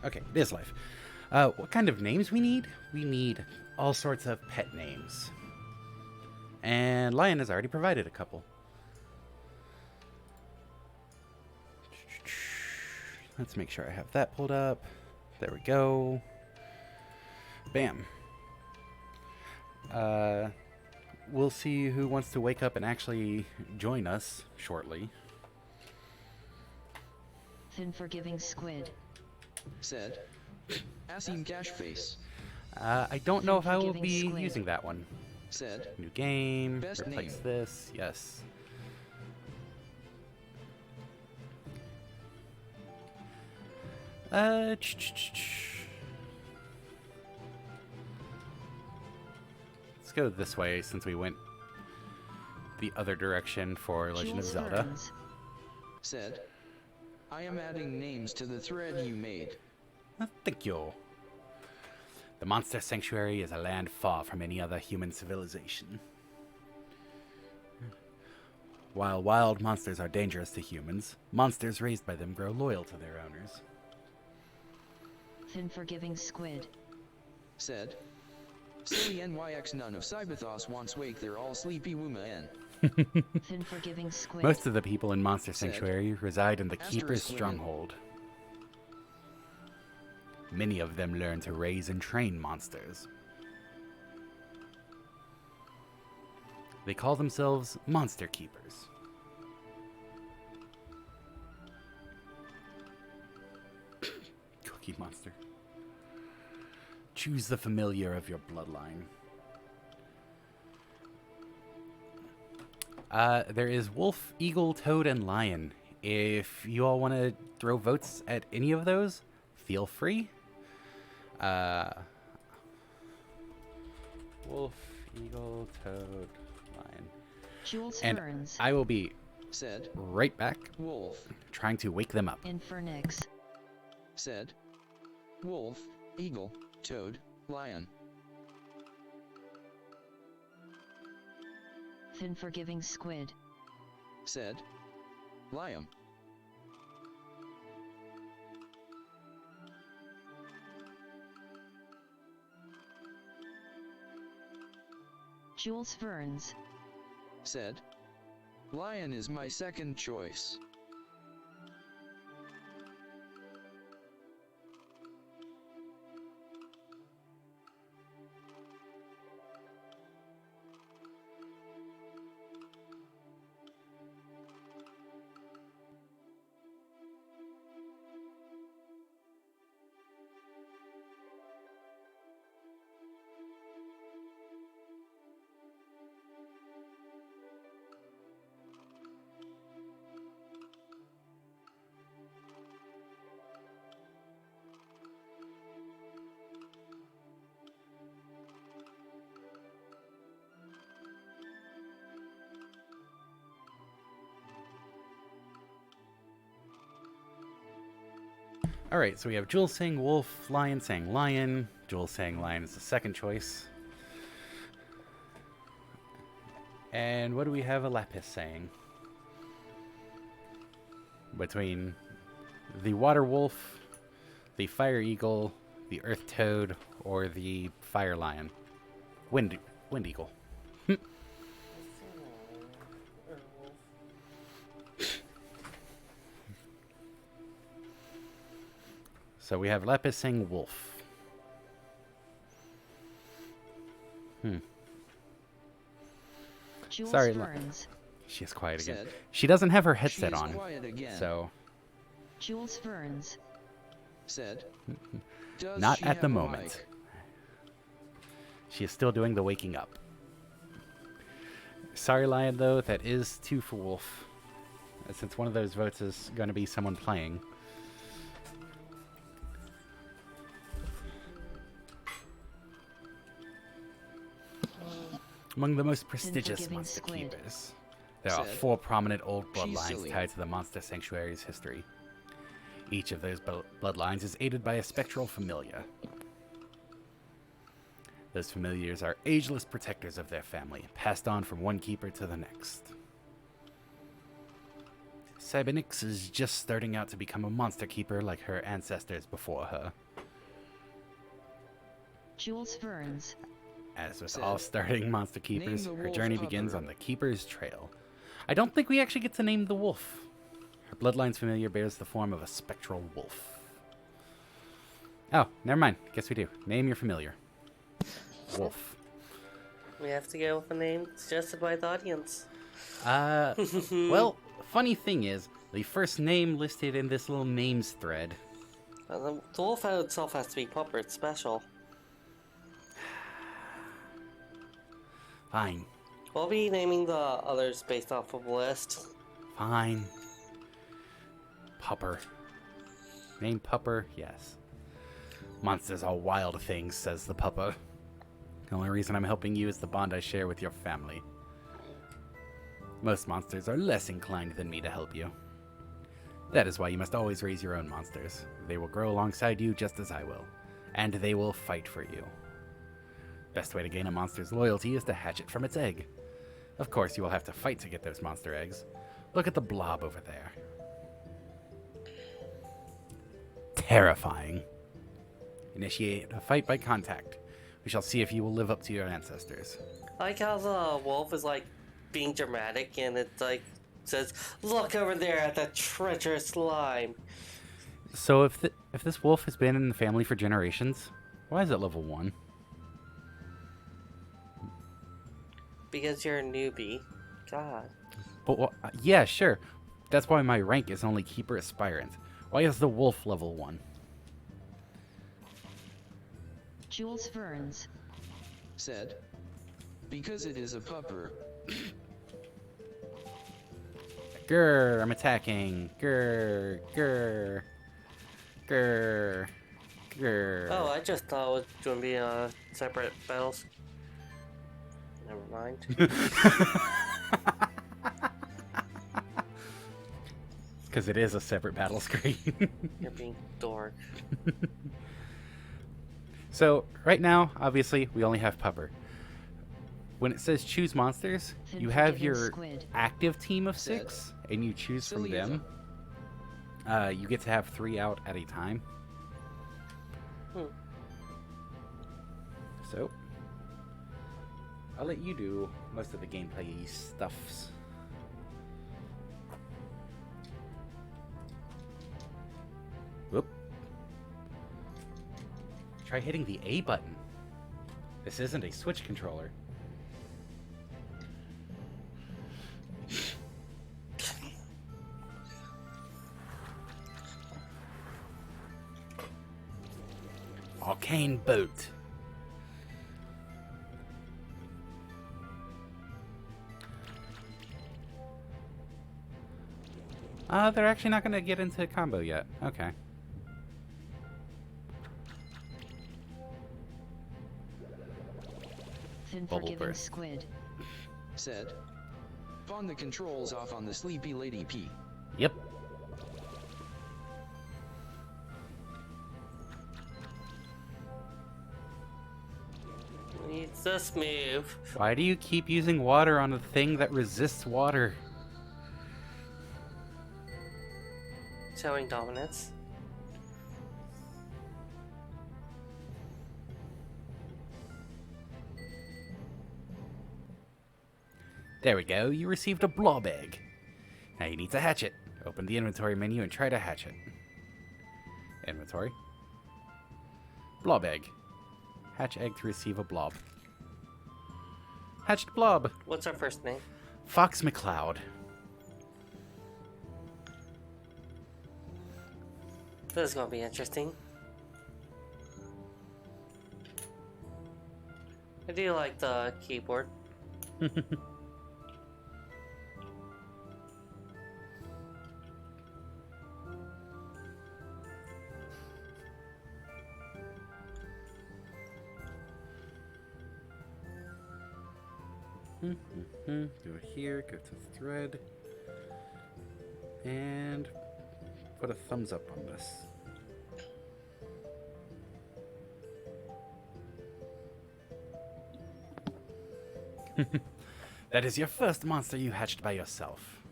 Okay, it is life. What kind of names we need? We need all sorts of pet names. And Lion has already provided a couple. Let's make sure I have that pulled up. There we go. Bam. We'll see who wants to wake up and actually join us shortly. Unforgiving squid. Said. Asim Gashface. I don't know if I will be using that one. Said. New game. Best Replace name. this. Yes. Let's go this way since we went the other direction for Legend of Zelda. Said. I am adding names to the thread you made. Thank you. The Monster Sanctuary is a land far from any other human civilization. While wild monsters are dangerous to humans, monsters raised by them grow loyal to their owners. Unforgiving squid. Said. Silly NYX none of Cyberthos wants wake they're all sleepy wooma n. Unforgiving squid. Most of the people in Monster Sanctuary reside in the Keeper's Asterisk stronghold. Many of them learn to raise and train monsters. They call themselves Monster Keepers. Cookie Monster. Choose the familiar of your bloodline. There is Wolf, Eagle, Toad, and Lion. If you all want to throw votes at any of those, feel free. Wolf, Eagle, Toad, Lion. Jules And Burns. I will be Said. right back Wolf. trying to wake them up. Infernix. Said. Wolf. Eagle. Toad. Lion. Unforgiving squid. Said. Liam. Jules Burns. Said. Lion is my second choice. Alright, so we have Jules saying Wolf, Lion saying Lion. Jules saying Lion is the second choice. And what do we have a Lapis saying? Between the Water Wolf, the Fire Eagle, the Earth Toad, or the Fire Lion? Wind Eagle. So we have Lapis saying Wolf. Jules Sorry, Burns. She is quiet again. Said. She doesn't have her She headset is on. quiet again. So, Jules Burns. Said. Does not she at the have a moment. mic? She is still doing the waking up. Sorry, Lion, though, that is 2 for Wolf. Since one of those votes is going to be someone playing. Among the most prestigious Unforgiving monster squid. keepers, there are Said. 4 prominent old She's bloodlines silly. tied to the Monster Sanctuary's history. Each of those bloodlines is aided by a spectral familiar. Those familiars are ageless protectors of their family, passed on from one keeper to the next. Cybernix is just starting out to become a monster keeper like her ancestors before her. Jules Verns. As with Said, all starting monster keepers, the her wolf journey begins pupper. on the Keeper's Trail. I don't think we actually get to name the wolf. Her bloodline's familiar bears the form of a spectral wolf. Oh, never mind. Guess we do. Name your familiar. Wolf. We have to go with a name suggested by the audience. Well, funny thing is, the first name listed in this little names thread. The wolf out itself has to be proper. It's special. Fine. We'll be naming the others based off of a list. Fine. Pupper. Name Pupper? Yes. Monsters are wild things, says the Pupper. The only reason I'm helping you is the bond I share with your family. Most monsters are less inclined than me to help you. That is why you must always raise your own monsters. They will grow alongside you just as I will. And they will fight for you. Best way to gain a monster's loyalty is to hatch it from its egg. Of course, you will have to fight to get those monster eggs. Look at the blob over there. Terrifying. Initiate a fight by contact. We shall see if you will live up to your ancestors. I like how the wolf is like being dramatic and it like says, "Look over there at that treacherous slime." So if this wolf has been in the family for generations, why is it level 1? Because you're a newbie. God. But yeah, sure. That's why my rank is only Keeper Aspirant. Why is the wolf level 1? Jules Verns. Said, because it is a pupper. Grr, I'm attacking. Grr, grr, grr, grr. Oh, I just thought it was going to be separate battles. Never mind. Because it is a separate battle screen. You're being dork. So, right now, obviously, we only have Pupper. When it says choose monsters, Then you have forgiving your squid. active team of 6, and you choose from Silly them. You get to have 3 out at a time. So, I'll let you do most of the gameplay stuffs. Whoop. Try hitting the A button. This isn't a Switch controller. Arcane boat. They're actually not going to get into combo yet. Okay. Thin Bubble forgiving burst. squid. Said, pawn the controls off on the sleepy lady P. Yep. Needs this move. Why do you keep using water on a thing that resists water? Showing dominance. There we go. You received a blob egg. Now you need to hatch it. Open the inventory menu and try to hatch it. Inventory. Blob egg. Hatch egg to receive a blob. Hatched blob. What's our first name? Fox McCloud. This is gonna be interesting. I do like the keyboard. Do it here, go to thread, and put a thumbs up on this. That is your first monster you hatched by yourself.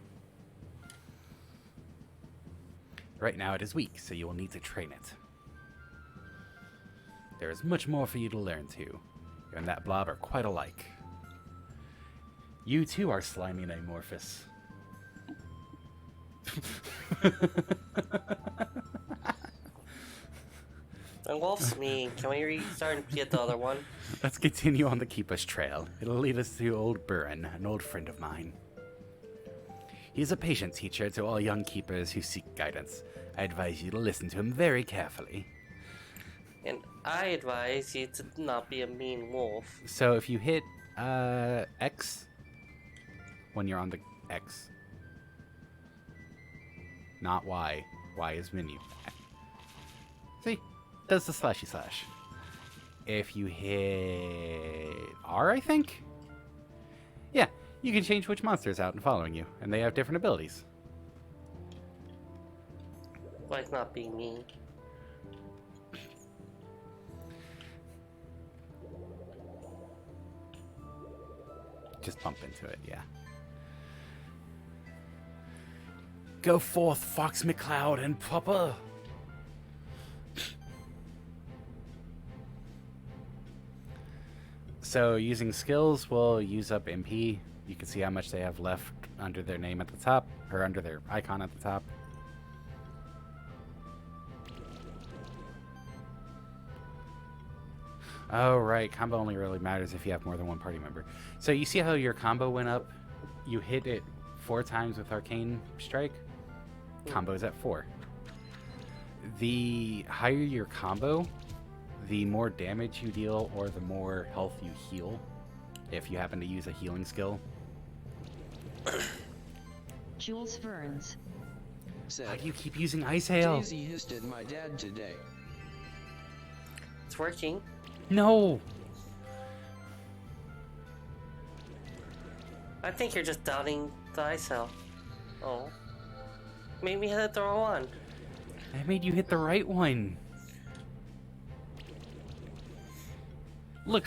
Right now it is weak, so you will need to train it. There is much more for you to learn too. You and that blob are quite alike. You too are slimy and amorphous. And Wolf's mean. Can we restart and get the other one? Let's continue on the Keeper's trail. It'll lead us to old Burin, an old friend of mine. He is a patient teacher to all young keepers who seek guidance. I advise you to listen to him very carefully. And I advise you to not be a mean wolf. So if you hit X when you're on the X, not Y. Y is menu. See? Does the slashy slash. If you hit R, I think? Yeah, you can change which monster is out and following you, and they have different abilities. Like not being mean. Just bump into it, yeah. Go forth, Fox McCloud and Papa! So using skills will use up MP. You can see how much they have left under their name at the top, or under their icon at the top. Oh, right. Combo only really matters if you have more than one party member. So you see how your combo went up? You hit it 4 times with Arcane Strike. Combo's at 4. The higher your combo, the more damage you deal or the more health you heal, if you happen to use a healing skill. Jules Verns. Said, Why do you keep using Ice Hail? Daisy hissed at my dad today. It's working. No! I think you're just doubting the ice cell. Oh. Maybe we hit the wrong one. I made you hit the right one. Look.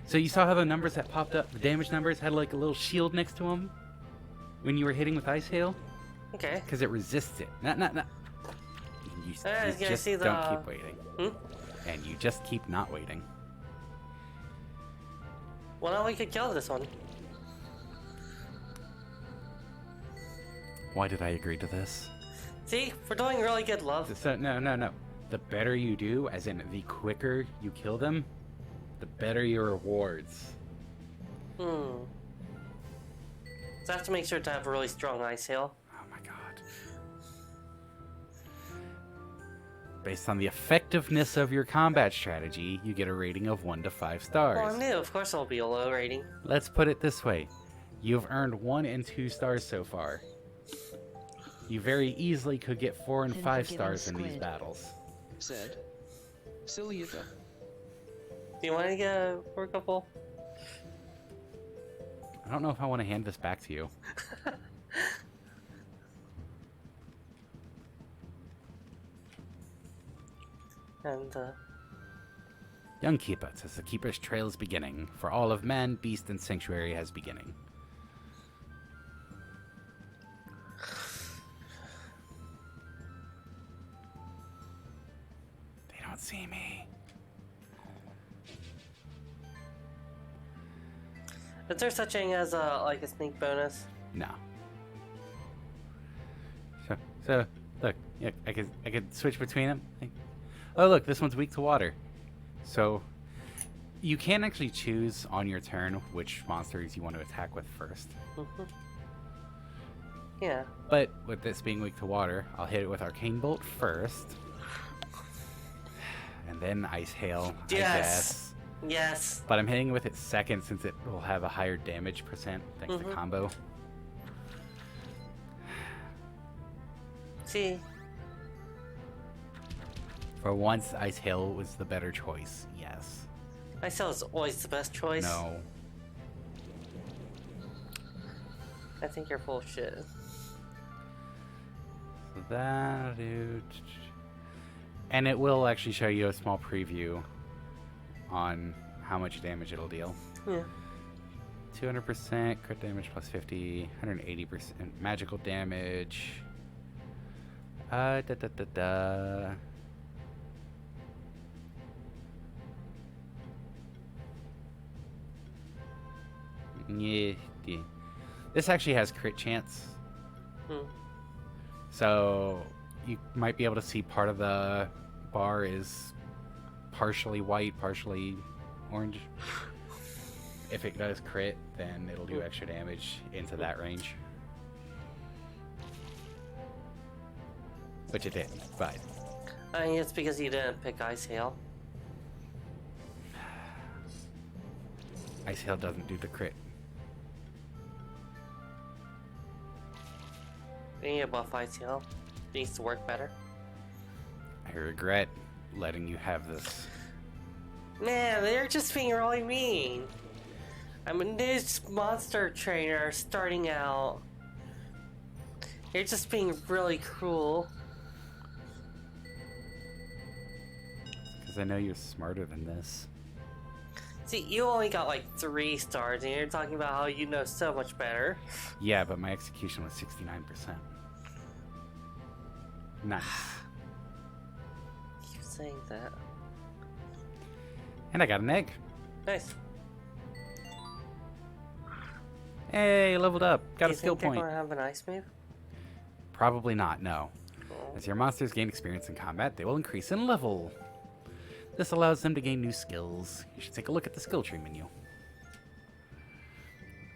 So you saw how the numbers that popped up, the damage numbers, had like a little shield next to them when you were hitting with Ice Hail? Okay. Because it resists it. Not. You, I was you gonna just see the- don't keep waiting. Hmm? And you just keep not waiting. Well, now we could kill this one. Why did I agree to this? See? We're doing really good, love. So, no. The better you do, as in the quicker you kill them, the better your rewards. So I have to make sure to have a really strong ice hail. Oh my god. Based on the effectiveness of your combat strategy, you get a rating of 1 to 5 stars. Well, I knew. Of course it'll be a low rating. Let's put it this way. You've earned 1 and 2 stars so far. You very easily could get 4 and 5 stars in these squid. battles. Said, Siliata. Do you want to get for a couple? I don't know if I want to hand this back to you. And, Young Keeper, says the Keeper's trail is beginning. For all of man, beast, and sanctuary has beginning. They don't see me. is there such thing as like a sneak bonus? No. So look, yeah, I could switch between them. Oh, look, this one's weak to water. So you can actually choose on your turn which monsters you want to attack with first. Yeah. But with this being weak to water, I'll hit it with Arcane Bolt first. And then Ice Hail, I guess. Yes. But I'm hitting with it second since it will have a higher damage percent thanks to combo. See? For once, Ice Hail was the better choice, yes. Ice hail is always the best choice. No. I think you're full of shit. So that'll do. And it will actually show you a small preview on how much damage it'll deal. Yeah. 200% crit damage plus 50, 180% magical damage. Da da da da. Yeah, yeah. This actually has crit chance. Hmm. So you might be able to see part of the bar is partially white, partially orange. If it does crit, then it'll do extra damage into that range. Which it didn't, but I mean, it's because you didn't pick Ice Hail. Ice Hail doesn't do the crit. You need to buff Ice Hail. It needs to work better. I regret letting you have this. Man, they're just being really mean. I'm a new monster trainer starting out. You're just being really cruel. Because I know you're smarter than this. See, you only got like 3 stars, and you're talking about how you know so much better. Yeah, but my execution was 69%. Nice. Keep saying that. And I got an egg. Nice. Hey, leveled up. Got Do a you skill think they're point. gonna have an ice move? Probably not, no. Oh. As your monsters gain experience in combat, they will increase in level. This allows them to gain new skills. You should take a look at the skill tree menu.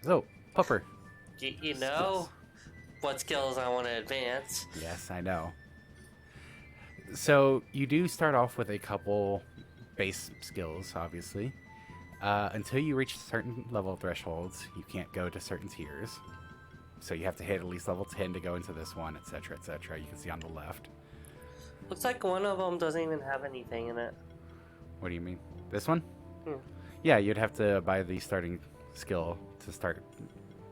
So, Pupper. You know what skills I want to advance. Yes, I know. So, you do start off with a couple base skills, obviously. Until you reach certain level thresholds, you can't go to certain tiers. So you have to hit at least level 10 to go into this one, etc., etc. You can see on the left. Looks like one of them doesn't even have anything in it. What do you mean? This one? Hmm. Yeah, you'd have to buy the starting skill to start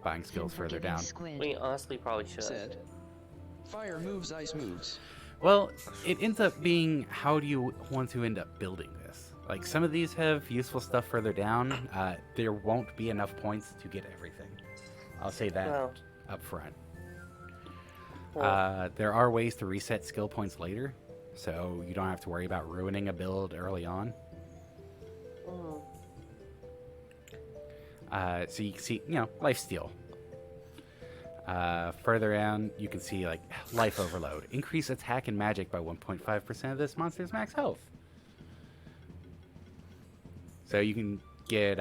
buying skills further Unforgiving down. Squid. We honestly probably should. Said. Fire moves, ice moves. Well, it ends up being, how do you want to end up building this? Like, some of these have useful stuff further down. There won't be enough points to get everything. I'll say that Well. up front. Well, There are ways to reset skill points later, so you don't have to worry about ruining a build early on. So you can see, lifesteal. Further down, you can see, like, life overload. Increase attack and magic by 1.5% of this monster's max health. So you can get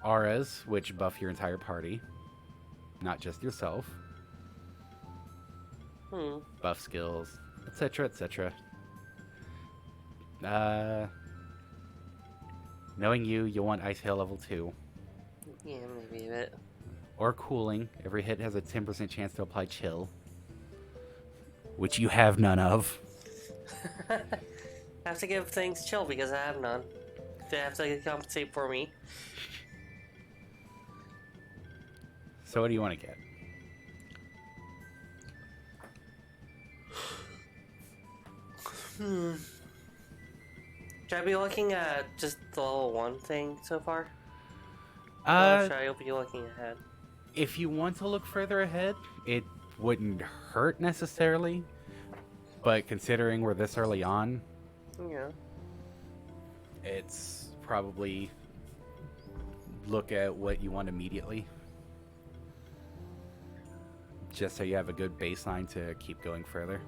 auras, which buff your entire party, not just yourself. Buff skills, etc., etc. Knowing you'll want Ice Hail level 2. yeah, maybe a bit. Or cooling. Every hit has a 10% chance to apply chill, which you have none of. I have to give things chill because I have none. They have to compensate for me. So what do you want to get? Should I be looking at just the level 1 thing so far? Or should I be looking ahead? If you want to look further ahead, it wouldn't hurt necessarily. But considering we're this early on, Yeah. it's probably look at what you want immediately. Just so you have a good baseline to keep going further.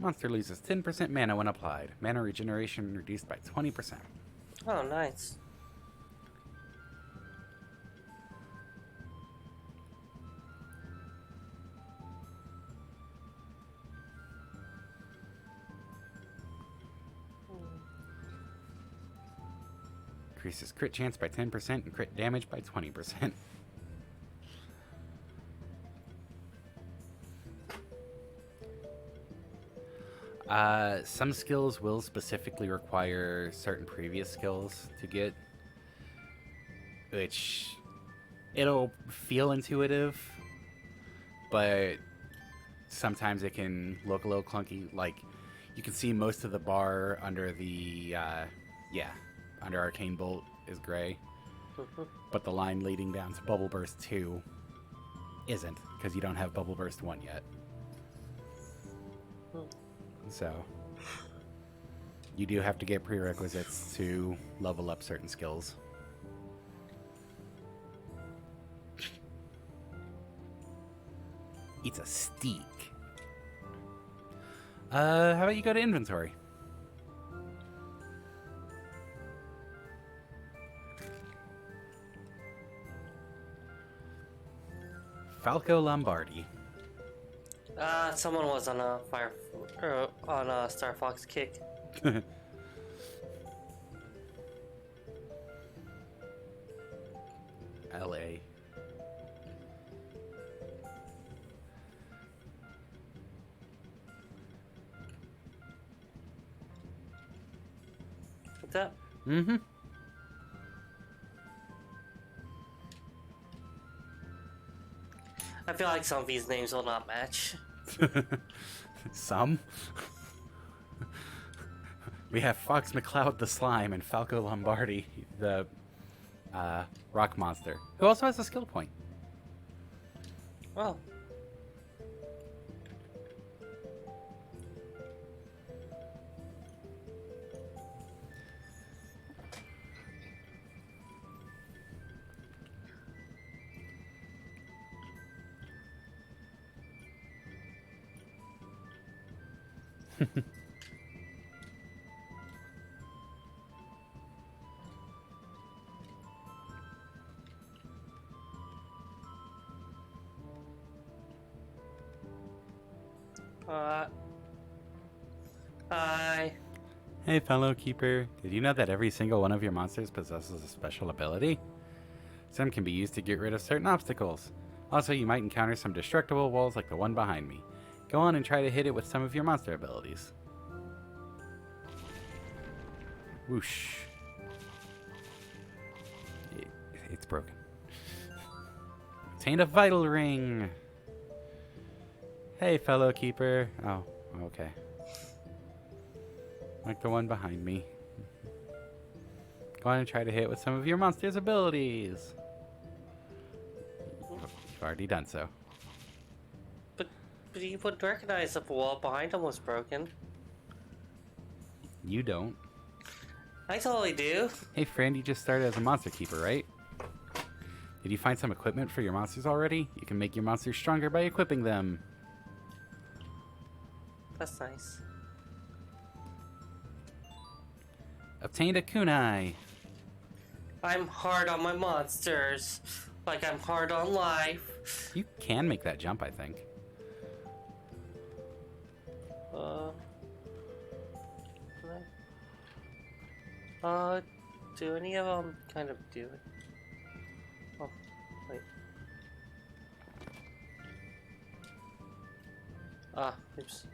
Monster loses 10% mana when applied. Mana regeneration reduced by 20%. Oh, nice. Increases crit chance by 10% and crit damage by 20%. Some skills will specifically require certain previous skills to get, which it'll feel intuitive, but sometimes it can look a little clunky. Like, you can see most of the bar under the, under Arcane Bolt is gray, but the line leading down to Bubble Burst 2 isn't, because you don't have Bubble Burst 1 yet. So, you do have to get prerequisites to level up certain skills. It's a steak. How about you go to inventory? Falco Lombardi. Someone was on a on a Star Fox kick. LA. What's up? Mm-hmm. I feel like some of these names will not match. Some? We have Fox McCloud the Slime and Falco Lombardi, the rock monster, who also has a skill point. Oh. Hi. Hey, fellow keeper. Did you know that every single one of your monsters possesses a special ability? Some can be used to get rid of certain obstacles. Also, you might encounter some destructible walls like the one behind me. Go on and try to hit it with some of your monster abilities. Whoosh. It's broken. Obtained a vital ring. Hey, fellow keeper. Oh, okay. Like the one behind me. Go on and try to hit with some of your monster's abilities. You've already done so. But you wouldn't recognize if the wall behind him was broken. You don't. I totally do. Hey friend, you just started as a monster keeper, right? Did you find some equipment for your monsters already? You can make your monsters stronger by equipping them. That's nice. Obtained a kunai. I'm hard on my monsters. Like I'm hard on life. You can make that jump, I think. Do any of them kind of do it? Oh, wait. Oops.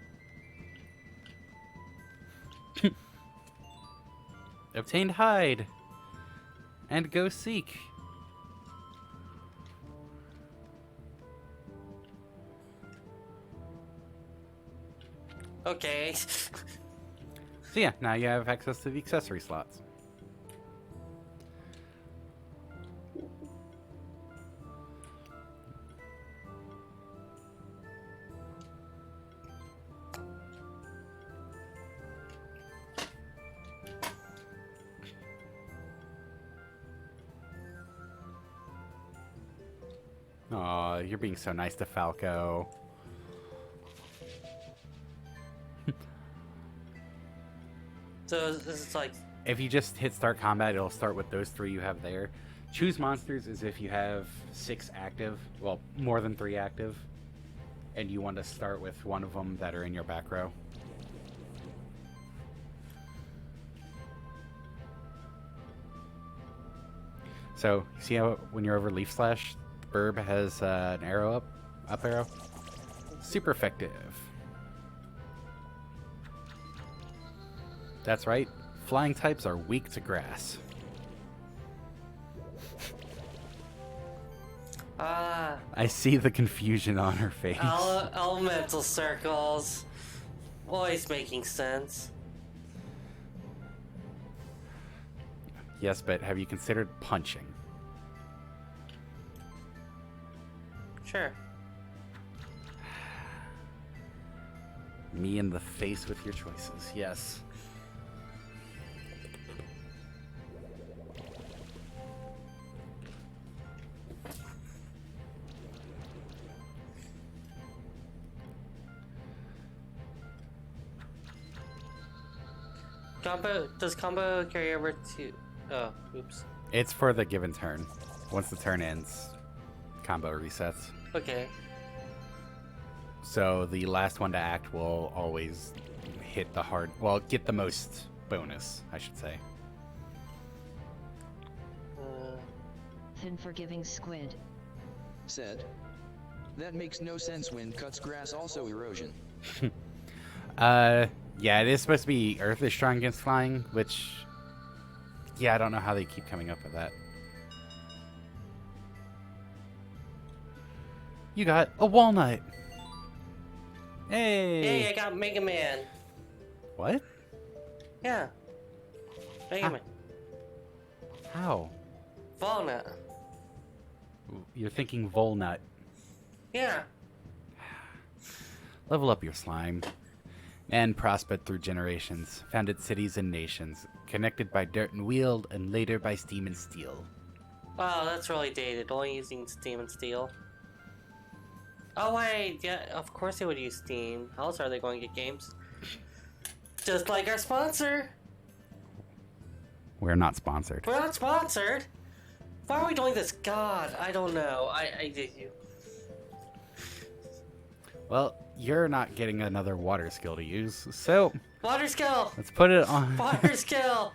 Obtained hide. And go seek. Okay. So yeah, now you have access to the accessory slots. Aw, you're being so nice to Falco. So it's like... If you just hit start combat, it'll start with those 3 you have there. Choose monsters is if you have 6 active, well, more than 3 active, and you want to start with one of them that are in your back row. So, see how when you're over Leaf Slash, Burb has an arrow up arrow? Super effective. That's right. Flying types are weak to grass. Ah, I see the confusion on her face. elemental circles. Always making sense. Yes, but have you considered punching? Sure. Me in the face with your choices. Yes. Does combo carry over to... Oh, oops. It's for the given turn. Once the turn ends, combo resets. Okay. So the last one to act will always hit the hard... Well, get the most bonus, I should say. Thin forgiving squid. Said. That makes no sense when cuts grass also erosion. Yeah, it is supposed to be Earth is strong against flying, which... Yeah, I don't know how they keep coming up with that. You got a walnut. Hey! Hey, I got Mega Man. What? Yeah. Mega Man. How? Walnut. You're thinking Volnut. Yeah. Level up your slime. Man prospered through generations, founded cities and nations, connected by dirt and wheel, and later by steam and steel. Wow, that's really dated. Only using Steam and Steel. Oh wait, yeah, of course they would use Steam. How else are they going to get games? Just like our sponsor. We're not sponsored. We're not sponsored. Why are we doing this? God, I don't know. I did you. Well, you're not getting another water skill to use, so Water skill. let's put it on. Water skill.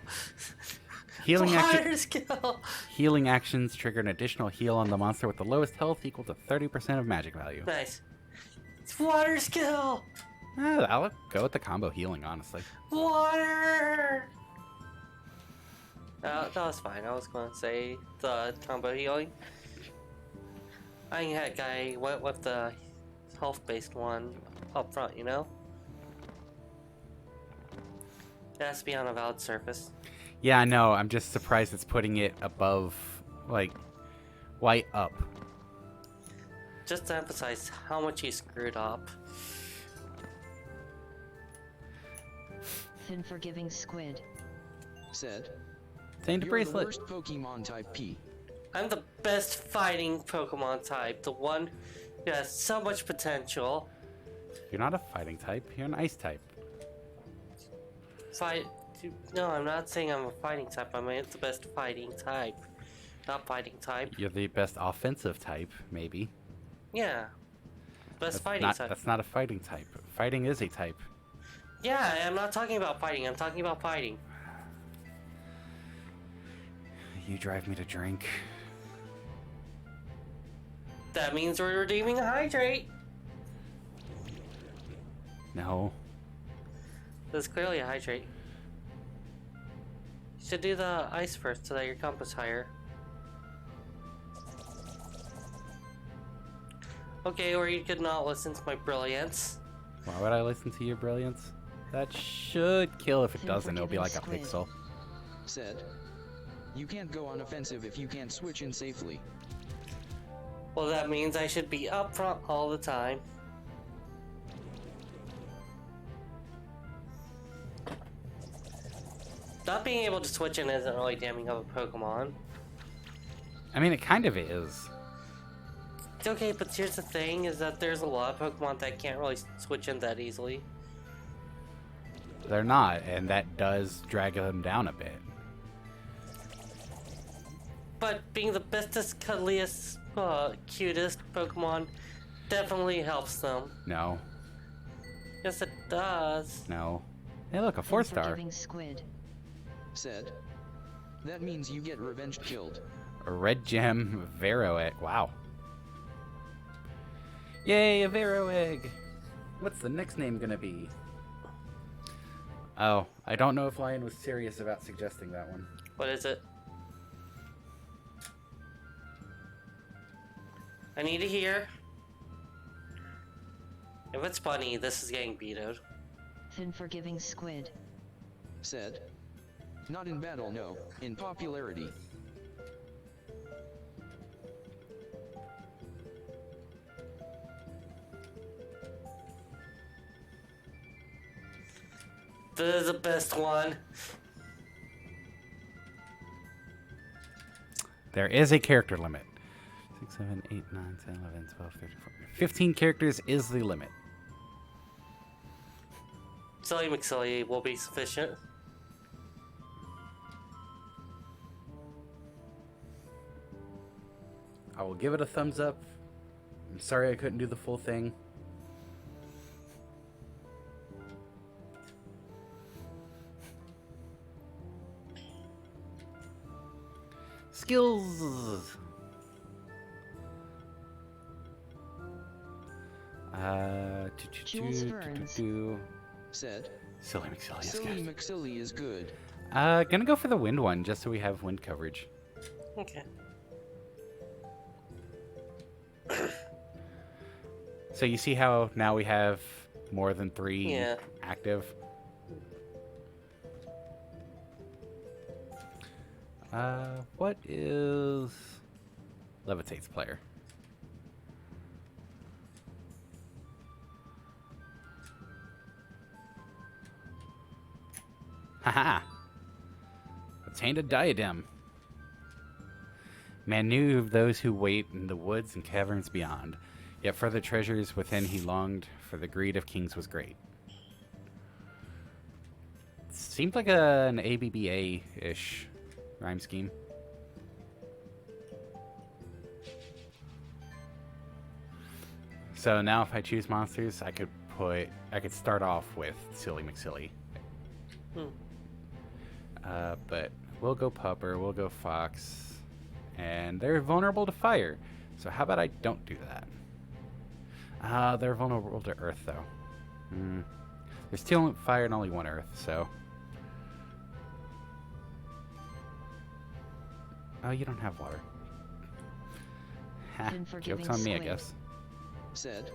Healing action. Water skill. Healing actions trigger an additional heal on the monster with the lowest health equal to 30% of magic value. Nice. It's water skill. I'll go with the combo healing, honestly. Water. That was fine. I was going to say the combo healing. I had guy went with the health-based one up front, you know? It has to be on a valid surface. Yeah, I know. I'm just surprised it's putting it above, like, white up. Just to emphasize how much you screwed up. Thin forgiving squid. Said. Tamed You're bracelet. the worst Pokemon type P. I'm the best fighting Pokemon type. The one who has so much potential. You're not a fighting type. You're an ice type. No, I'm not saying I'm a fighting type. I mean, it's the best fighting type. Not fighting type. You're the best offensive type, maybe. Yeah. Best That's fighting not, type. That's not a fighting type. Fighting is a type. Yeah, I'm not talking about fighting. I'm talking about fighting. You drive me to drink. That means we're redeeming a hydrate. No. That's clearly a hydrate. You should do the ice first so that your comp is higher. Okay, or you could not listen to my brilliance. Why would I listen to your brilliance? That should kill. If it doesn't, it'll be like a pixel. Said. You can't go on offensive if you can't switch in safely. Well, that means I should be up front all the time. Not being able to switch in isn't really damning of a Pokemon. I mean, it kind of is. It's okay, but here's the thing, is that there's a lot of Pokemon that can't really switch in that easily. They're not, and that does drag them down a bit. But being the bestest, cuddliest, cutest Pokemon definitely helps them. No. Yes, it does. No. Hey, look, a 4-star. Forgiving squid. Said. That means you get revenge killed. A red gem, Vero egg. Wow. Yay, a Vero egg. What's the next name gonna be? Oh, I don't know if Lion was serious about suggesting that one. What is it? I need to hear. If it's funny, this is getting vetoed. Thin forgiving squid. Said. Not in battle, no, in popularity. This is the best one. There is a character limit. 6, 7, 8, 9, 10, 11, 12, 13, 14. 15 characters is the limit. Silly McSilly will be sufficient. I will give it a thumbs up. I'm sorry I couldn't do the full thing. Skills. Jules Burns. Said. Silly McSilly is Silly good. McSilly is good. Gonna go for the wind one, just so we have wind coverage. Okay. So you see how now we have more than 3 Yeah. active? What is Levitate's player? Haha! Obtained a diadem. Man knew of those who wait in the woods and caverns beyond. Yet for the treasures within he longed, for the greed of kings was great. Seemed like an ABBA-ish rhyme scheme. So now if I choose monsters, I could start off with Silly McSilly. But we'll go Pupper, we'll go Fox, and they're vulnerable to fire. So how about I don't do that? They're vulnerable to earth, though. There's 2 fire and only 1 earth, so... Oh, you don't have water. Ha, Unforgiving joke's on me, I squid. guess. Said.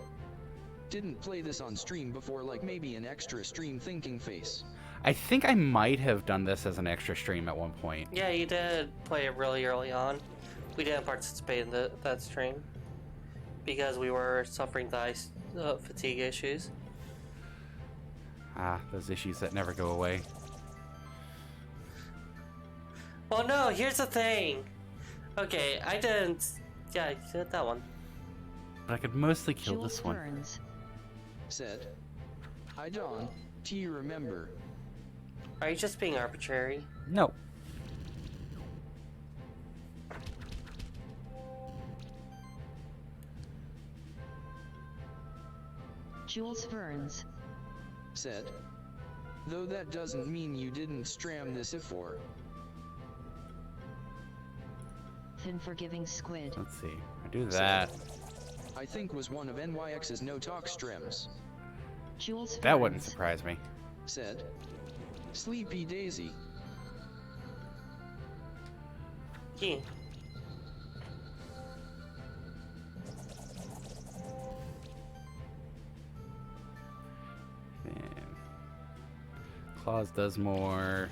Didn't play this on stream before, like maybe an extra stream thinking face. I think I might have done this as an extra stream at one point. Yeah, you did play it really early on. We didn't participate in that stream because we were suffering the fatigue issues. Those issues that never go away. Well, no, here's the thing. Okay, I didn't. Yeah, you did that one. But I could mostly kill Jules this one. Burns. Said. I don't. Do you remember? Are you just being arbitrary? No. Jules Burns. Said. Though that doesn't mean you didn't stram this before. Thin forgiving squid. Let's see. I do that. I think was one of NYX's no-talk strems. Jules Burns. That wouldn't surprise me. Said. Sleepy Daisy. Yeah. And Claws does more.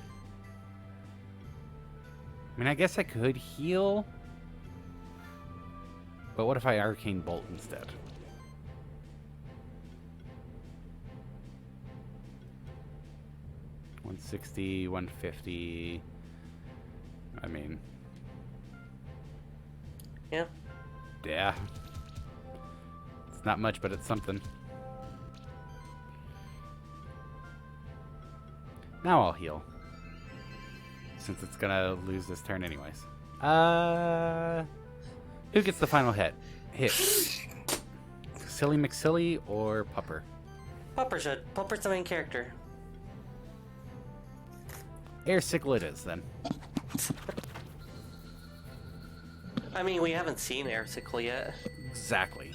I mean, I guess I could heal. But what if I Arcane Bolt instead? $160, $150. I mean, Yeah. yeah. It's not much, but it's something. Now I'll heal. Since it's gonna lose this turn anyways. Who gets the final hit? Silly McSilly or Pupper? Pupper should. Pupper's the main character. Air Sickle it is, then. I mean, we haven't seen Airsicle yet. Exactly.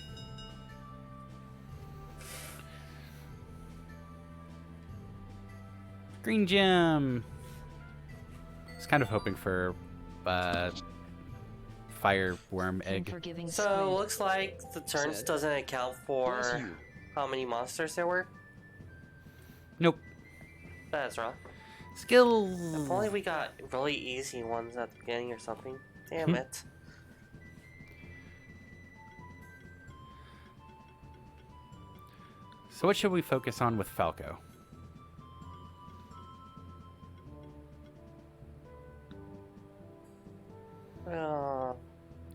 Green gem. I was kind of hoping for fire worm Fin egg. forgiving So squid. looks like the turns Said, doesn't account Bless for you. how many monsters there were. Nope. That's wrong. Skills. If only we got really easy ones at the beginning or something. Damn it. So what should we focus on with Falco?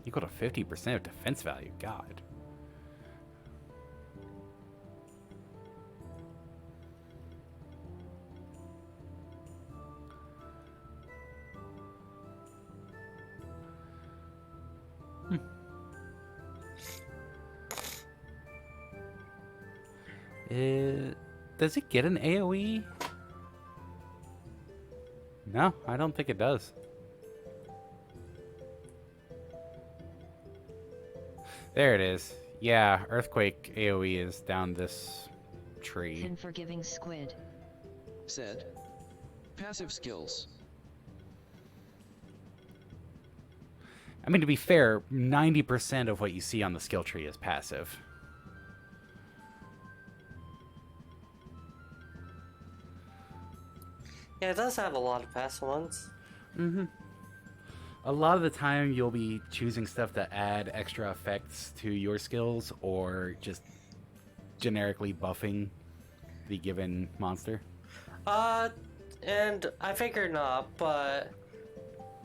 Equal to 50% of defense value. God. Does it get an AoE? No, I don't think it does. There it is. Yeah, Earthquake AoE is down this tree. Fin forgiving squid. Said. Passive skills. I mean, to be fair, 90% of what you see on the skill tree is passive. Yeah, it does have a lot of passive ones. Mm-hmm. A lot of the time, you'll be choosing stuff that add extra effects to your skills, or just generically buffing the given monster. And I figured not, but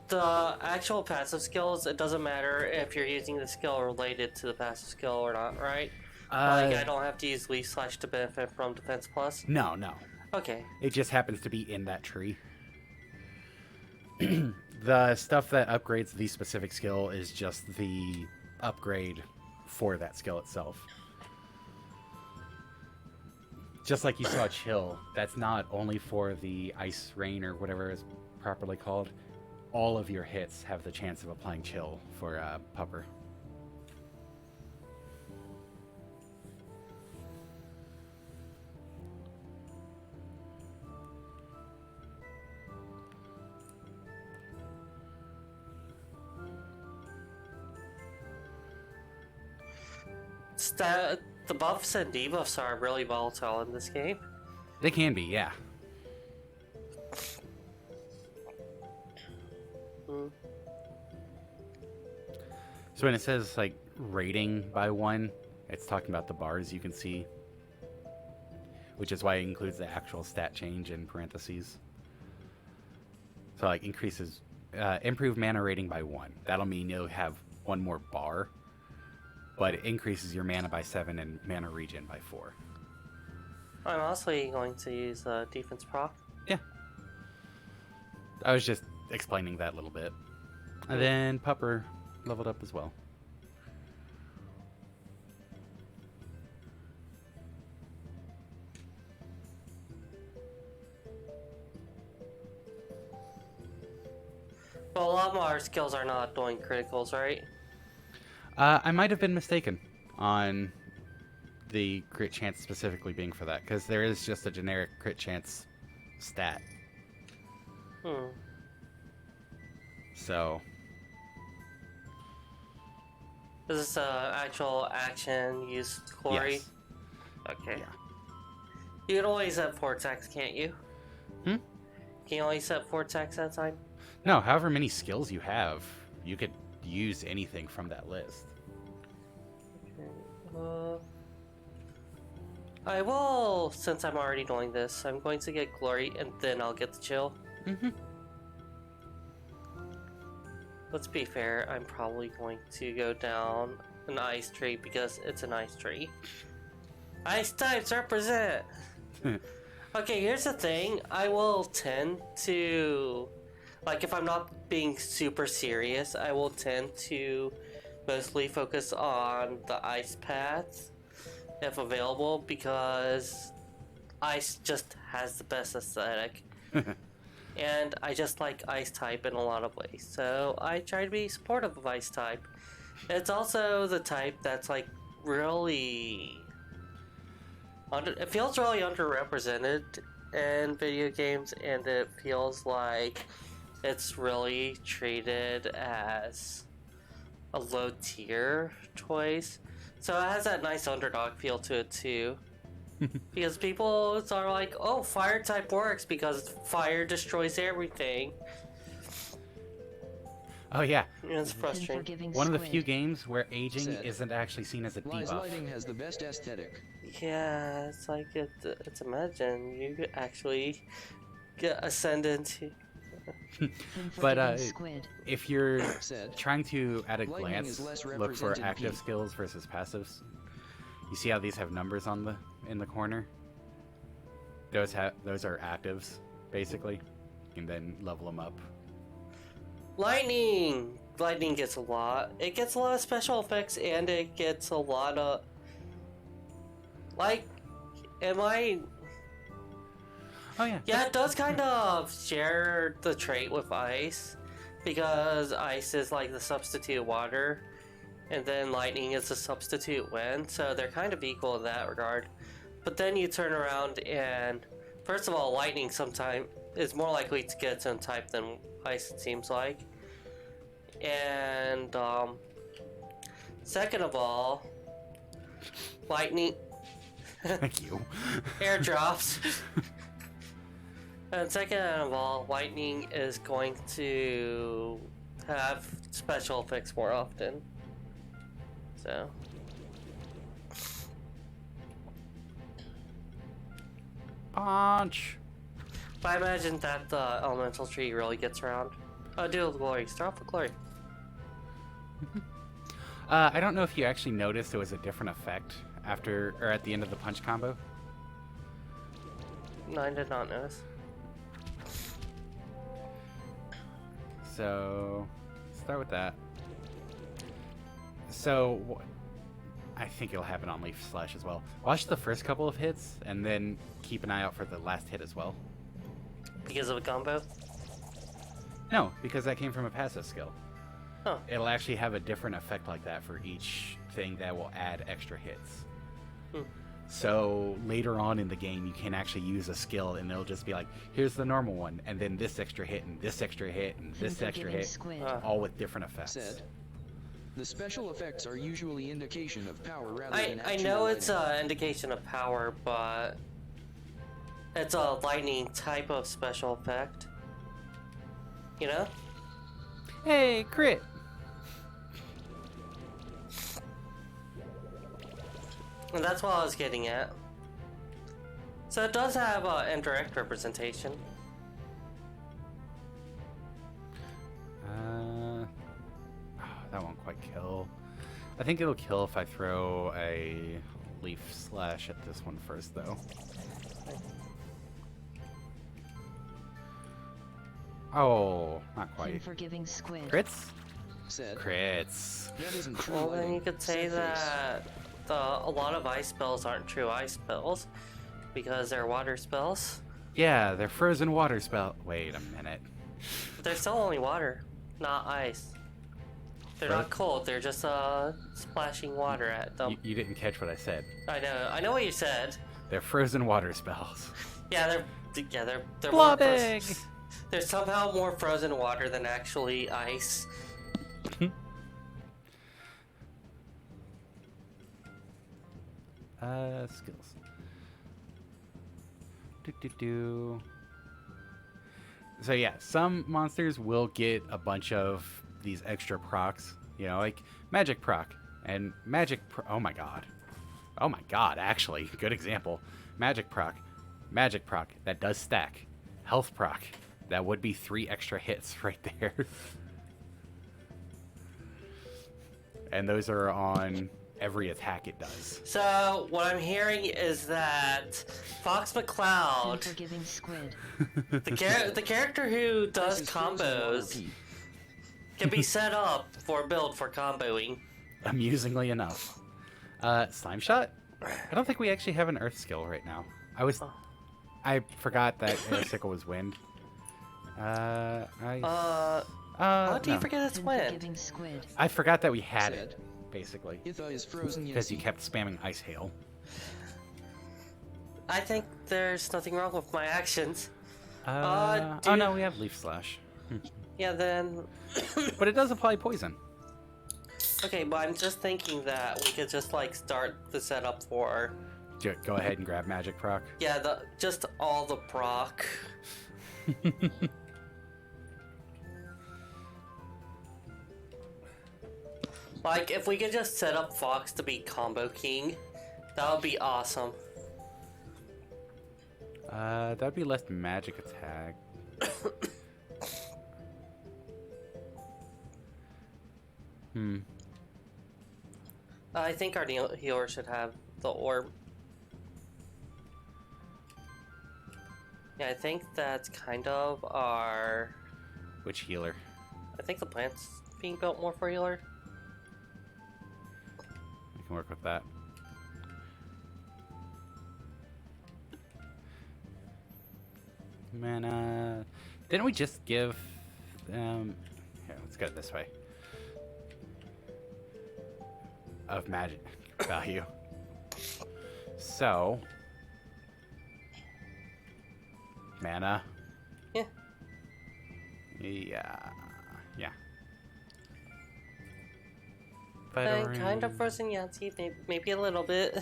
the actual passive skills, it doesn't matter if you're using the skill related to the passive skill or not, right? Like, I don't have to use Leaf Slash to benefit from Defense Plus? No, no. Okay. It just happens to be in that tree. The stuff that upgrades the specific skill is just the upgrade for that skill itself. Just like you saw Chill, that's not only for the Ice Rain or whatever it's properly called. All of your hits have the chance of applying Chill for Pupper. The buffs and debuffs are really volatile in this game. They can be, yeah. So when it says like rating by 1, it's talking about the bars you can see, which is why it includes the actual stat change in parentheses. So like increases, improve mana rating by 1. That'll mean you'll have 1 more bar, but it increases your mana by 7 and mana regen by 4. I'm also going to use defense proc. Yeah. I was just explaining that a little bit. And then Pupper leveled up as well. Well, a lot more skills are not doing criticals, right? I might have been mistaken on the crit chance specifically being for that, because there is just a generic crit chance stat. So. Is this actual action use glory? Yes. Okay. Yeah. You can only set 4 attacks, can't you? Hmm? Can you only set 4 attacks at a time? No, however many skills you have, you could use anything from that list. Okay. I will, since I'm already doing this, I'm going to get glory and then I'll get the chill. Mm-hmm. Let's be fair, I'm probably going to go down an ice tree because it's an ice tree. Ice types represent! Okay, here's the thing. I will tend to... Like, if I'm not being super serious, I will tend to mostly focus on the ice paths, if available, because ice just has the best aesthetic. And I just like ice type in a lot of ways, so I try to be supportive of ice type. It's also the type that's like really... it feels really underrepresented in video games, and it feels like it's really treated as a low tier choice. So it has that nice underdog feel to it too. Because people are like, oh, fire type works because fire destroys everything. Oh yeah, And it's Thin frustrating. forgiving one of the squid. few games where aging Said. isn't actually seen as a Lies debuff. lighting has the best aesthetic. Yeah, it's like it's imagine you could actually get ascendant. Thin But, forgiving squid. If you're Said. trying to, at a Lightning glance, is less look for represented active peak. skills versus passives, you see how these have numbers on the in the corner? Those are actives, basically. You can then level them up. Lightning! Lightning gets a lot. It gets a lot of special effects, and it gets a lot of... Like, am I... Oh yeah. Yeah, it does kind of share the trait with ice, because ice is like the substitute water, and then lightning is the substitute wind, so they're kind of equal in that regard. But then you turn around and, first of all, lightning sometimes is more likely to get its own type than ice, it seems like. And, second of all, lightning Thank you. airdrops. And second of all, lightning is going to have special effects more often. So. Punch. But I imagine that the elemental tree really gets around. Oh, deal with glory. Start off with glory. I don't know if you actually noticed there was a different effect after or at the end of the punch combo. No, I did not notice. So, start with that. So, I think it'll happen on Leaf Slash as well. Watch the first couple of hits, and then keep an eye out for the last hit as well. Because of a combo? No, because that came from a passive skill. Huh. It'll actually have a different effect like that for each thing that will add extra hits. Hmm. So later on in the game, you can actually use a skill, and it'll just be like, here's the normal one, and then this extra hit, and this extra hit, and Thin this extra forgiving hit, squid. all with different effects. Said. The special effects are usually indication of power rather than I actual know it's lighting. an indication of power, but it's a lightning type of special effect. You know? Hey, crit! And that's what I was getting at. So it does have indirect representation. That won't quite kill. I think it'll kill if I throw a Leaf Slash at this one first, though. Oh, not Thin quite. forgiving squid. Crits? Said. Crits. That isn't true Well, then lighting. you could say Sad face. that a lot of ice spells aren't true ice spells because they're water spells. Yeah, they're frozen water spell. Wait a minute. But they're still only water, not ice. They're not cold. They're just splashing water at them. You didn't catch what I said. I know what you said. They're frozen water spells. Yeah, they're more Blobbing! they're somehow more frozen water than actually ice. Skills. Do. So yeah, some monsters will get a bunch of these extra procs, you know, like magic proc and oh my god, actually, good example. Magic proc, that does stack. Health proc, that would be 3 extra hits right there. And those are on every attack it does. So what I'm hearing is that Fox Thin McCloud, forgiving squid. the character who does This is frozen water combos, peak. can be set up for build for comboing. Amusingly enough. Slime Shot? I don't think we actually have an Earth skill right now. I forgot that Airsicle was wind. How do you no. forget it's Thin wind? forgiving squid. I forgot that we had Said. it, basically. Itha is frozen Because you Yeti. kept spamming Ice Hail. I think there's nothing wrong with my actions. Oh dude. no, we have Leaf Slash. Yeah, then... But it does apply poison. Okay, but I'm just thinking that we could just, like, start the setup for... Go ahead and grab Magic Proc. Yeah, just all the proc. Like, if we could just set up Fox to be Combo King, that would be awesome. That'd be less magic attack. I think our healer should have the orb. Yeah, I think that's kind of our... Which healer? I think the plant's being built more for healer. I can work with that. Mana. Didn't we just give here, let's go this way. Of magic value. So mana. Yeah. Yeah. I'm kind of frozen Yahtzee, maybe a little bit.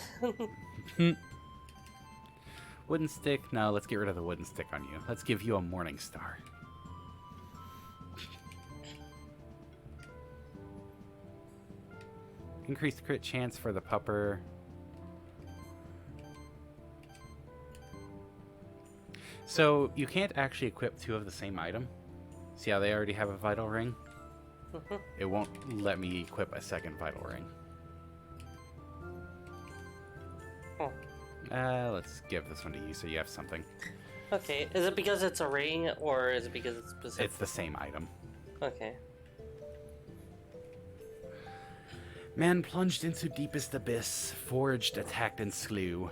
Wooden stick? No, let's get rid of the wooden stick on you. Let's give you a Morning Star. Increased crit chance for the pupper. So, you can't actually equip two of the same item. See how they already have a Vital Ring? It won't let me equip a second Vital Ring. Oh. Let's give this one to you so you have something. Okay, is it because it's a ring, or is it because it's specific? It's the same item. Okay. Man plunged into deepest abyss, forged, attacked, and slew.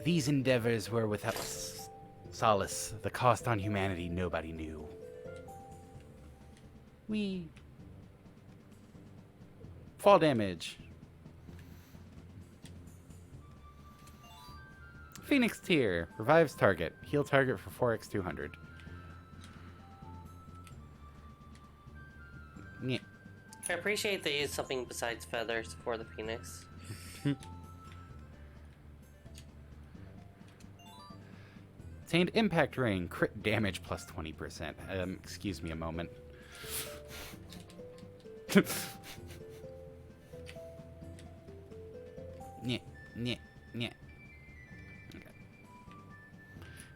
These endeavors were without solace. The cost on humanity nobody knew. Fall damage. Phoenix Tear. Revives target. Heal target for 4x 200. Yeah. I appreciate they used something besides feathers for the phoenix. Obtained Impact Ring. Crit damage plus 20%. Excuse me a moment. Yeah. Okay.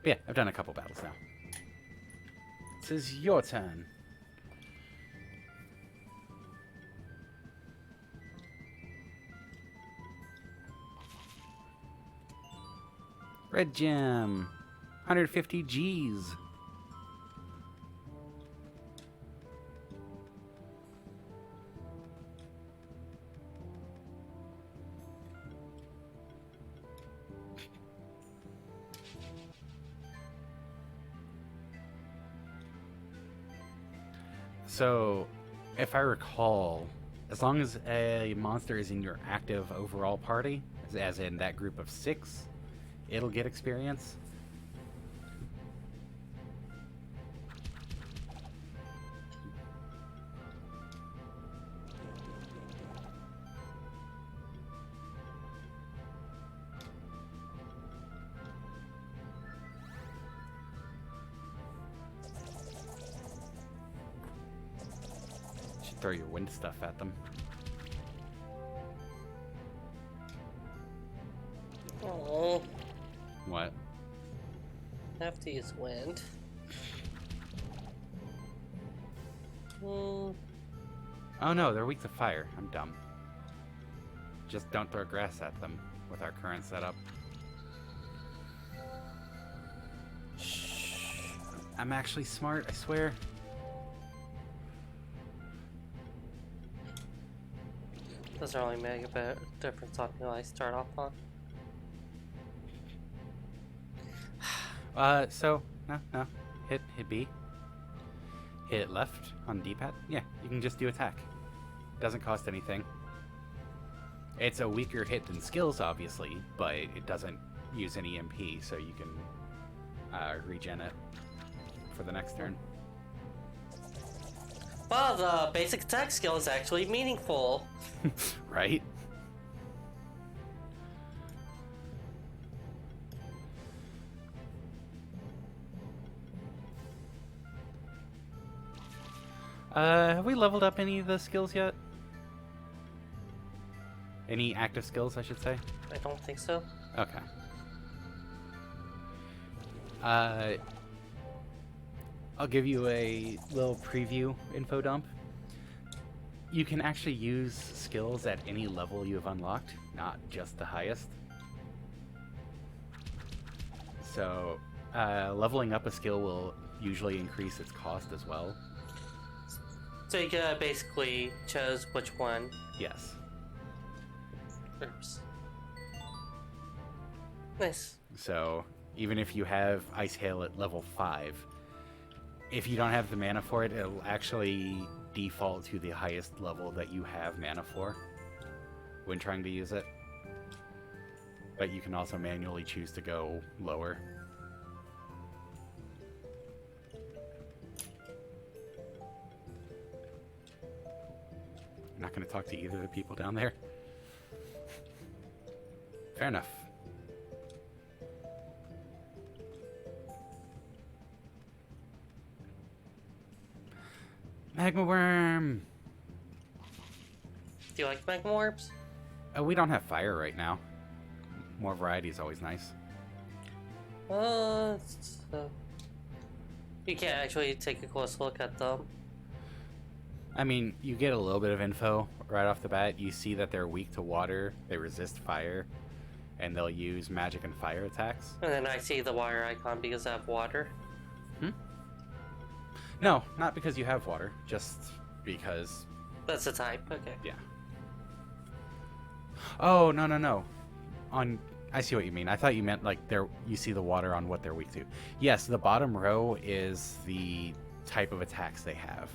But yeah, I've done a couple battles now. This is your turn. Red gem. 150 G's. So, if I recall, as long as a monster is in your active overall party, as in that group of 6, it'll get experience. Should throw your wind stuff at them. Oh, What? I have to use wind. Oh no, they're weak to fire. I'm dumb. Just don't throw grass at them with our current setup. Shh. I'm actually smart, I swear. Doesn't really make a bit difference on who I start off on. No. Hit B. Hit left on D-pad. Yeah, you can just do attack. Doesn't cost anything. It's a weaker hit than skills, obviously, but it doesn't use an EMP, so you can regen it for the next turn. Wow, the basic attack skill is actually meaningful. Right? Have we leveled up any of the skills yet? Any active skills, I should say? I don't think so. Okay. I'll give you a little preview info dump. You can actually use skills at any level you have unlocked, not just the highest. So, leveling up a skill will usually increase its cost as well. So you basically chose which one. Yes. Oops. Nice. So, even if you have Ice Hail at level 5, if you don't have the mana for it, it'll actually default to the highest level that you have mana for when trying to use it. But you can also manually choose to go lower. I'm not going to talk to either of the people down there. Fair enough. Magma Worm! Do you like magma orbs? We don't have fire right now. More variety is always nice. You can't actually take a close look at them. I mean, you get a little bit of info right off the bat. You see that they're weak to water, they resist fire, and they'll use magic and fire attacks. And then I see the water icon because I have water. No, not because you have water, just because... That's the type, okay. Yeah. Oh, no. I see what you mean. I thought you meant like you see the water on what they're weak to. Yes, the bottom row is the type of attacks they have.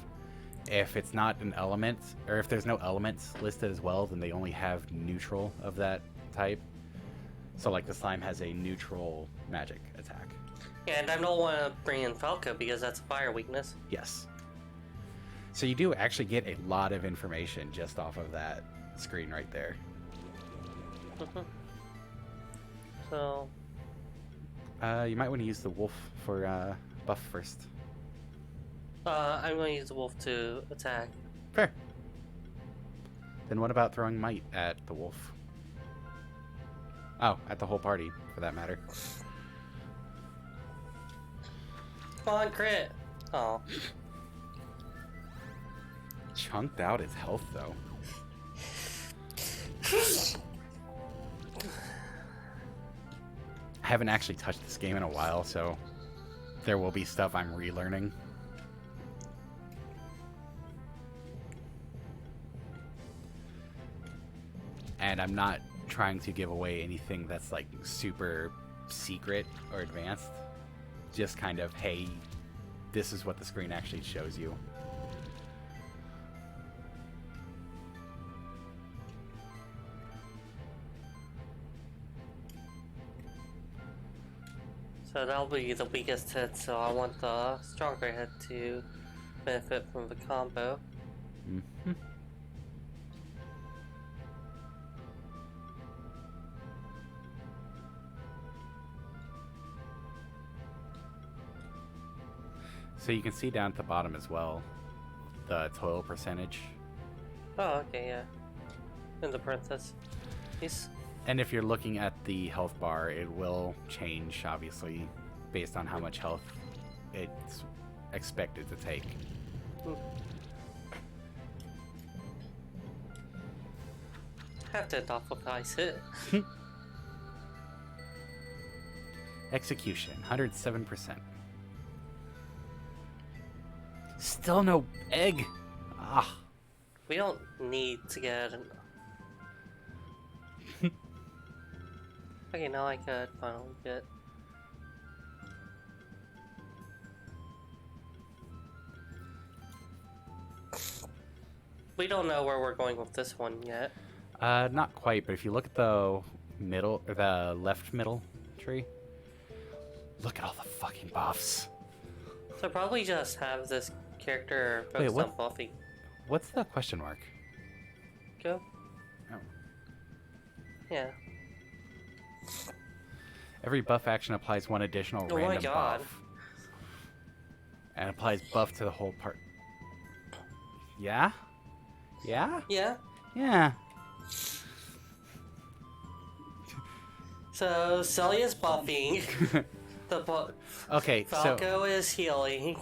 If it's not an element, or if there's no elements listed as well, then they only have neutral of that type. So like the slime has a neutral magic attack. Yeah, and I don't want to bring in Falco because that's a fire weakness. Yes. So you do actually get a lot of information just off of that screen right there. So... You might want to use the wolf for buff first. I'm going to use the wolf to attack. Fair. Then what about throwing might at the wolf? Oh, at the whole party, for that matter. Come on, crit! Oh. Chunked out his health, though. I haven't actually touched this game in a while, so there will be stuff I'm relearning. And I'm not trying to give away anything that's like super secret or advanced. Just kind of, hey, this is what the screen actually shows you. So that'll be the weakest hit, so I want the stronger hit to benefit from the combo. Mm-hmm. So you can see down at the bottom as well, the toil percentage. Oh, okay, yeah. In the parentheses. Yes. And if you're looking at the health bar, it will change, obviously, based on how much health it's expected to take. Have to adopt with ice hit. Execution, 107%. Still no egg. Ah. We don't need to get an... Okay, now I could finally get... We don't know where we're going with this one yet. Not quite, but if you look at the middle, or the left middle tree. Look at all the fucking buffs. So probably just have this character focus what? on buffing. What's the question mark? Go. Oh. Yeah. Every buff action applies one additional Oh my random God. buff. And applies buff to the whole part. Yeah? Yeah? Yeah. Yeah. So Celia's buffing. Okay, Falco is healing.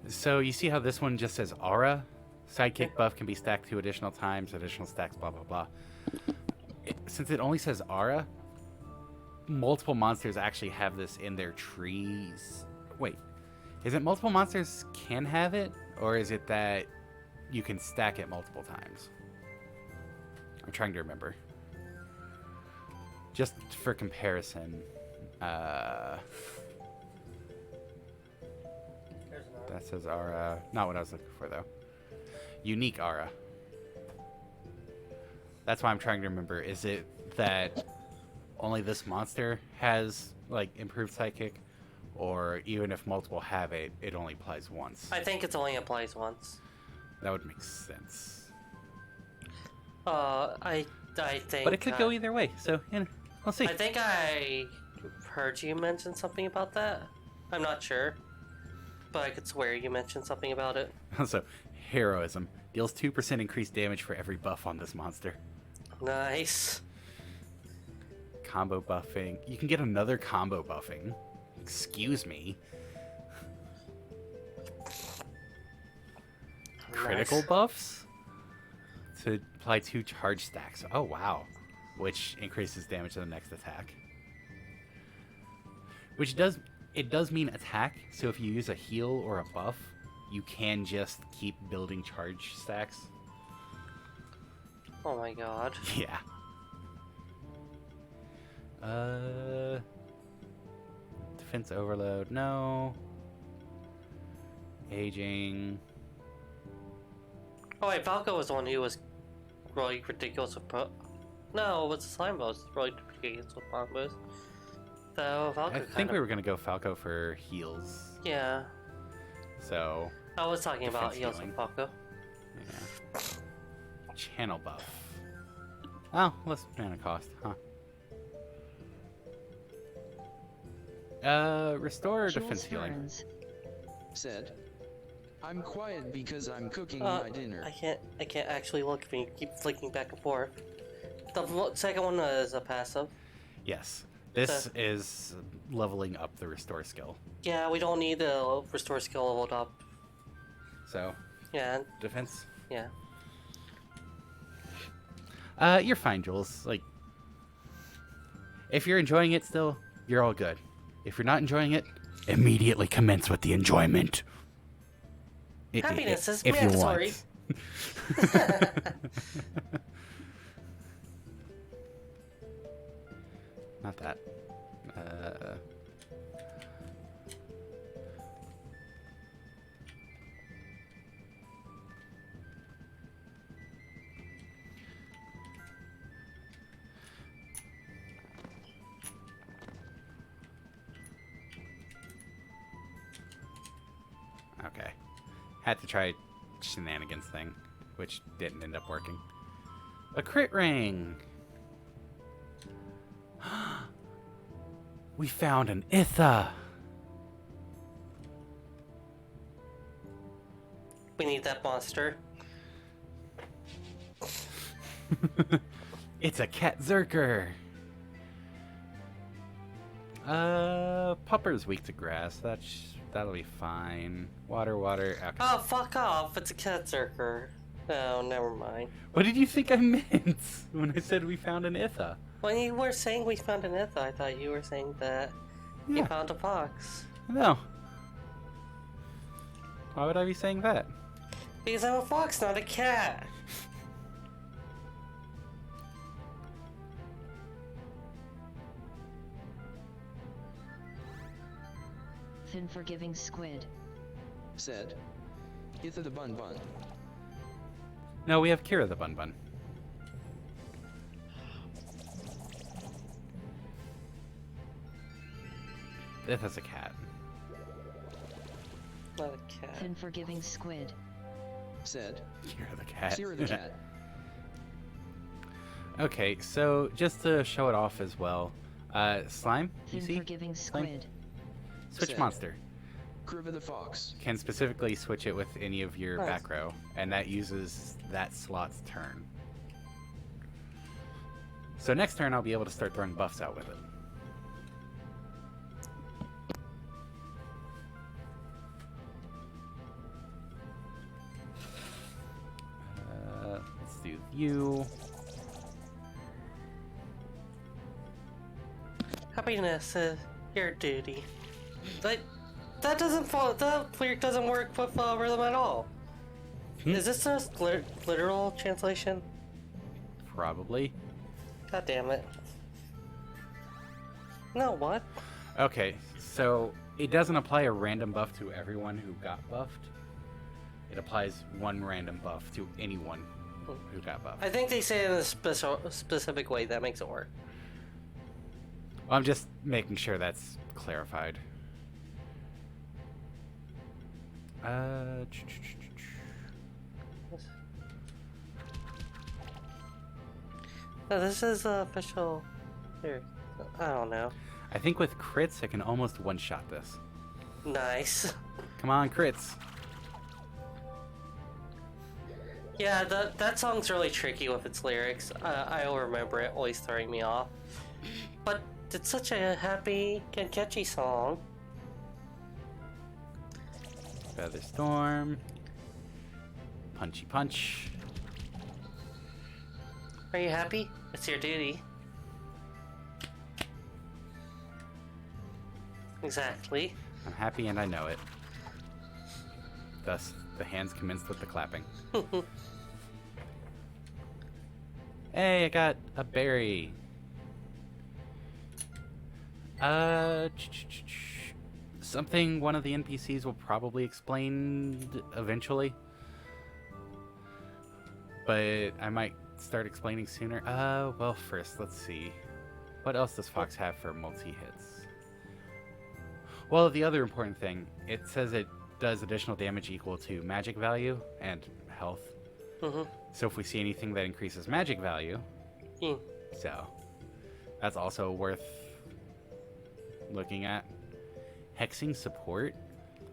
so you see how this one just says aura? Sidekick buff can be stacked 2 additional times, additional stacks, blah, blah, blah. Since it only says aura, multiple monsters actually have this in their trees. Wait, is it multiple monsters can have it? Or is it that you can stack it multiple times? I'm trying to remember. Just for comparison, that says aura. Not what I was looking for, though. Unique aura. That's why I'm trying to remember. Is it that only this monster has, like, improved psychic? Or even if multiple have it, it only applies once? I think it only applies once. That would make sense. I think. But it could go either way, so, you know, we'll see. I think I heard you mention something about that. I'm not sure, but I could swear you mentioned something about it. Also, heroism. Deals 2% increased damage for every buff on this monster. Nice. Combo buffing. You can get another combo buffing. Excuse me. Critical Nice. buffs? To apply 2 charge stacks. Oh, wow. Which increases damage to the next attack. Which does mean attack, so if you use a heal or a buff, you can just keep building charge stacks. Oh my god. Yeah. Defense overload, no. Aging. Oh wait, Falco was the one who was really ridiculous with No, it was the slime boss really ridiculous with combos. So Falco I think we were gonna go Falco for heals. Yeah. So I was talking about Defense heals healing. with Falco. yeah. Channel buff. Oh, less mana cost, huh? Restore Jules defense healing. Ferns. Said. I'm quiet because I'm cooking Uh, my dinner. I can't actually look if you keep flicking back and forth. The second one is a passive. Yes. This is leveling up the restore skill. Yeah, we don't need the restore skill leveled up. So, Yeah, defense. yeah. You're fine, Jules. Like, if you're enjoying it still, you're all good. If you're not enjoying it, immediately commence with the enjoyment. Happiness is if you mandatory. want. Not that. Okay. Had to try shenanigans thing, which didn't end up working. A crit ring! We found an Itha! We need that monster. It's a cat zerker! Pupper's weak to grass. That'll be fine. Water. Okay. Oh, fuck off! It's a cat zerker. Oh, never mind. What did you think I meant when I said we found an Itha? When you were saying we found an Itha, I thought you were saying that you Yeah. found a fox. No. Why would I be saying that? Because I'm a fox, not a cat. Fin forgiving squid. Said. Itha the bun bun. No, we have Kira the Bun Bun. This is a cat. Not a cat. Thin forgiving squid. Said. You're the cat. Sierra the cat. Okay, so just to show it off as well, slime, you Thin see? forgiving Slime? squid. Switch Said. monster. Criva the fox. Can specifically switch it with any of your Nice. back row, and that uses that slot's turn. So next turn I'll be able to start throwing buffs out with it. Let's do you. Happiness is your duty. That doesn't fall. That lyric doesn't work with rhythm at all. Is this just literal translation? Probably. God damn it. No, what? Okay, so it doesn't apply a random buff to everyone who got buffed. It applies one random buff to anyone who got buffed. I think they say it in a specific way that makes it work. I'm just making sure that's clarified. No, this is official. Here, I don't know. I think with crits, I can almost one-shot this. Nice. Come on, crits. Yeah, that song's really tricky with its lyrics. I'll remember it always throwing me off. But it's such a happy and catchy song. Feather Storm. Punchy Punch. Are you happy? It's your duty. Exactly. I'm happy and I know it. Thus, the hands commenced with the clapping. Hey, I got a berry. Something one of the NPCs will probably explain eventually. But I might start explaining sooner. Well, first, let's see. What else does Fox have for multi-hits? Well, the other important thing, it says it does additional damage equal to magic value and health. So if we see anything that increases magic value, so that's also worth looking at. Hexing support.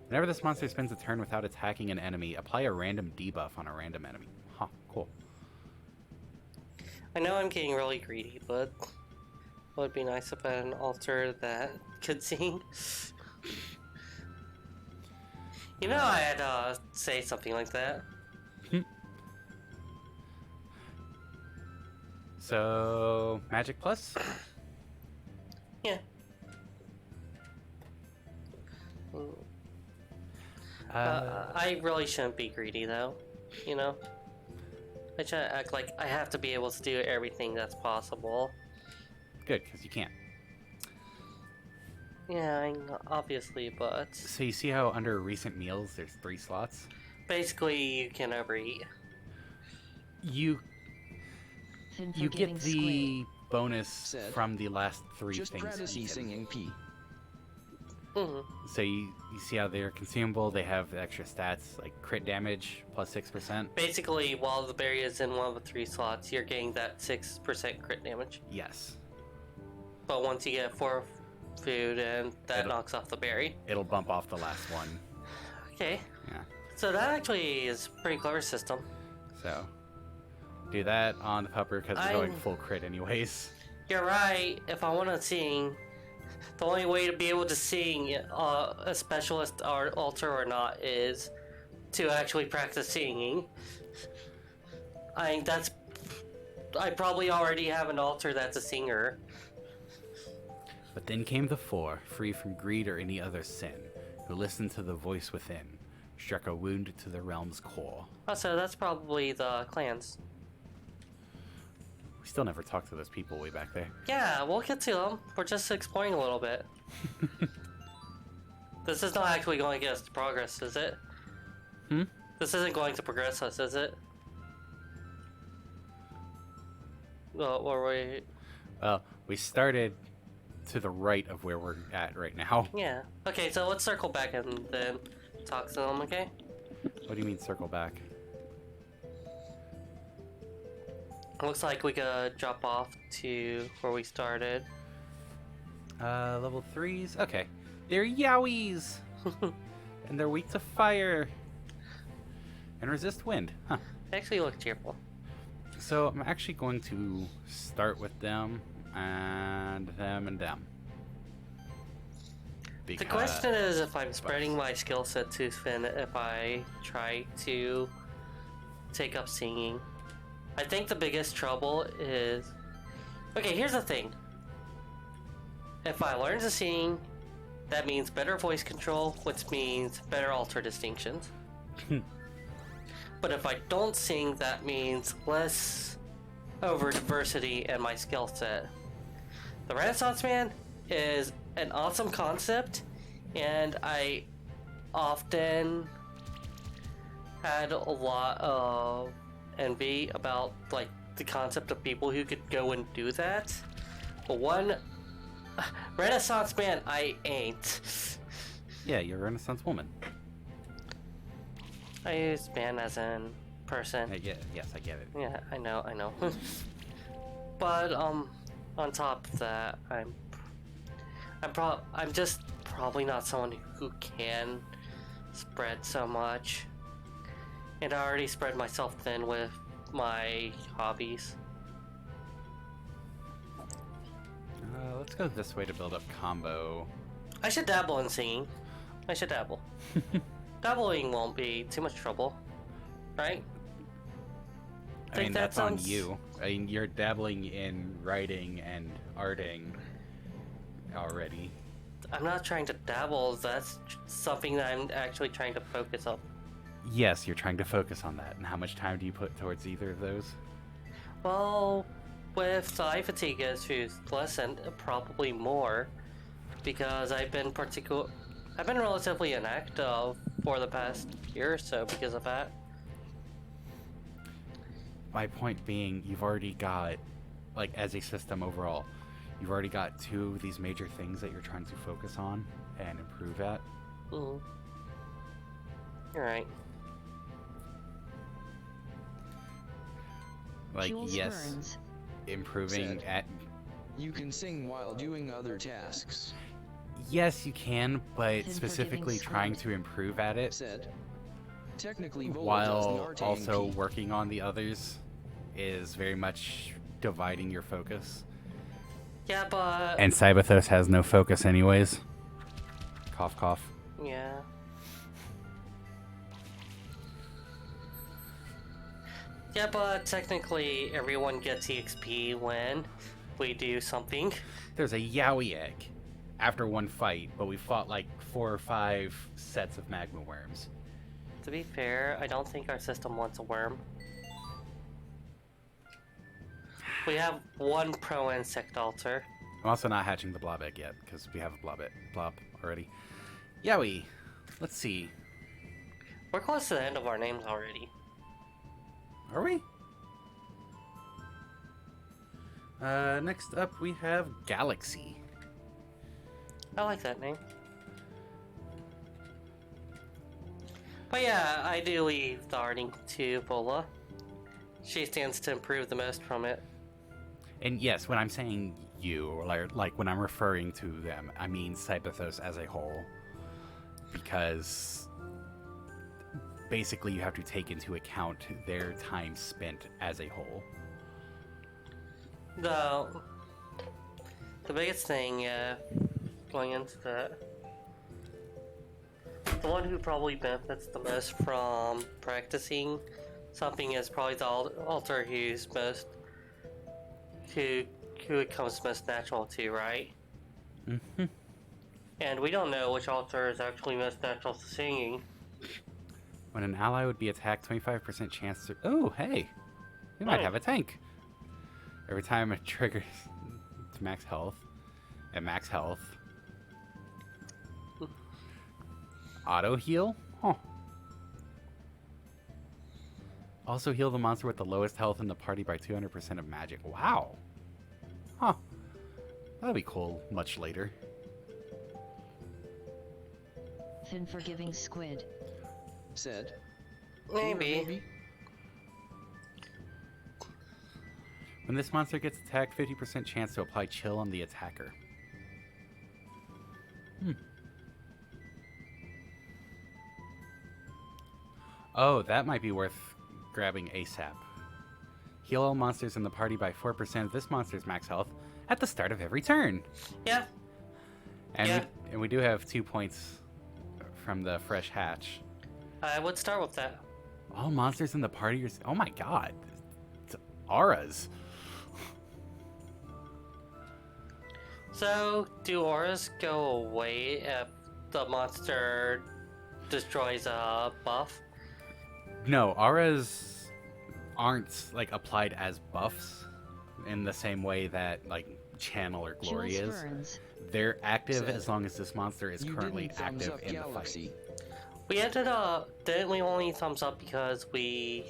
Whenever this monster spends a turn without attacking an enemy, apply a random debuff on a random enemy. Huh, cool. I know I'm getting really greedy, but it would be nice if I had an altar that could sing. You know, I'd say something like that. So, Magic Plus? Yeah. I really shouldn't be greedy, though. You know? I try to act like I have to be able to do everything that's possible. Good, because you can't. Yeah, obviously, but... So you see how under recent meals there's 3 slots? Basically, you can overeat. You Thin get forgiving the squid. bonus Said, from the last 3 Just things. practice you get. singing P. So you see how they're consumable, they have extra stats like crit damage plus 6%? Basically, while the berry is in one of the 3 slots, you're getting that 6% crit damage. Yes. But once you get 4 food, and that knocks off the berry. It'll bump off the last one. Okay. Yeah. So that actually is a pretty clever system. So do that on the pupper because we're going I'm- full crit anyways. You're right. If I want to sing, the only way to be able to sing a specialist or altar or not is to actually practice singing. I probably already have an altar that's a singer. But then came the 4, free from greed or any other sin, who listened to the voice within, struck a wound to the realm's core. Oh, so that's probably the clans. We still never talked to those people way back there. Yeah, we'll get to them. We're just exploring a little bit. This is not actually going to get us to progress, is it? This isn't going to progress us, is it? Well, Well, we started to the right of where we're at right now. Yeah. Okay, so let's circle back and then talk to them, okay? What do you mean circle back? Looks like we could drop off to where we started. Level 3s? Okay. They're Yowies! And they're weak to fire. And resist wind. Huh. They actually look cheerful. So I'm actually going to start with them and them and them. The Because question is if I'm spreading my skill set too thin if I try to take up singing. I think the biggest trouble is... Okay, here's the thing. If I learn to sing, that means better voice control, which means better alter distinctions. But if I don't sing, that means less over diversity in my skill set. The Renaissance Man is an awesome concept, and I often had a lot of envy about like the concept of people who could go and do that. But one Renaissance Man, I ain't. yeah, you're a Renaissance woman. I use man as in person. Yeah, yes, I get it. Yeah, I know. But on top of that, I'm just probably not someone who can spread so much. And I already spread myself thin with my hobbies. Let's go this way to build up combo. I should dabble in singing. I should dabble. Dabbling won't be too much trouble, right? I mean, that's on you. I mean, you're dabbling in writing and arting already. I'm not trying to dabble. That's something that I'm actually trying to focus on. Yes, you're trying to focus on that. And how much time do you put towards either of those? Well, with the eye fatigue issues lessened, probably more, because I've been relatively inactive for the past year or so because of that. My point being, you've already got, like, as a system overall, you've already got two of these major things that you're trying to focus on and improve at. Mm-hmm. You're right. Like, Jules yes, Burns. improving Said. at... You can sing while doing other tasks. Yes, you can, but Thin specifically forgetting trying squid. to improve at it Said. Technically, Vola does the while arting also key. working on the others is very much dividing your focus. Yeah, but... And Cyberthos has no focus anyways. Cough, cough. Yeah. Yeah, but technically everyone gets EXP when we do something. There's a Yowie egg after one fight, but we fought like 4 or 5 sets of magma worms. To be fair, I don't think our system wants a worm. We have one pro insect altar. I'm also not hatching the blob egg yet, because we have a blob already. Yowie! Let's see. We're close to the end of our names already. Are we? Next up we have Galaxy. I like that name. But yeah, I do leave the arting to Vola. She stands to improve the most from it. And yes, when I'm saying you, or like when I'm referring to them, I mean Cyberthos as a whole. Because basically you have to take into account their time spent as a whole. The biggest thing going into that, the one who probably benefits the most from practicing something is probably the altar who it comes most natural to, right? Mm-hmm. And we don't know which altar is actually most natural to singing. When an ally would be attacked, 25% chance to... Oh, hey! We might Oh. have a tank. Every time it triggers to max health. At max health. Auto heal? Huh. Also heal the monster with the lowest health in the party by 200% of magic. Wow. Huh. That'll be cool much later. Fin forgiving squid. Said. Maybe. When this monster gets attacked, 50% chance to apply chill on the attacker. Oh, that might be worth grabbing ASAP. Heal all monsters in the party by 4% of this monster's max health at the start of every turn. Yeah. And, Yeah. we do have 2 points from the fresh hatch. I would start with that. All monsters in the party are... Oh my god. It's auras. So, do auras go away if the monster destroys a buff? No, auras aren't like applied as buffs in the same way that like channel or glory Jules is. Burns. They're active Said, as long as this monster is You currently didn't thumbs active up in the Galaxy. fight. We ended up... Didn't we only thumbs up because we...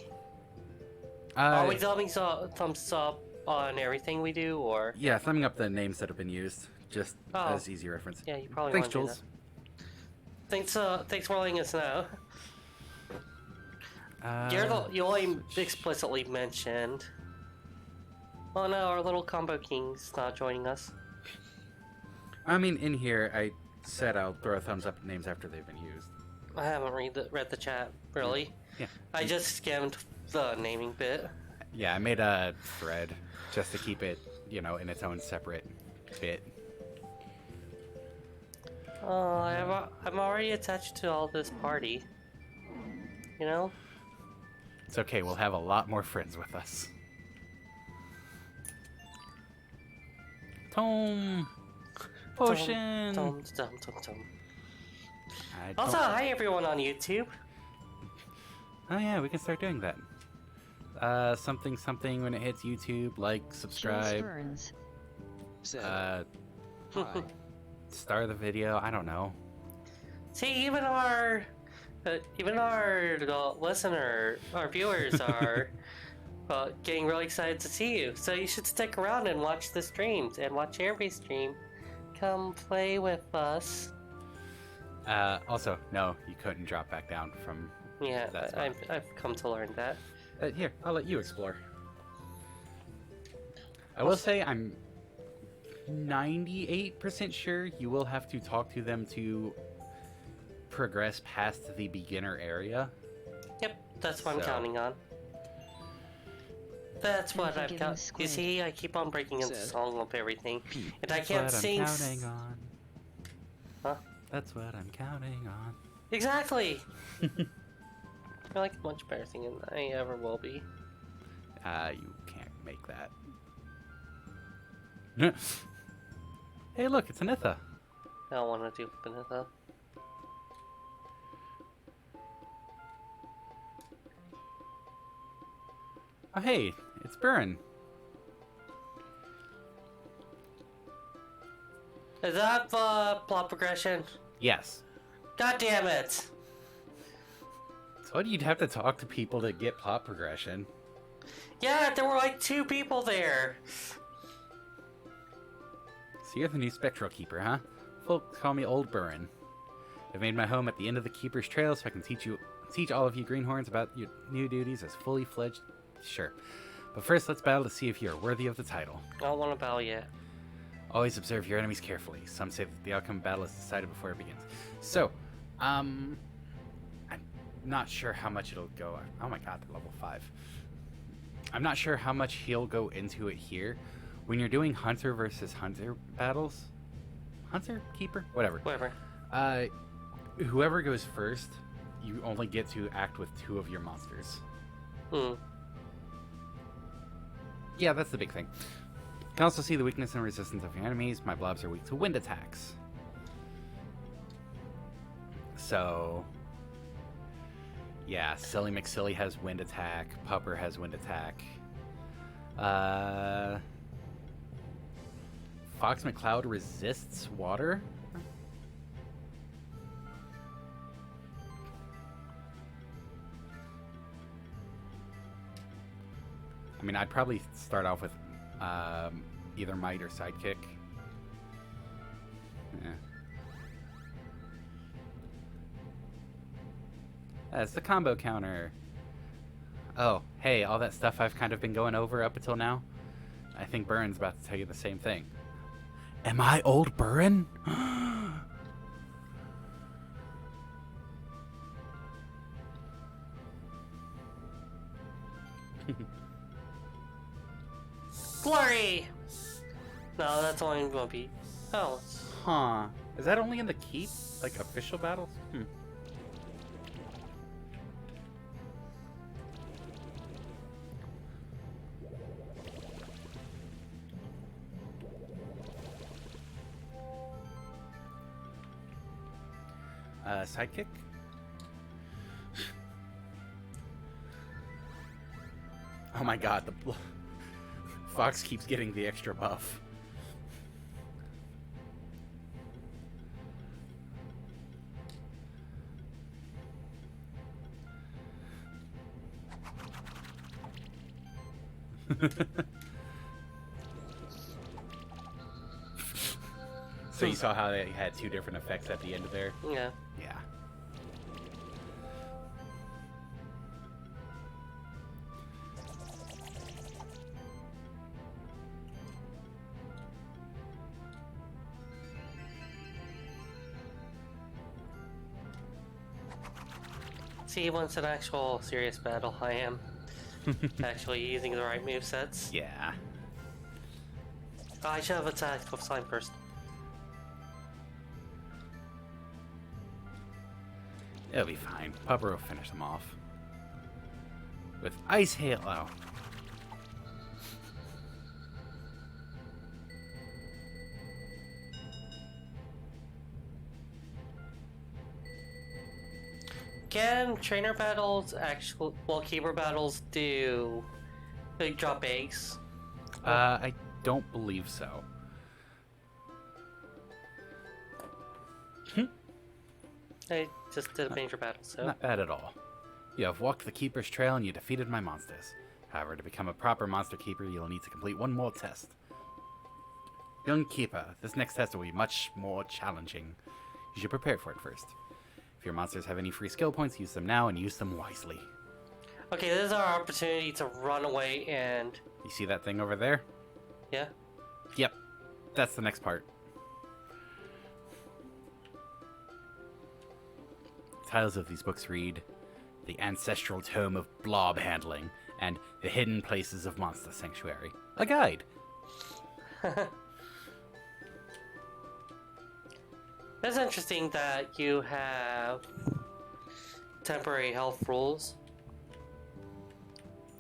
Are we thumbs up on everything we do, or... Yeah, thumbing up the names that have been used, just Oh. as easy reference. Yeah, you probably Thanks, want to do Jules. that. Thanks for letting us know. You only switch. explicitly mentioned... Oh no, our little combo king's not joining us. I mean, in here, I said I'll throw a thumbs up at names after they've been used. I haven't read the chat, really. Yeah. I just skimmed the naming bit. Yeah, I made a thread just to keep it, you know, in its own separate bit. Oh, I'm already attached to all this party. You know? It's okay, we'll have a lot more friends with us. Tome! Potion! Tom. I Also, don't- hi everyone on YouTube. Oh yeah, we can start doing that. Something when it hits YouTube, like, Jules subscribe, Burns. Said. uh, Hi. star the video, I don't know. See, even our listener, our viewers are getting really excited to see you. So you should stick around and watch the streams and watch every stream. Come play with us. Also, no, you couldn't drop back down from... Yeah, That's I've come to learn that. Here, I'll let you explore. I will say I'm 98% sure you will have to talk to them to progress past the beginner area. Yep, that's what I'm So- counting on. That's what I'm Unforgiving counting. You squid. see, I keep on breaking into Said. song of everything, and I That's can't what sing. I'm counting on. Huh? That's what I'm counting on. Exactly. I like a much better singer than I ever will be. You can't make that. Hey, look, it's Anitha. I don't want to do Benitha. Oh, hey, it's Burin. Is that plot progression? Yes. God damn it! So you'd have to talk to people to get plot progression. Yeah, there were like 2 people there. So you're the new Spectral Keeper, huh? Folks call me Old Burin. I've made my home at the end of the Keeper's Trail so I can teach all of you greenhorns about your new duties as fully fledged... Sure. But first, let's battle to see if you're worthy of the title. I don't want to battle yet. Always observe your enemies carefully. Some say that the outcome of battle is decided before it begins. So, I'm not sure how much it'll go... Oh my god, they're level 5. I'm not sure how much he'll go into it here. When you're doing Hunter versus Hunter battles... Hunter? Keeper? Whatever. Whatever. Whoever goes first, you only get to act with 2 of your monsters. Hmm. Yeah, that's the big thing. You can also see the weakness and resistance of your enemies. My blobs are weak to wind attacks. So... yeah, Silly McSilly has wind attack. Pupper has wind attack. Fox McCloud resists water. I mean, I'd probably start off with either Might or Sidekick. That's the combo counter. Oh, hey, all that stuff I've kind of been going over up until now. I think Burren's about to tell you the same thing. Am I old Burren? Glory! No, that's only gonna be. Oh. Huh. Is that only in the keep? Like official battles? Sidekick? Oh my god, the Fox keeps getting the extra buff. So you saw how they had two different effects at the end of there? Yeah. Yeah. See, once an actual serious battle, I am actually using the right movesets. Yeah. I should have attacked with slime first. It'll be fine. Pupper will finish them off. With Ice Halo. Can trainer battles actual keeper battles do they drop eggs? I don't believe so. I just did a major battle, so Not bad at all. You have walked the Keeper's Trail and you defeated my monsters. However, to become a proper monster keeper, you'll need to complete one more test. Young Keeper, this next test will be much more challenging. You should prepare for it first. If your monsters have any free skill points, use them now and use them wisely. okay, this is our opportunity to run away and You see that thing over there? yeah. Yep. That's the next part. Titles of these books read The Ancestral Tome of Blob Handling and The Hidden Places of Monster Sanctuary. A guide. It's interesting that you have temporary health rules.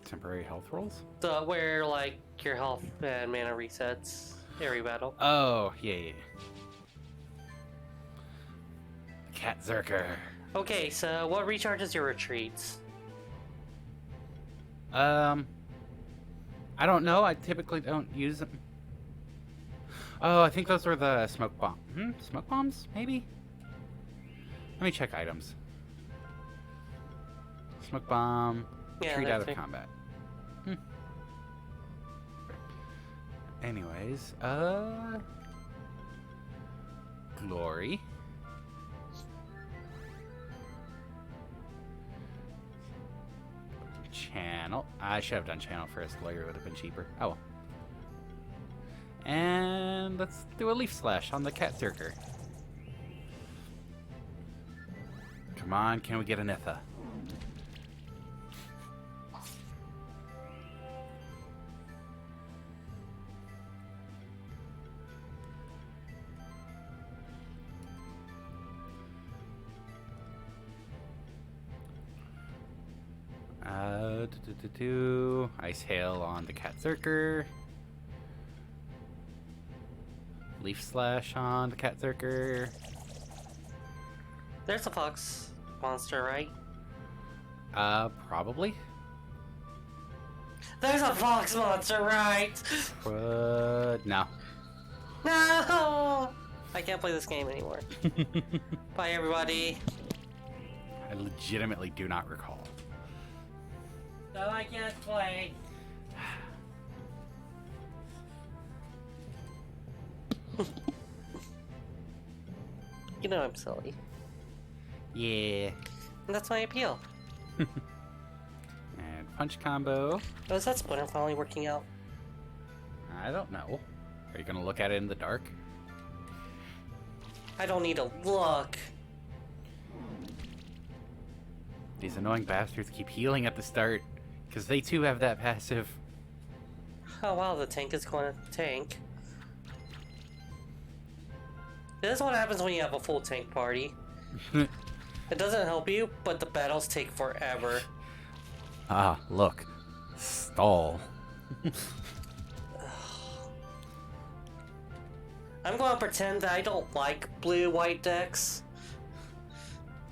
Temporary health rolls? Where like your health and mana resets every battle. Oh, yeah. Cat Zerker. Okay, so what recharges your retreats? I don't know. I typically don't use them. Oh, I think those were the smoke bomb. Smoke bombs? Maybe? Let me check items. Smoke bomb. Yeah, Retreat out of that's combat. Anyways, Glory. Channel. I should have done channel first. Glory would have been cheaper. Oh well. And let's do a leaf slash on the cat zerker. Come on, can we get an Itha? Ice Hail on the Cat Zerker. Leaf Slash on the Cat Zerker. There's a fox monster, right? Probably. There's a fox monster, right? No. No! I can't play this game anymore. Bye, everybody. I legitimately do not recall. So I can't play. You know I'm silly. Yeah. And that's my appeal. And punch combo. Oh, is that splinter finally working out? I don't know. Are you gonna look at it in the dark? I don't need to look. These annoying bastards keep healing at the start, because they too have that passive. Oh wow, the tank is going to tank. This is what happens when you have a full tank party. It doesn't help you, but the battles take forever. Ah, look. Stall. I'm going to pretend that I don't like blue-white decks.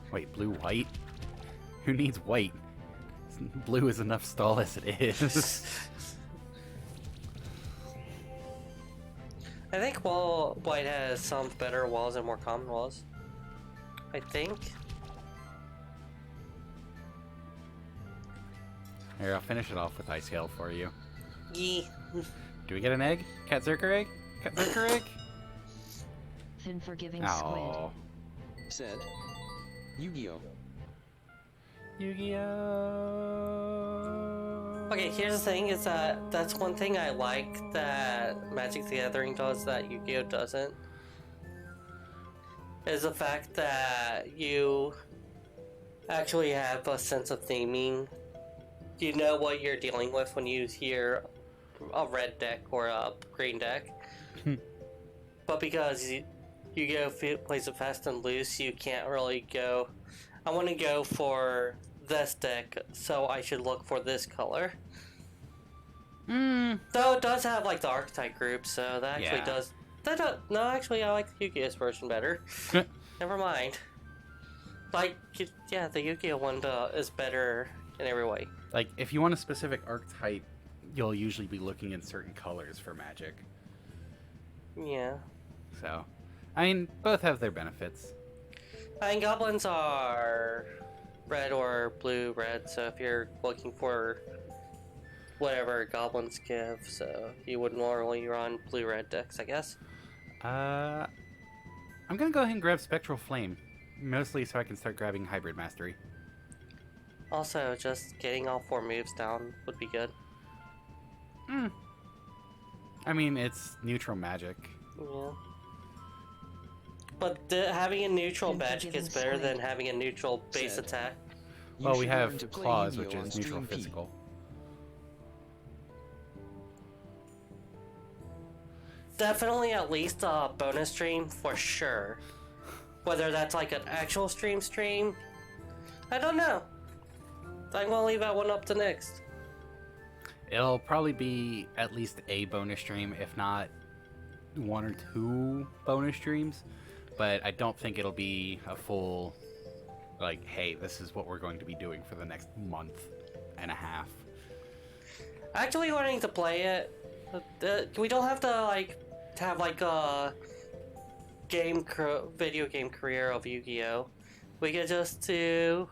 Wait, blue-white? Who needs white? Blue is enough stall as it is. I think white has some better walls and more common walls. I think. Here, I'll finish it off with Ice Hail for you. Yee. Do we get an egg? Cat Zerker egg? Cat Zerker egg? Thin forgiving squid. Oh. Said. Yu-Gi-Oh! Yu-Gi-Oh! Okay, here's the thing, is that that's one thing I like that Magic the Gathering does that Yu-Gi-Oh! Doesn't. Is the fact that you actually have a sense of theming. You know what you're dealing with when you hear a red deck or a green deck. But because Yu-Gi-Oh! Plays it fast and loose, you can't really go, I want to go for this deck, so I should look for this color. Though it does have like the archetype group, so that actually does. No, actually, I like the Yu-Gi-Oh's version better. Never mind. Like, yeah, the Yu-Gi-Oh one is better in every way. Like, if you want a specific archetype, you'll usually be looking in certain colors for Magic. Yeah. So, I mean, both have their benefits. I mean, goblins are red or blue-red, so if you're looking for whatever goblins give, so you would normally run blue-red decks, I guess. I'm gonna go ahead and grab Spectral Flame, mostly so I can start grabbing Hybrid Mastery. Also, just getting all 4 moves down would be good. I mean, it's neutral magic. Yeah. But having a neutral magic is better than having a neutral base Said. attack. You Well, we should have learn to play Claws, Yu-Gi-Oh! which on is neutral Stream P. physical. Definitely at least a bonus stream for sure. Whether that's like an actual stream, I don't know. I'm gonna leave that one up to next. It'll probably be at least a bonus stream, if not 1 or 2 bonus streams. But I don't think it'll be a full, like, hey, this is what we're going to be doing for the next month and a half. Actually wanting to play it, we don't have to like have like a video game career of Yu-Gi-Oh. We could just do.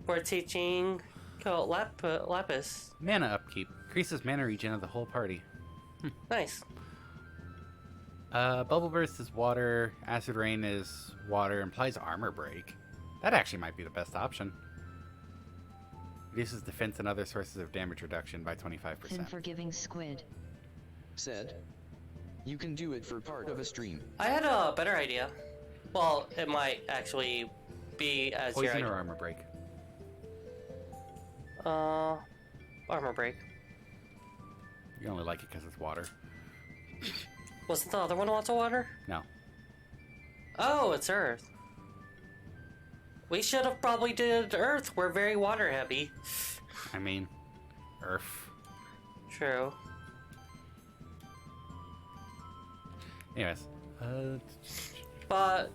We're teaching Lapis. Mana upkeep. Increases mana regen of the whole party. Nice. Bubble Burst is water. Acid Rain is water. Implies Armor Break. That actually might be the best option. Reduces defense and other sources of damage reduction by 25%. Thin forgiving squid. Said. You can do it for part of a stream. I had a better idea. Well, it might actually be as your Poison idea. or Armor Break? Armor break. You only like it because it's water. Wasn't the other one lots of water? No. Oh, it's Earth. We should have probably did Earth. We're very water heavy. I mean, Earth. True. Anyways. But,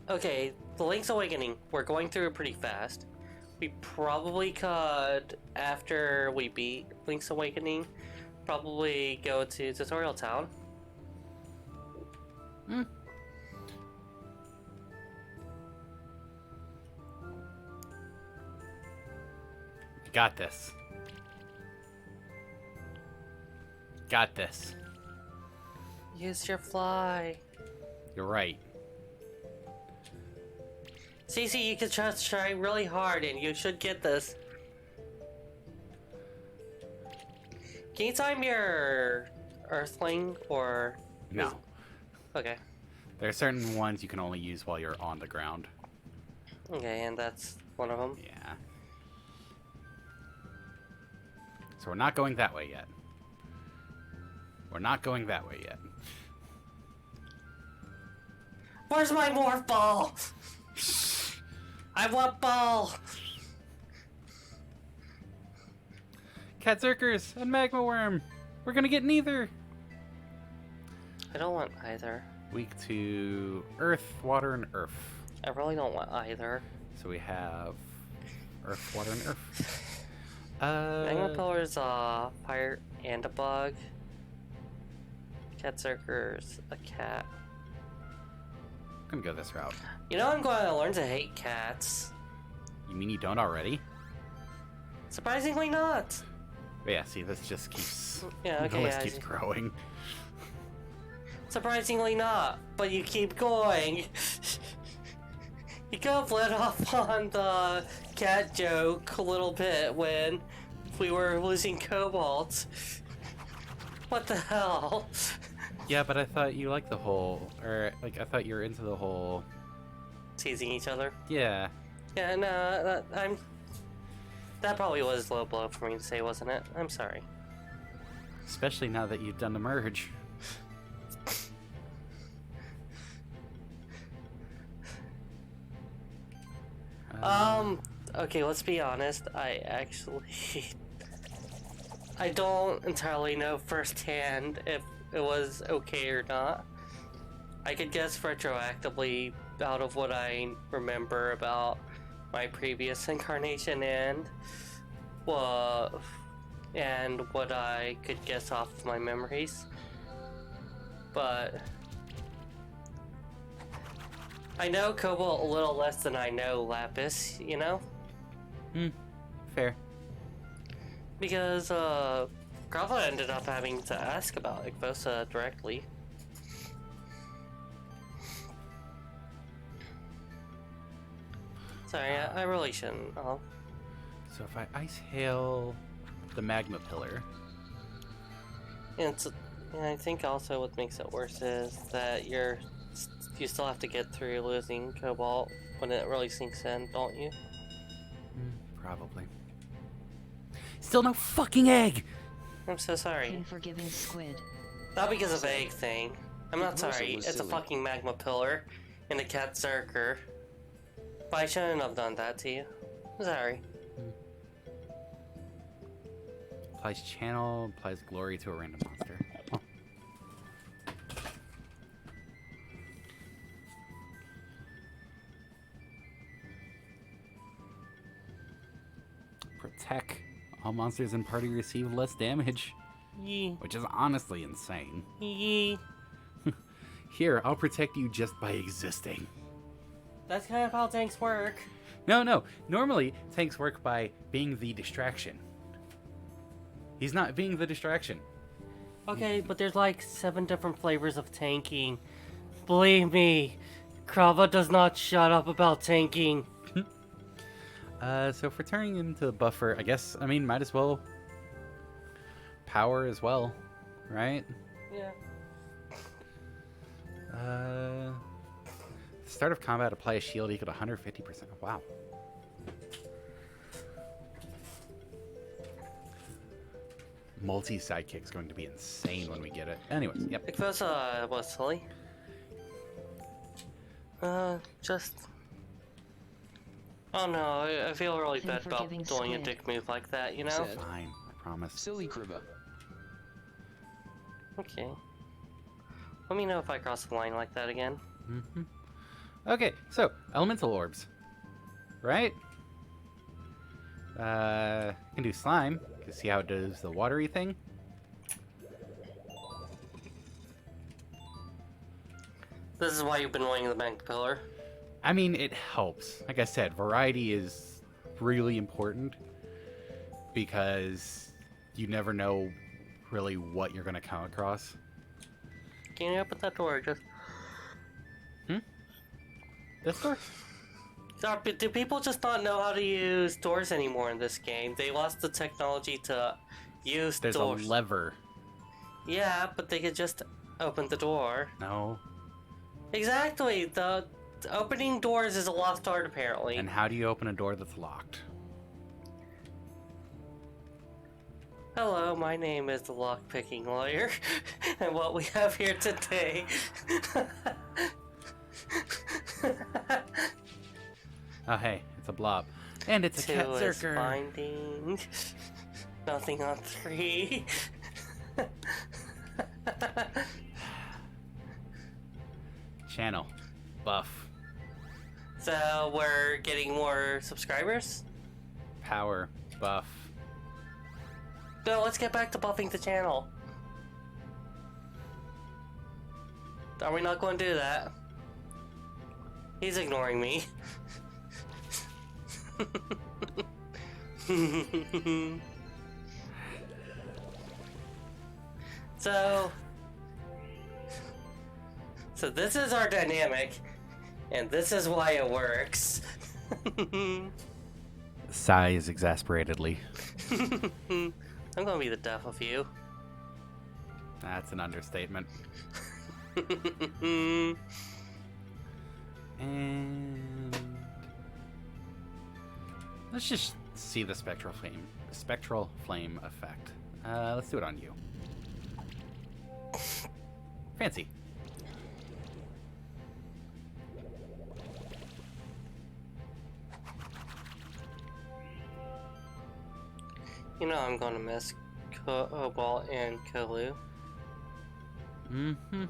okay, the Link's Awakening, we're going through it pretty fast. We probably could, after we beat Link's Awakening, probably go to Tutorial Town. You got this. Got this. Use your fly. You're right. Cece, you could just try really hard and you should get this. Can you time your Earthling or... No. Okay. There are certain ones you can only use while you're on the ground. Okay, and that's one of them. Yeah. So we're not going that way yet. We're not going that way yet. Where's my morph ball? I want ball. Cat Zerkers and Magma Worm. We're gonna get neither. I don't want either. Weak to Earth, Water, and Earth. I really don't want either. So we have Earth, Water, and Earth. Magma Pillar's a fire and a bug. Cat Zerker's a cat. I'm gonna go this route. You know I'm going to learn to hate cats. You mean you don't already? Surprisingly not. But yeah, see, this just keeps... Yeah, okay, the list yeah, keeps growing. Surprisingly not, but you keep going. You could have let off on the cat joke a little bit when we were losing Cobalt. What the hell? Yeah, but I thought you liked the whole... Or, like, I thought you were into the whole... Teasing each other. Yeah. Yeah, no, that probably was low blow for me to say, wasn't it? I'm sorry. Especially now that you've done the merge. Okay, let's be honest. I actually... I don't entirely know firsthand if it was okay or not. I could guess retroactively out of what I remember about my previous incarnation and what I could guess off of my memories. But I know Cobalt a little less than I know Lapis, you know? Fair. Because, Grava ended up having to ask about Igvosa directly. Sorry, I really shouldn't. Oh. So if I Ice Hail the Magma Pillar... And I think also what makes it worse is that you still have to get through losing Cobalt when it really sinks in, don't you? Probably. Still no fucking egg! I'm so sorry. Unforgiving squid. Not because of egg thing. I'm not Igvosa sorry. was It's a silly. fucking magma pillar and a cat zerker. But I shouldn't have done that to you. I'm sorry. Applies channel, applies glory to a random monster. Oh. Protect. All monsters in party receive less damage, Yee. which is honestly insane. Yee. Here, I'll protect you just by existing. That's kind of how tanks work. No. Normally, tanks work by being the distraction. He's not being the distraction. Okay, but there's like 7 different flavors of tanking. Believe me, Krava does not shut up about tanking. So if we're turning into the buffer, I guess, might as well power as well, right? Yeah. Start of combat, apply a shield equal to 150%. Wow. Multi-sidekick's going to be insane when we get it. Anyways, yep. Igvosa was silly. Just... Oh no, I feel really bad about Unforgiving doing a squid. dick move like that, you know? Sad. Fine, I promise. Silly Kriva. Okay. Let me know if I cross the line like that again. Mm-hmm. Okay, so, elemental orbs. Right? Can do slime. Can see how it does the watery thing. This is why you've been wanting the Magma Pillar. It helps. Like I said, variety is really important because you never know really what you're going to come across. Can you open that door? Just This door? Do people just not know how to use doors anymore in this game? They lost the technology to use There's doors. a lever. Yeah, but they could just open the door. No. Exactly. The opening doors is a lost art, apparently. And how do you open a door that's locked? Hello, my name is the lockpicking lawyer, and what we have here today. Oh, hey, it's a blob. And it's a cat Two is zerker. binding. Nothing on 3. Channel. Buff. So we're getting more subscribers? Power. Buff. No, let's get back to buffing the channel. Are we not going to do that? He's ignoring me. So this is our dynamic, and this is why it works. Sighs exasperatedly. I'm gonna be the death of you. That's an understatement. And let's just see the spectral flame effect. Let's do it on you. Fancy. You know I'm gonna miss Cobalt and Kalu. Mm-hmm.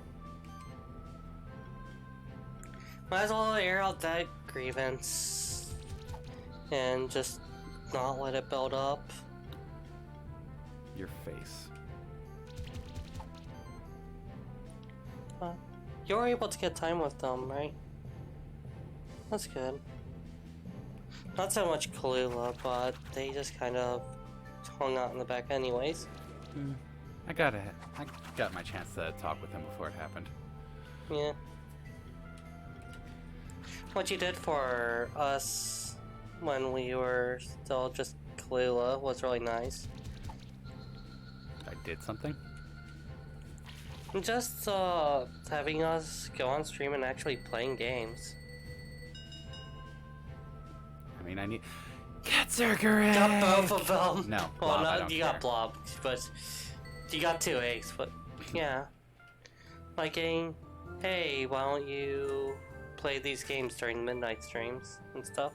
Might as well air out that grievance and just not let it build up. Your face. You were able to get time with them, right? That's good. Not so much Kalula, but they just kind of hung out in the back anyways. I got my chance to talk with him before it happened. Yeah. What you did for us when we were still just Kalula was really nice. I did something. Just having us go on stream and actually playing games. I mean, I need cat zerker. Got both of them. No, Well, Blob, I not don't you care. got Blob, but you got 2 eggs. But yeah, like getting, hey, why don't you play these games during midnight streams and stuff?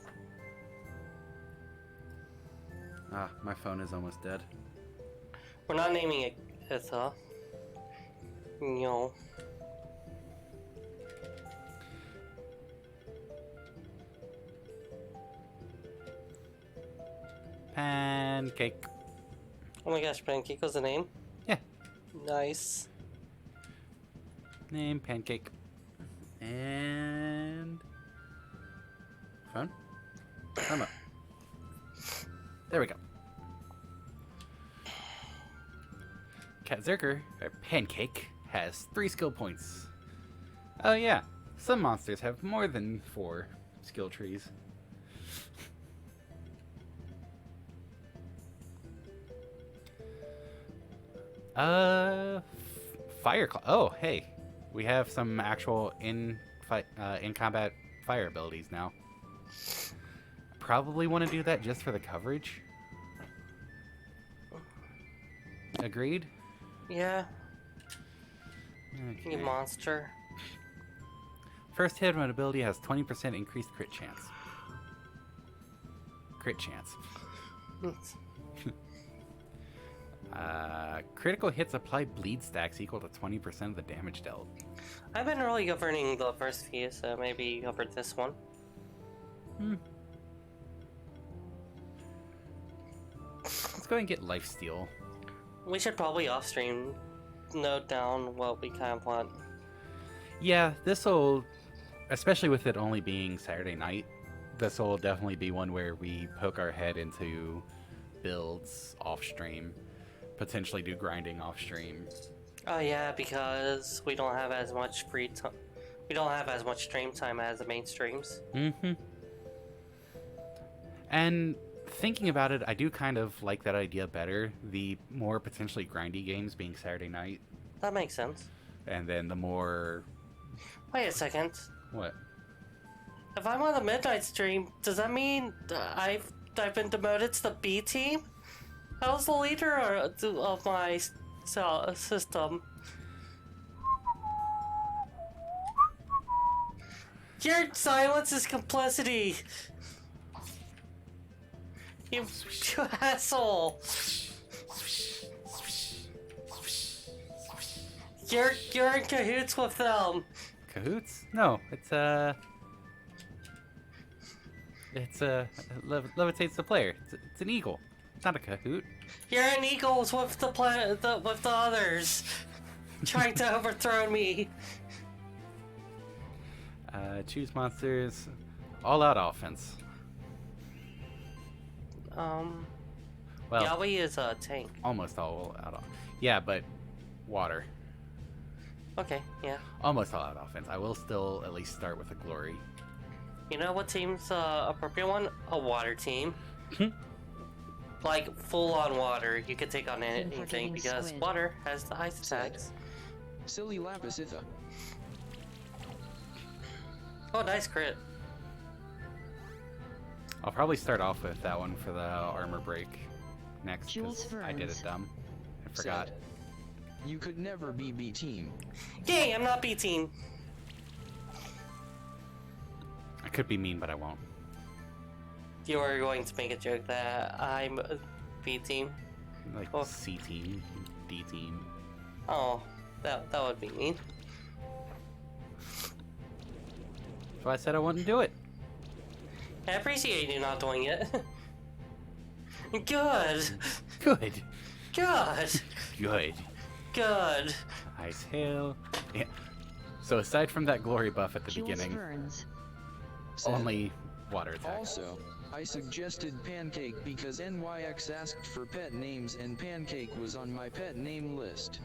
Ah, my phone is almost dead. We're not naming it Itha. No. Pancake. Oh my gosh, Pancake was the name? Yeah. Nice. Name Pancake. And phone. Arm up. There we go. Cat Zerker, or Pancake, has 3 skill points. Oh yeah, some monsters have more than 4 skill trees. Fire Claw. Oh, hey, we have some actual in combat fire abilities now. Probably want to do that just for the coverage. Agreed? Yeah, Okay. you monster. First hit on an ability has 20% increased crit chance. Crit chance. Critical hits apply bleed stacks equal to 20% of the damage dealt. I've been really governing the first few, so maybe you covered this one. Let's go and get lifesteal. We should probably off-stream note down what we kind of want. Yeah, this'll, especially with it only being Saturday night, this'll definitely be one where we poke our head into builds off stream, potentially do grinding off stream. Oh yeah, because we don't have as much free time. We don't have as much stream time as the main streams. Mm-hmm. And thinking about it, I do kind of like that idea better. The more potentially grindy games being Saturday night, That makes sense. and then the more... Wait a second. What? If I'm on the midnight stream, does that mean I've been demoted to the B team? I was the leader of my system. Your silence is complicity. You asshole. You're in cahoots with them. Cahoots? No, it's levitates the player. It's an eagle. It's not a cahoot. You're in eagles with the with the others, trying to overthrow me. Choose monsters. All out offense. Well, Yaoi is a tank. almost all out. Yeah, but water. Okay, yeah. Almost all out offense. I will still at least start with a glory. You know what team's appropriate one? A water team. Like full on water. You could take on anything Unforgiving because squid. water has the ice attacks. Silly Lapis-Itha. Oh, nice crit. I'll probably start off with that one for the armor break next Jules because I did Verne's. it dumb. I forgot. Said, you could never be B team. Yay, I'm not B team. I could be mean, but I won't. You were going to make a joke that I'm a B team. Like Oh. C team, D team. Oh, that would be mean. So I said I wouldn't do it. I appreciate you not doing it. Good. Good. Good. Good. Good. Ice hail. Yeah. So aside from that glory buff at the Jules beginning, Burns. Said, only water attack. Also, I suggested Pancake because NYX asked for pet names and Pancake was on my pet name list.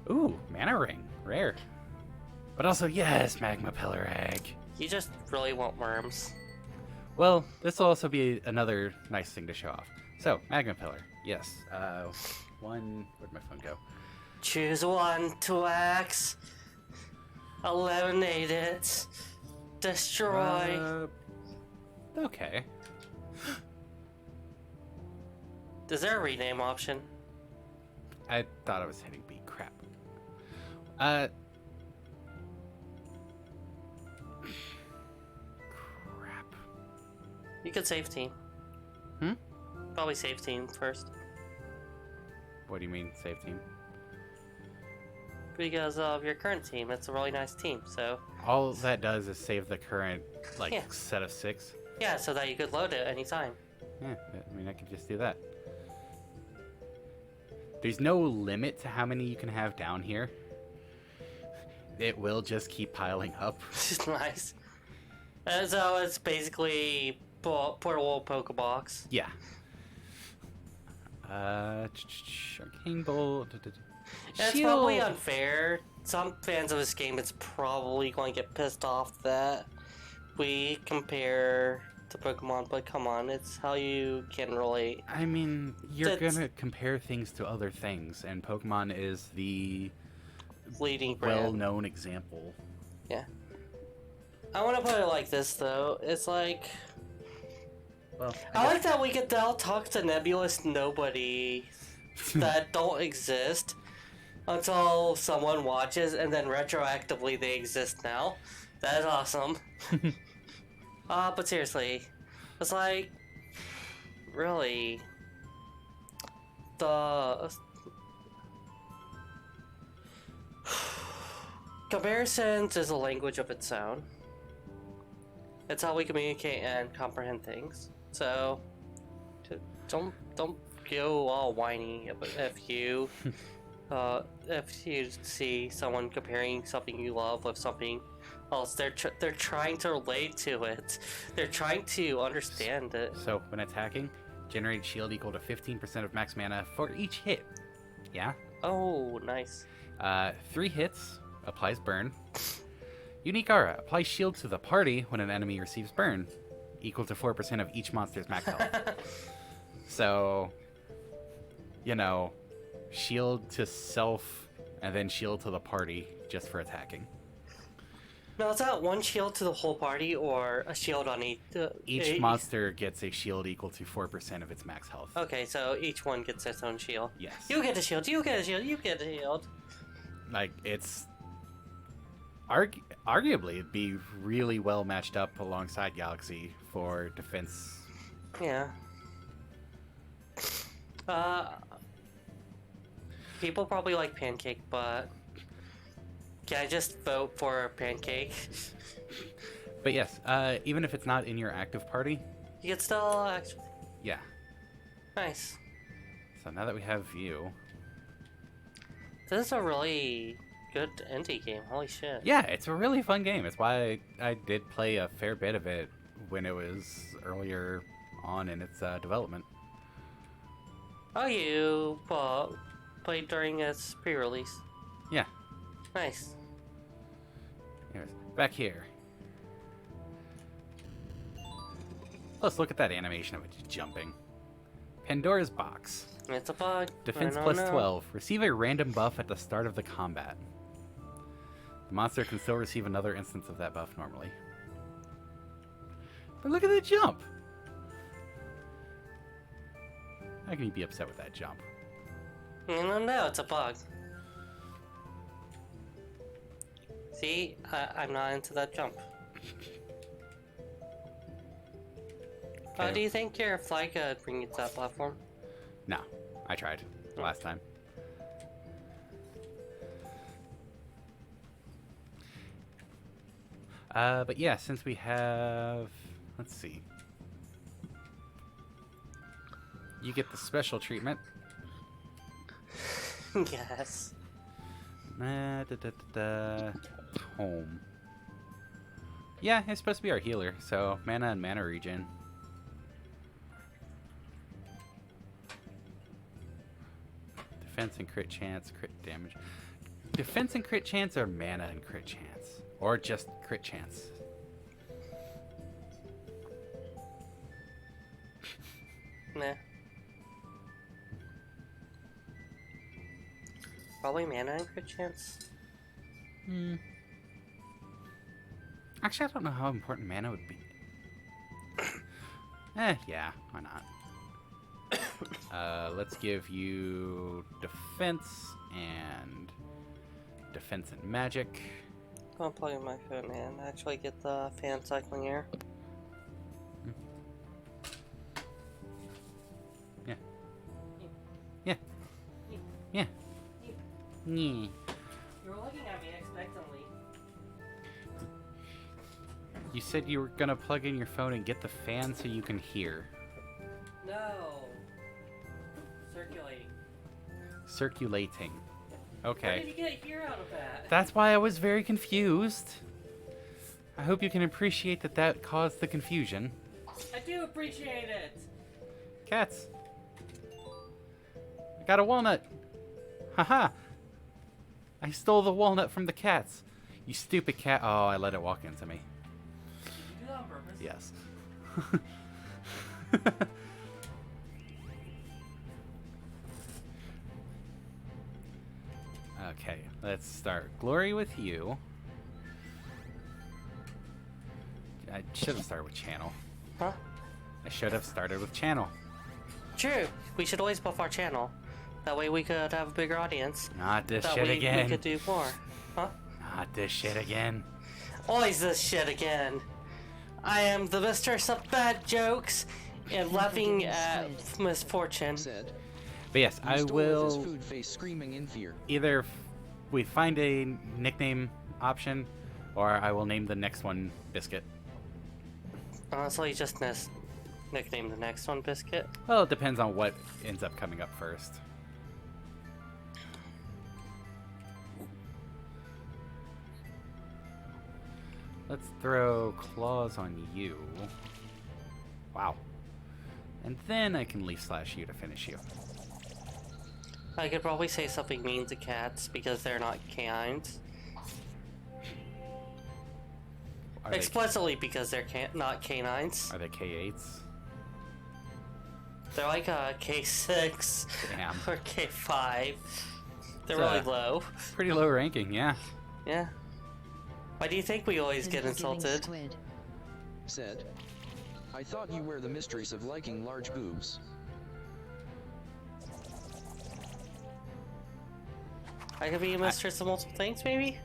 Ooh, mana ring, rare. But also, yes, magma pillar egg. You just really want worms. Well, this will also be another nice thing to show off. So, magma pillar, yes. One. Where'd my phone go? Choose one to axe. Eliminate it. Destroy. Okay. Is there a rename option? I thought I was hitting B. Crap. Crap. You could save team. Hmm? Probably save team first. What do you mean, save team? Because of your current team. It's a really nice team, so... All that does is save the current, like, Yeah. set of 6. Yeah, so that you could load it anytime. Yeah, I mean, I could just do that. There's no limit to how many you can have down here. It will just keep piling up. Nice. And so it's basically portable Pokebox. Yeah. Arcane Bolt. It's probably unfair. Some fans of this game, it's probably going to get pissed off that we compare to Pokemon, but come on, it's how you can relate. I mean, you're That's- gonna compare things to other things, and Pokemon is the Leading brand. well-known example. I want to put it like this, though. It's like... Well, I like that we can now talk to nebulous nobody that don't exist until someone watches, and then retroactively they exist now. That is awesome. But seriously, it's like, really, the comparisons is a language of its own. It's how we communicate and comprehend things. So, don't go all whiny if you see someone comparing something you love with something else. They're trying to relate to it. They're trying to understand it. So, when attacking, generate shield equal to 15% of max mana for each hit. Yeah? Oh, nice. 3 hits, applies burn. Unique aura, applies shield to the party when an enemy receives burn. equal to 4% of each monster's max health. So, you know, shield to self and then shield to the party just for attacking. Now, is that one shield to the whole party or a shield on Each monster gets a shield equal to 4% of its max health. Okay, so each one gets its own shield. Yes. You get a shield, you get a shield, you get a shield. Like, it's... arguably, it'd be really well matched up alongside Galaxy for defense. Yeah. People probably like Pancake, but... Can I just vote for Pancake? But yes, even if it's not in your active party, You can still actually... yeah. Nice. So now that we have you... This is a really good indie game, holy shit. Yeah, it's a really fun game. It's why I did play a fair bit of it when it was earlier on in its development. Oh, you played during its pre-release. Yeah. Nice. Anyways, back here. Let's look at that animation of it just jumping. Pandora's Box. It's a bug. Defense I don't plus know. 12. Receive a random buff at the start of the combat. The monster can still receive another instance of that buff normally. But look at the jump! How can you be upset with that jump? No, it's a bug. See, I'm not into that jump. Okay. Do you think your flag could bring you to that platform? No, I tried last time. But yeah, since we have... Let's see. You get the special treatment. Yes. Home. Yeah, it's supposed to be our healer, so mana and mana regen. Defense and crit chance, crit damage. Defense and crit chance or mana and crit chance? Or just crit chance? Nah. Probably mana and crit chance. Actually, I don't know how important mana would be. Yeah, why not? Let's give you defense and magic. I'll plug in my phone and actually get the fan cycling here. Yeah. Yeah. Yeah. Yeah. You're looking at me expectantly. You said you were gonna plug in your phone and get the fan so you can hear. No. Circulating. Circulating. Where Okay. did you get here out of that? That's why I was very confused. I hope you can appreciate that caused the confusion. I do appreciate it. Cats. I got a walnut. Haha. I stole the walnut from the cats. You stupid cat. Oh, I let it walk into me. Did you do that on purpose? Yes. Okay, let's start. Glory with you. I should have started with channel. Huh? I should have started with channel. True. We should always buff our channel. That way we could have a bigger audience. Not this That shit way again. we could do more. Huh? Not this shit again. Always this shit again. I am the mistress of bad jokes and laughing at misfortune. Said. But yes, He I stole with his will food face screaming in fear. either we find a nickname option, or I will name the next one Biscuit. Honestly, just nickname the next one Biscuit. Well, it depends on what ends up coming up first. Let's throw claws on you. Wow. And then I can leaf slash you to finish you. I could probably say something mean to cats because they're not canines. Are they, Explicitly because they're not canines. are they K8s? They're like a K6 Damn. or K5. They're It's, really low. Pretty low ranking, yeah. Yeah. Why do you think we always get Unforgiving insulted? Squid. Said, I thought you were the mistress of liking large boobs. I could be a mistress of multiple things, maybe?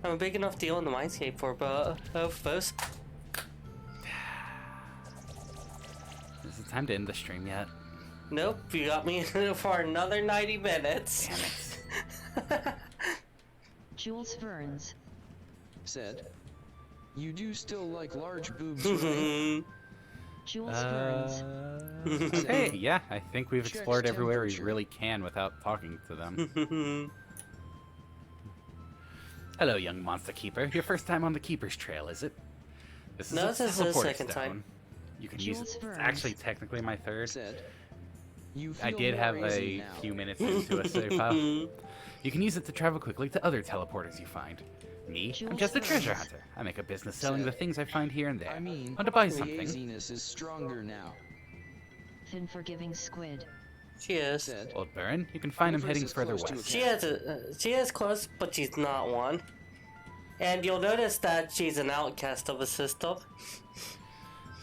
I'm a big enough deal in the mindscape for both. Is it time to end the stream yet? Nope, you got me for another 90 minutes. Damn it. Jules Verns. Said, you do still like large boobs, right? Jules Verns. Okay, yeah, I think we've Checks explored everywhere we temperature. really can without talking to them. Hello, young monster keeper. Your first time on the Keeper's Trail, is it? This No, this is the teleport second stone. time. You can Jules use it. It's Verns. actually technically my third. Said, you I feel did more have easy a now. few minutes into a save file. You can use it to travel quickly to other teleporters you find. Me, I'm Jules just a treasure Verns. hunter. I make a business selling the things I find here and there. I mean, Want to buy the something? easiness is stronger now. Thin Forgiving Squid. She is. Said, Old Baron, you can find him Universe heading is further close to west. She is close, but she's not one. And you'll notice that she's an outcast of a system.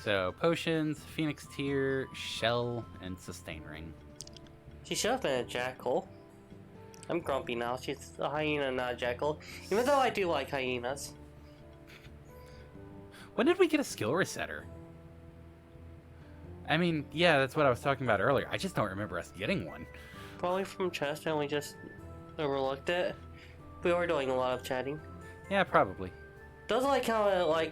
So, potions, phoenix tier, shell, and sustain ring. She should have been a jackal. I'm grumpy now. She's a hyena, not a jackal. Even though I do like hyenas. When did we get a skill resetter? I mean, yeah, that's what I was talking about earlier. I just don't remember us getting one. Probably from chest and we just overlooked it. We were doing a lot of chatting. Yeah, probably. Does like how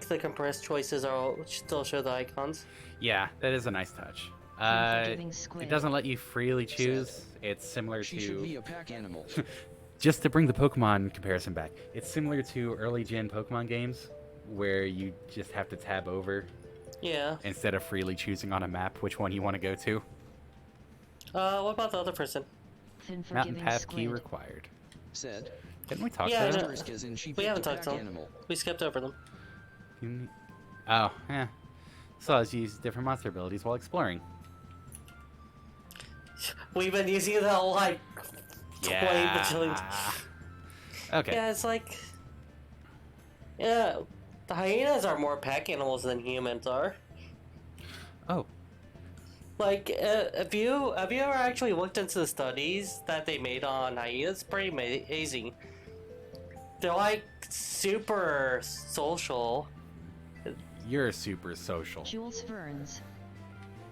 the compressed choices are still show the icons. Yeah, that is a nice touch. Unforgiving Squid. It doesn't let you freely choose. It's similar she should be to... a pack animal. Just to bring the Pokemon comparison back, it's similar to early gen Pokemon games where you just have to tab over Yeah. instead of freely choosing on a map which one you want to go to. What about the other person? Thin Mountain Forgiving path Squid. key required. Said, Didn't we talk Yeah, I to know. them? asterisk as in she We picked haven't a talked to pack him. animal. We skipped over them. Oh, yeah. So I was use different monster abilities while exploring. We've been using that like 20 bajillion. Okay. Yeah, it's like... Yeah, the hyenas are more pack animals than humans are. Oh, Like, have you ever actually looked into the studies that they made on hyenas? It's pretty amazing. They're like super social. you're super social. Jules Verns.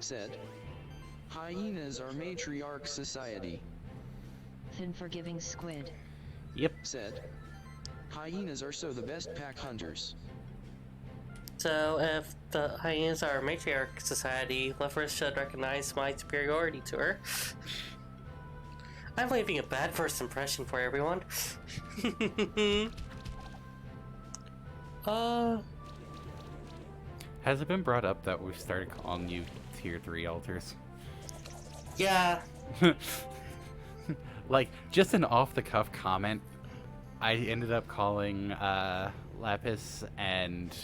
Said, hyenas are matriarch society. Thin Forgiving Squid. Yep. Said, hyenas are so the best pack hunters. So if the hyenas are a matriarch society, Lefers should recognize my superiority to her. I'm leaving a bad first impression for everyone. Has it been brought up that we've started calling you tier 3 altars? Yeah. Like, just an off-the-cuff comment, I ended up calling Lapis and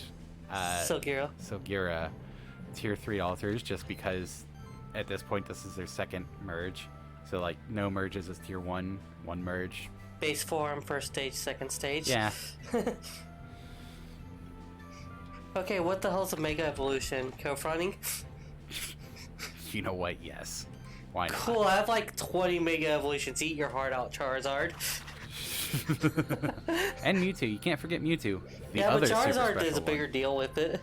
Silgira. Silgira tier 3 altars just because at this point this is their second merge. So, like, no merges is tier 1, one merge. Base form, first stage, second stage. Yeah. Okay, what the hell's a Mega Evolution? Co-fronting? You know what? Yes. Why not? Cool, I have like 20 Mega Evolutions. Eat your heart out, Charizard. And Mewtwo. You can't forget Mewtwo. The Yeah, other but super Charizard special is a bigger one. deal with it.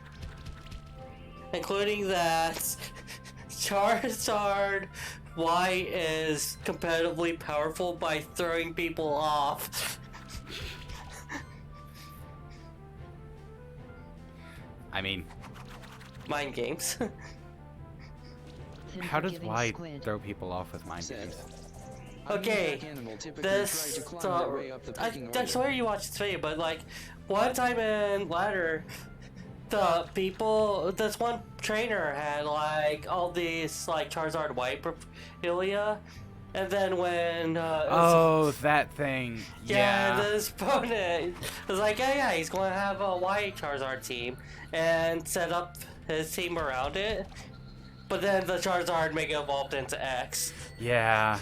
Including that Charizard Y is competitively powerful by throwing people off. I mean, Mind games. Thin how does Forgiving Y Squid. throw people off with mind Said, games? Okay, pack animal typically this... try to climb their way up the pecking I order. swear you watched this video, but like, one time in Ladder, the people... This one trainer had like all these like Charizard Y Prophilia, And then when Oh, that thing. yeah, Yeah. this opponent was like, yeah, he's going to have a white Charizard team and set up his team around it. But then the Charizard Mega evolved into X. Yeah.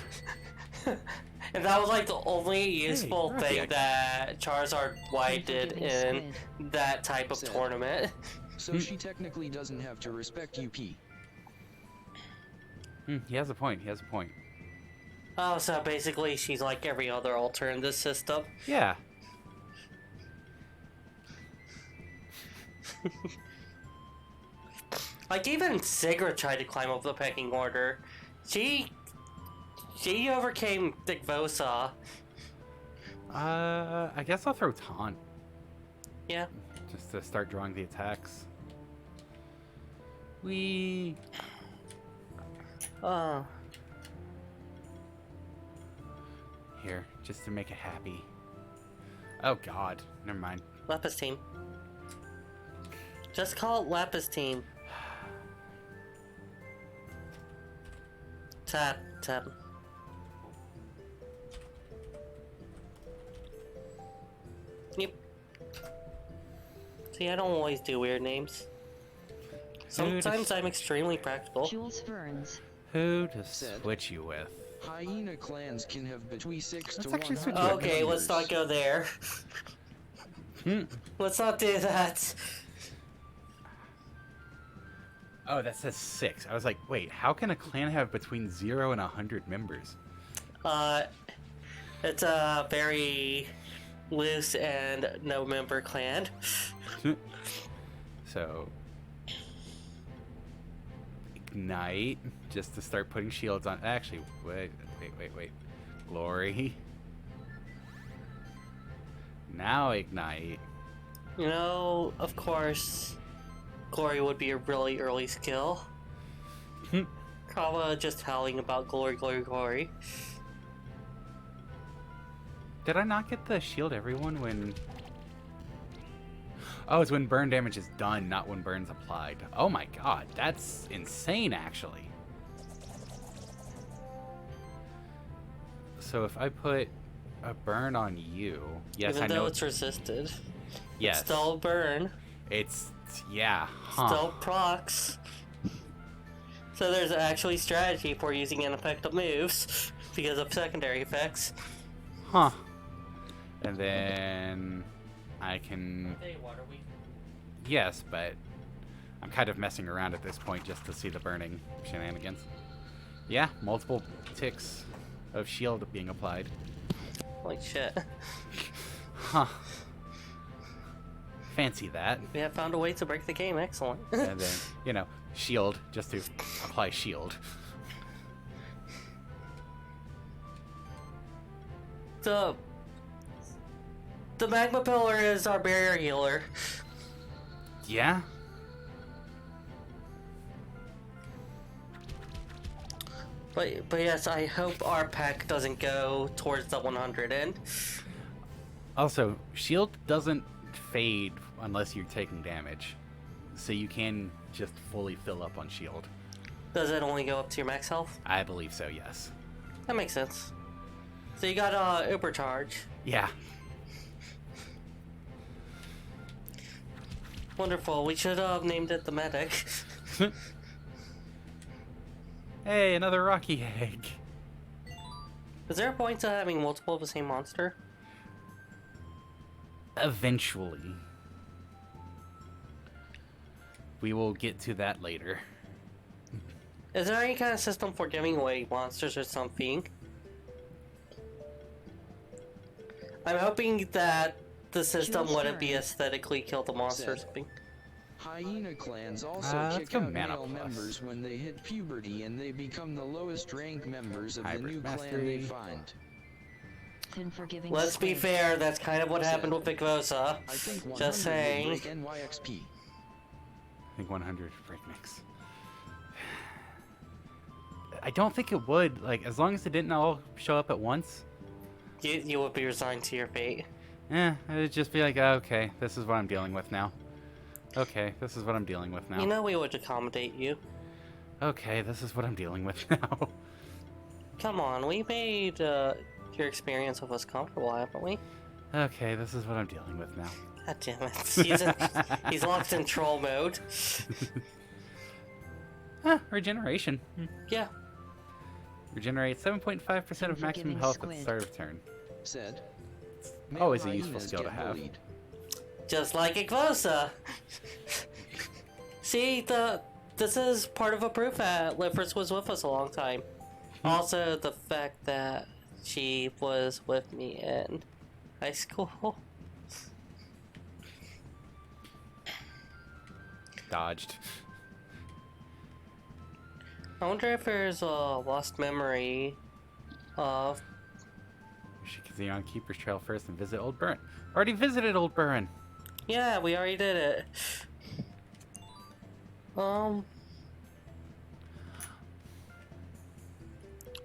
And that was like the only useful Rocky thing X. that Charizard White did in Squid. that type of Sad. tournament. So she technically doesn't have to respect UP. He has a point. He has a point. Oh, so basically she's like every other alter in this system. Yeah. Like even Sigrid tried to climb up the pecking order. She overcame Digvosa. I guess I'll throw Taunt Yeah. just to start drawing the attacks. We. Oh. Here, just to make it happy. Oh God, never mind. Lapis team. Just call it Lapis team. Tap, tap. Yep. See, I don't always do weird names. Sometimes I'm extremely practical. Jules Burns. Who to Said. switch you with? Hyena clans can have between 6 Let's to actually 100 switch it. Okay, let's not go there. Hmm. Let's not do that. Oh, that says 6. I was like, wait, how can a clan have between 0 and 100 members? It's a very loose and no member clan. So, Ignite, just to start putting shields on. Actually, wait. Glory. Now Ignite. You know, of course, Glory would be a really early skill. Kava just howling about glory, glory, glory. Did I not get the shield everyone when... Oh, it's when burn damage is done, not when burn's applied. Oh my god, that's insane, actually. So if I put a burn on you... Yes, Even I though know... it's resisted. Yes. Still burn. It's... Yeah, huh. Still procs. So there's actually strategy for using ineffective moves because of secondary effects. Huh. And then... I can... Hey, water weak. Yes, but... I'm kind of messing around at this point just to see the burning shenanigans. Yeah, multiple ticks of shield being applied. Like shit. Huh. Fancy that. We have found a way to break the game. Excellent. And then, you know, shield, just to apply shield. The magma pillar is our barrier healer. Yeah? But yes, I hope our pack doesn't go towards the 100 end. Also, shield doesn't fade unless you're taking damage. So you can just fully fill up on shield. Does it only go up to your max health? I believe so, yes. That makes sense. So you got Uber charge. Yeah. Wonderful. We should have named it the medic. Hey, another Rocky egg. Is there a point to having multiple of the same monster? Eventually. We will get to that later. Is there any kind of system for giving away monsters or something? I'm hoping that the system Jules wouldn't be Burns. aesthetically kill the monster or something. Hyena clans also let's kick go out Mana male Plus. members when they hit puberty and they become the lowest rank members of the Hybrid new clan Mastery. they find. Thin forgiving Let's be squid. fair, that's kind of what happened with Vicvosa. I think 100 Just saying. will break NYXP. I think 100 breaknecks. I don't think it would. Like, as long as it didn't all show up at once. You would be resigned to your fate. It would just be like, oh, okay, this is what I'm dealing with now. Okay, this is what I'm dealing with now. You know we would accommodate you. Okay, this is what I'm dealing with now. Come on, we made your experience with us comfortable, haven't we? Okay, this is what I'm dealing with now. God damn it. He's locked in troll mode. Regeneration. Yeah. Regenerate 7.5% of maximum Unforgiving health at the squid. start of turn. Said. Always a Male useful hyenas skill to get have. bullied. Just like Igvosa. See, this is part of a proof that Liffers was with us a long time. Also, the fact that she was with me in high school. Dodged. I wonder if there's a lost memory of... We should continue on Keeper's Trail first and visit Old Burren. Already visited Old Burren. Yeah, we already did it. I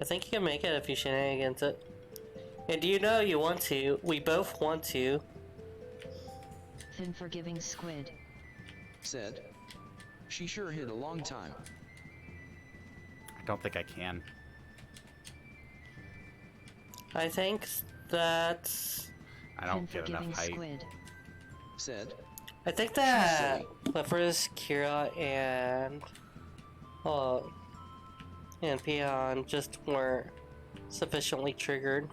think you can make it if you shenanigans it. And you know you want to. We both want to. Unforgiving squid. Said. She sure hid a long time. I don't think I can. I think that... I don't get Unforgiving enough height. squid. Said. I think that Liffers, Kira, and Peon just weren't sufficiently triggered.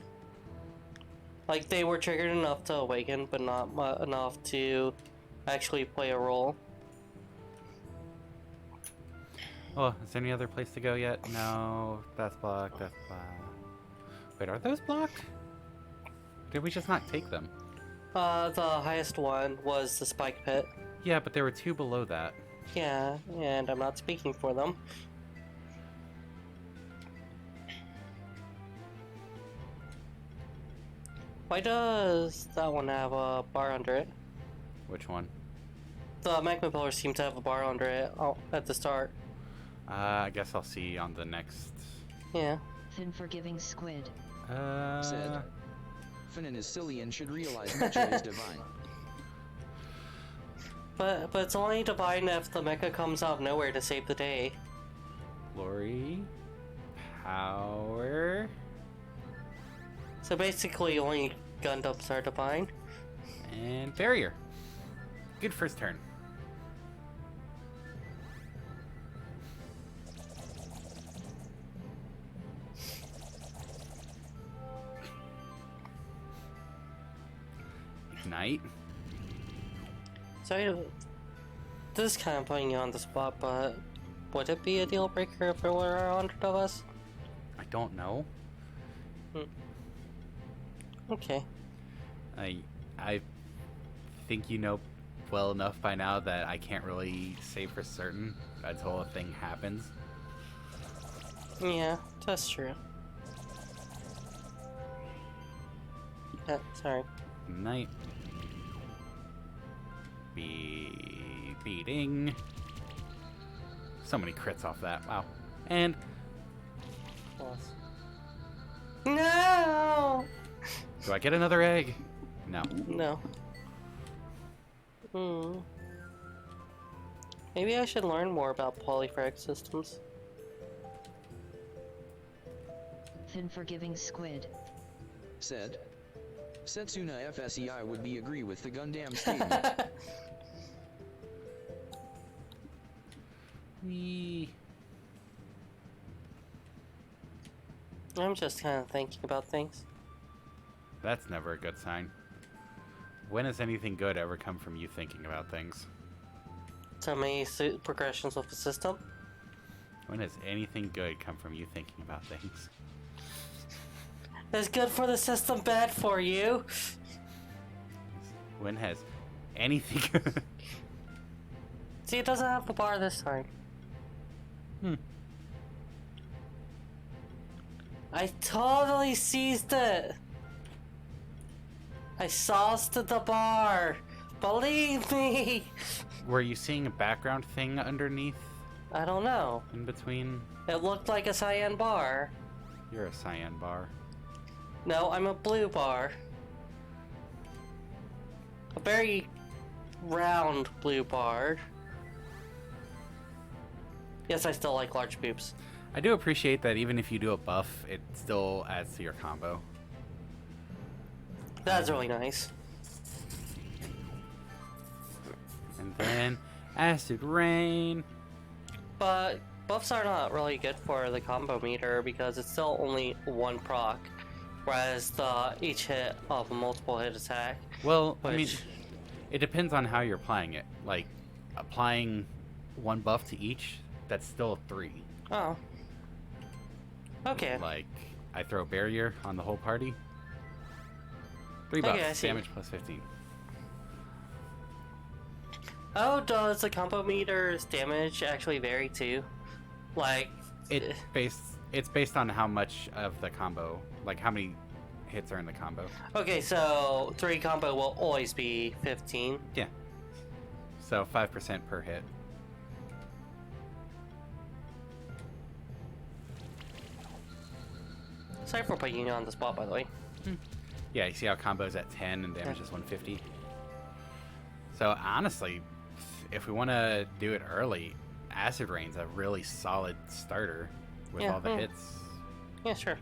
Like, they were triggered enough to awaken, but not enough to actually play a role. Oh, is there any other place to go yet? No, that's blocked, that's blocked. Wait, are those blocked? Did we just not take them? The highest one was the Spike Pit. Yeah, but there were two below that. Yeah, and I'm not speaking for them. Why does that one have a bar under it? Which one? The magma pillars seem to have a bar under it at the start. I guess I'll see on the next... Yeah. Unforgiving squid. Said. Finnan is silly and should realize Metroid is divine. But it's only divine if the mecha comes out of nowhere to save the day. Glory... Power... So basically only Gundams are divine. And barrier. Good first turn. Ignite. So this is kind of putting you on the spot, but would it be a deal breaker if there were 100 of us? I don't know. Okay. I think you know well enough by now that I can't really say for certain until a thing happens. Yeah, that's true. Sorry. Night. Beating. So many crits off that. Wow. And No! do I get another egg? No. No. Maybe I should learn more about polyphrac systems. Unforgiving squid. Said. Setsuna FSEI would be agree with the Gundam statement. Wee. I'm just kind of thinking about things. That's never a good sign. When has anything good ever come from you thinking about things? So many progressions of the system. When has anything good come from you thinking about things? It's good for the system, bad for you. When has anything good... See, it doesn't have the bar this time. I totally seized it. I sauced the bar. Believe me. Were you seeing a background thing underneath, I don't know. in between? It looked like a cyan bar. You're a cyan bar. No, I'm a blue bar. A very round blue bar. Yes, I still like large boobs. I do appreciate that even if you do a buff, it still adds to your combo. That's really nice. And then Acid Rain. But buffs are not really good for the combo meter because it's still only one proc, whereas each hit of a multiple hit attack. Well, I mean, Which- it depends on how you're applying it. Like, applying one buff to each, that's still 3. Oh. Okay. Like, I throw barrier on the whole party. 3 Okay, I buffs, see. damage plus 15. Oh, does the combo meter's damage actually vary too? Like, It's based on how much of the combo, like how many hits are in the combo. okay, so 3 combo will always be 15. Yeah. So 5% per hit. Sorry for putting you on the spot, by the way. Yeah, you see how combo's at 10 and damage is 150? So honestly, if we want to do it early, Acid Rain's a really solid starter with Yeah, all the mm. hits. Yeah, sure.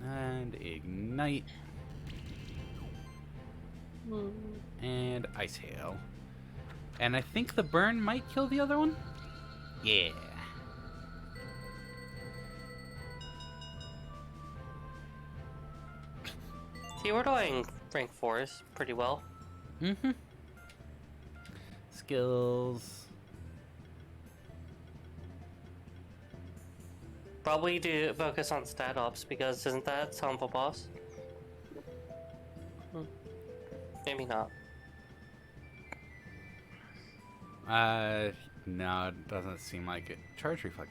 And Ignite. And Ice Hail. And I think the burn might kill the other one? Yeah. See, we're doing rank 4s pretty well. Mm-hmm. Skills. Probably do focus on stat ups because isn't that some of a boss? Maybe not. No, it doesn't seem like it. Charge reflex.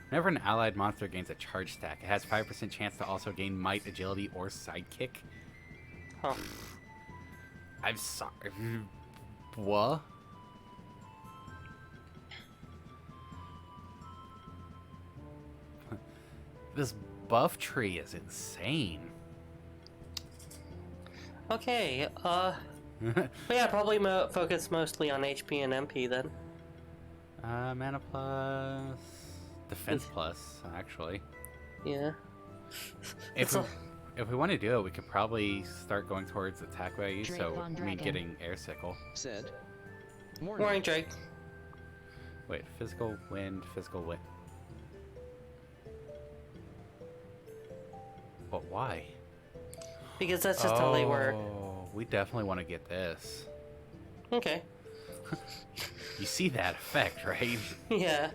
Whenever an allied monster gains a charge stack, it has 5% chance to also gain might, agility, or sidekick. Huh. I'm sorry. What? This buff tree is insane. Okay, but yeah, probably focus mostly on HP and MP then. Mana plus, defense plus, actually. Yeah. If we want to do it, we could probably start going towards attack value. Drake So Von I mean, Dragon. getting air sickle. Said. Morning, Drake. Wait, physical wind, physical wind. But why? Because that's just how they work. Oh, we definitely want to get this. Okay. You see that effect, right? Yeah.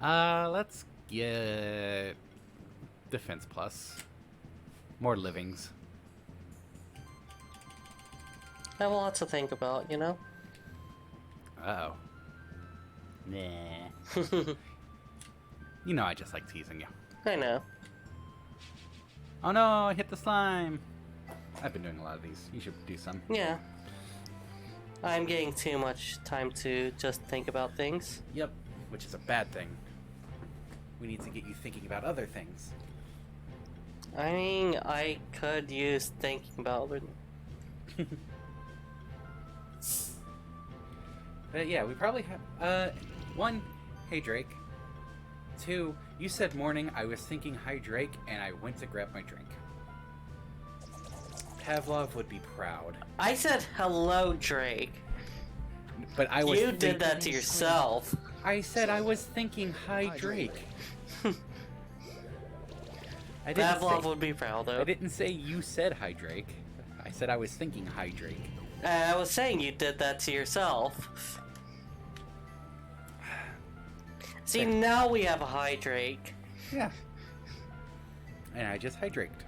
Let's get defense plus. More livings. I have lots to think about, you know? Uh-oh. Nah. You know I just like teasing you. I know. Oh no, I hit the slime. I've been doing a lot of these. You should do some. Yeah. I'm getting too much time to just think about things. Yep, which is a bad thing. We need to get you thinking about other things. I mean, I could use thinking about it. But yeah, we probably have, 1, hey Drake. 2, you said morning, I was thinking hi Drake, and I went to grab my drink. Pavlov would be proud. I said hello, Drake. But I was You did that to yourself. I said I was thinking hi Drake. I didn't Pavlov say, would be proud, I though. didn't say you said hi Drake. I said I was thinking hi Drake. I was saying you did that to yourself. See, now we have a high Drake. Yeah. And I just hydraked.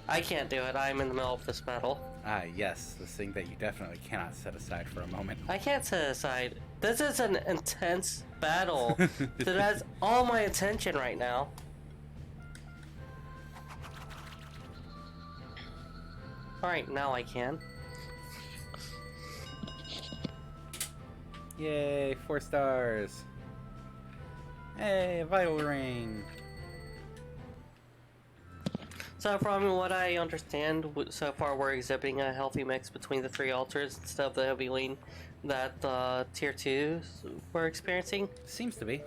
I can't do it. I'm in the middle of this battle. Ah, yes, this thing that you definitely cannot set aside for a moment. I can't set aside. This is an intense battle that has all my attention right now. Alright, now I can. Yay, 4 stars. Hey, a vital ring. So from what I understand, so far we're exhibiting a healthy mix between the three altars instead of the heavy lean that tier 2s were experiencing. Seems to be.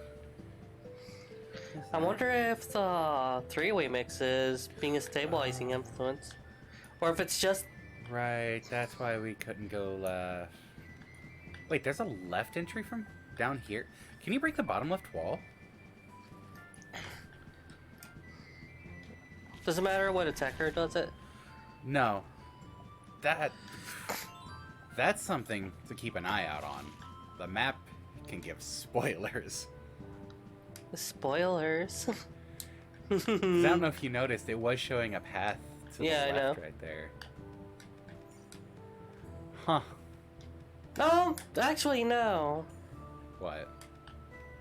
I wonder if the three-way mix is being a stabilizing influence, or if it's just... Right, that's why we couldn't go left. Wait, there's a left entry from down here? Can you break the bottom left wall? Does it matter what attacker does it? No. That's something to keep an eye out on. The map can give spoilers. Spoilers. 'Cause I don't know if you noticed, it was showing a path to Yeah, I the left know. right there. Huh. No, actually no. What?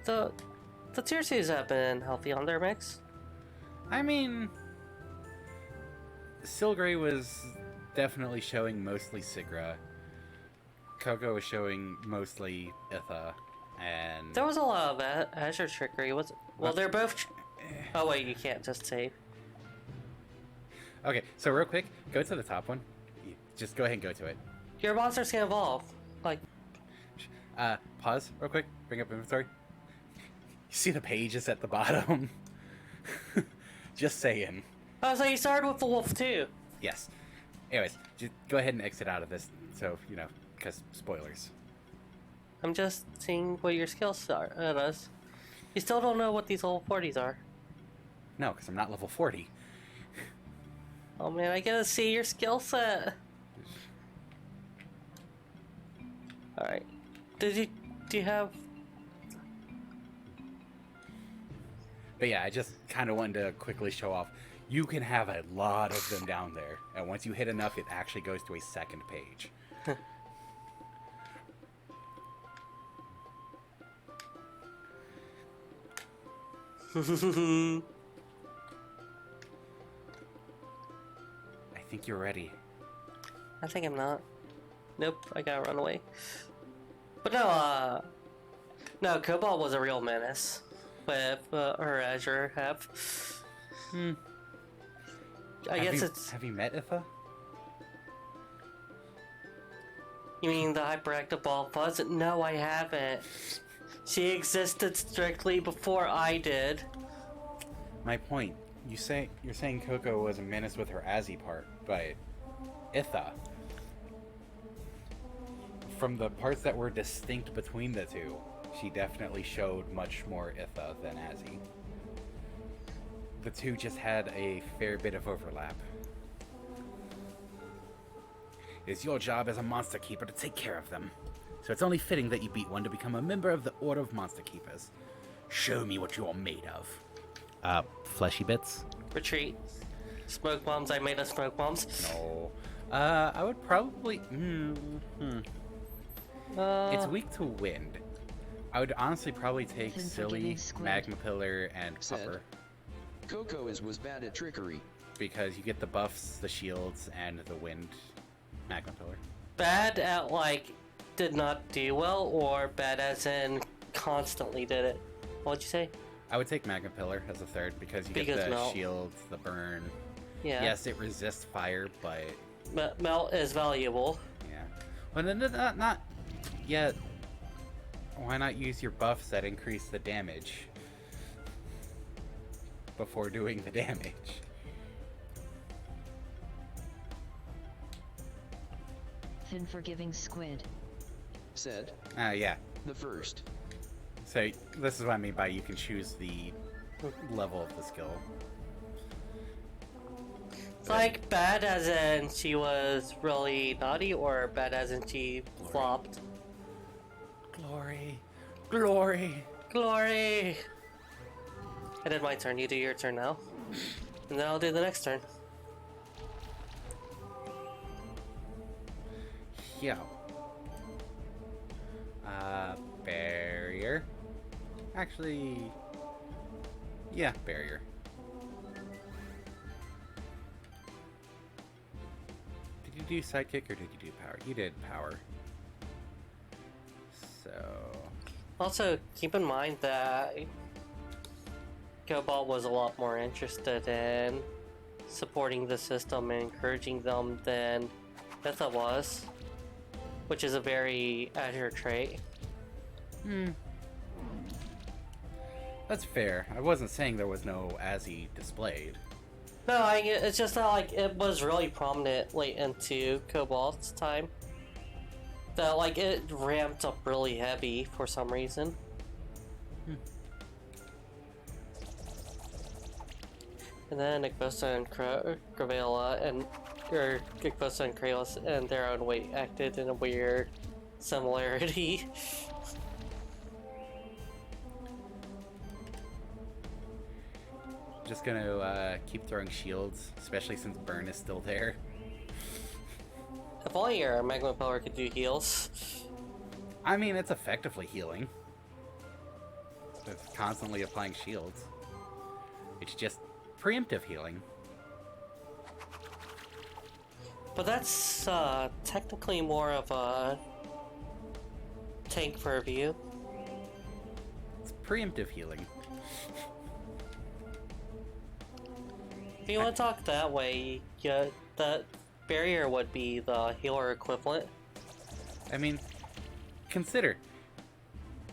The tier 2s have been healthy on their mix. I mean, Silgray was definitely showing mostly Sigra. Coco was showing mostly Itha, and There was a lot of Azure trickery. Well, they're both... Oh wait, you can't just save. okay. So real quick, go to the top one. Just go ahead and go to it. Your monsters can evolve. Like, Pause real quick. Bring up inventory. You see the pages at the bottom. Just saying. oh, so you started with the wolf too. Yes. Anyways, just go ahead and exit out of this. So you know, because spoilers. I'm just seeing what your skills are at us. You still don't know what these level 40s are. No, because I'm not level 40. Oh man, I gotta see your skill set. Alright. Do you have... But yeah, I just kind of wanted to quickly show off. You can have a lot of them down there, and once you hit enough, it actually goes to a second page. I think you're ready. I think I'm not. Nope, I gotta run away. But no, Cobalt was a real menace with her Azure have. I guess it's... Have you met Itha? You mean the hyperactive ball fuzz? No, I haven't. She existed strictly before I did. My point. You're saying Coco was a menace with her Azzy part, but Itha, from the parts that were distinct between the two, she definitely showed much more Itha than Azzy. The two just had a fair bit of overlap. It's your job as a monster keeper to take care of them. So it's only fitting that you beat one to become a member of the Order of Monster Keepers. Show me what you're made of. Fleshy bits? Retreat. Smoke bombs, I made us smoke bombs. No. I would probably... It's weak to wind. I would honestly probably take Then Silly, forgetting Squid. Magma Pillar, and Said. Pupper. Coco was bad at trickery. Because you get the buffs, the shields, and the wind Magma Pillar. Bad at, like, did not do well, or bad as in constantly did it? What'd you say? I would take Magma Pillar as a third because you Because get the melt. shields, the burn. Yeah. Yes, it resists fire, but Melt is valuable. yeah. Well, not yet. Why not use your buffs that increase the damage before doing the damage? Thin forgiving squid. Said. Yeah. The first. So this is what I mean by you can choose the level of the skill. It's like bad as in she was really naughty, or bad as in she flopped. Glory. Glory. Glory! I did my turn, you do your turn now. And then I'll do the next turn. Yeah. Barrier. Actually, yeah, barrier. Did you do sidekick or did you do power? You did power. So, Also, keep in mind that Cobalt was a lot more interested in supporting the system and encouraging them than Betha was, which is a very Azure trait. That's fair. I wasn't saying there was no Azzy displayed. No, it's just that like it was really prominent late into Cobalt's time. That like it ramped up really heavy for some reason. And then Igbosa and Gravela and Igbosa and Kralos in their own way acted in a weird similarity. Just gonna keep throwing shields, especially since Burn is still there. If only your Magma Power could do heals. I mean, it's effectively healing. It's constantly applying shields. It's just preemptive healing. But that's technically more of a tank purview. It's preemptive healing. If you want to talk that way, yeah, that barrier would be the healer equivalent. I mean, consider.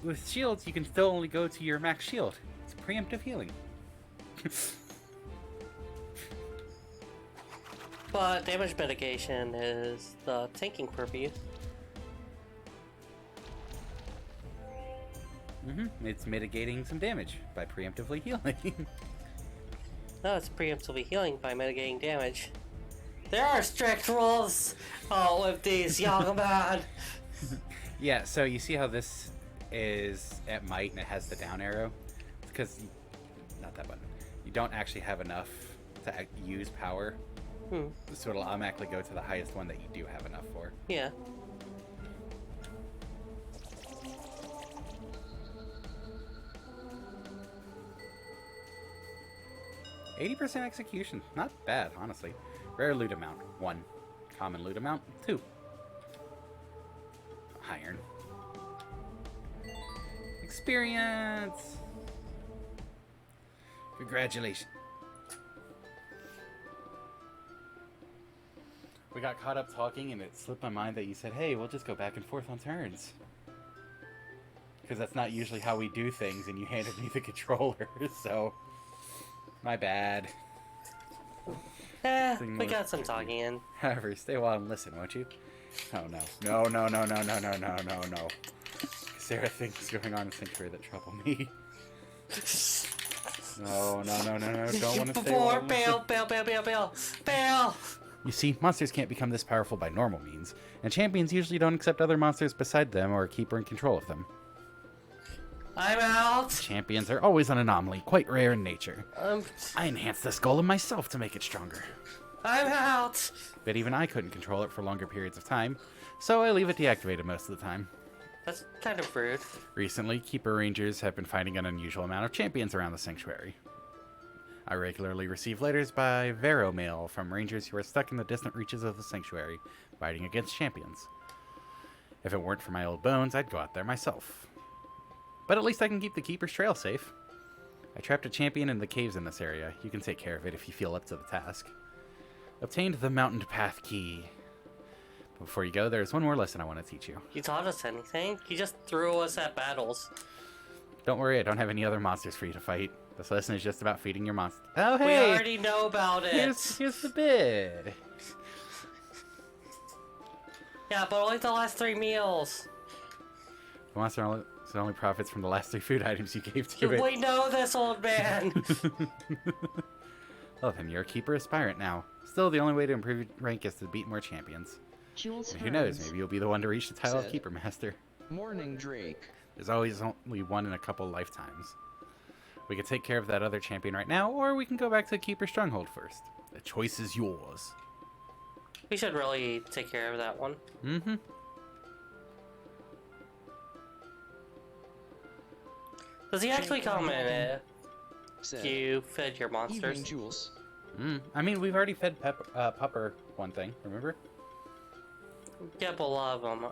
With shields, you can still only go to your max shield. It's preemptive healing. But damage mitigation is the tanking purview. It's mitigating some damage by preemptively healing. No, it's preemptively healing by mitigating damage. There are strict rules with these young man. Yeah, so you see how this is at might and it has the down arrow? It's because, not that button, you don't actually have enough to use power. So it'll automatically go to the highest one that you do have enough for. Yeah. %execution. Not bad, honestly. Rare loot amount, 1. Common loot amount, 2. Iron. Experience! Congratulations. We got caught up talking and it slipped my mind that you said, hey, we'll just go back and forth on turns. Because that's not usually how we do things, and you handed me the controller, so... My bad. We got some talking in. However, stay a while and listen, won't you? Oh no. No. Because there are things going on in Sanctuary that trouble me. No. Don't want to stay a while and listen. Bail! You see, monsters can't become this powerful by normal means, and champions usually don't accept other monsters beside them or keep in control of them. I'm out! Champions are always an anomaly, quite rare in nature. I enhanced this golem myself to make it stronger. I'm out! But even I couldn't control it for longer periods of time, so I leave it deactivated most of the time. That's kind of rude. Recently, Keeper Rangers have been finding an unusual amount of champions around the Sanctuary. I regularly receive letters by Vero mail from Rangers who are stuck in the distant reaches of the Sanctuary, fighting against champions. If it weren't for my old bones, I'd go out there myself. But at least I can keep the Keeper's Trail safe. I trapped a champion in the caves in this area. You can take care of it if you feel up to the task. Obtained the Mountain Path Key. But before you go, there's one more lesson I want to teach you. You taught us anything? You just threw us at battles. Don't worry, I don't have any other monsters for you to fight. This lesson is just about feeding your monster. Oh, hey! We already know about it! Here's the bit! Yeah, but only the last 3 meals. The monster only profits from the last 3 food items you gave to it. We know this, old man! Well, then you're a Keeper Aspirant now. Still, the only way to improve your rank is to beat more champions. Jules And who knows, maybe you'll be the one to reach the title of Keeper Master. Morning, Drake. There's always only one in a couple lifetimes. We can take care of that other champion right now, or we can go back to Keeper Stronghold first. The choice is yours. We should really take care of that one. Mm-hmm. Does he actually comment it? Said, You fed your monsters? Evening, Jules. I mean, we've already fed Pupper one thing, remember? Yeah, but a lot of them.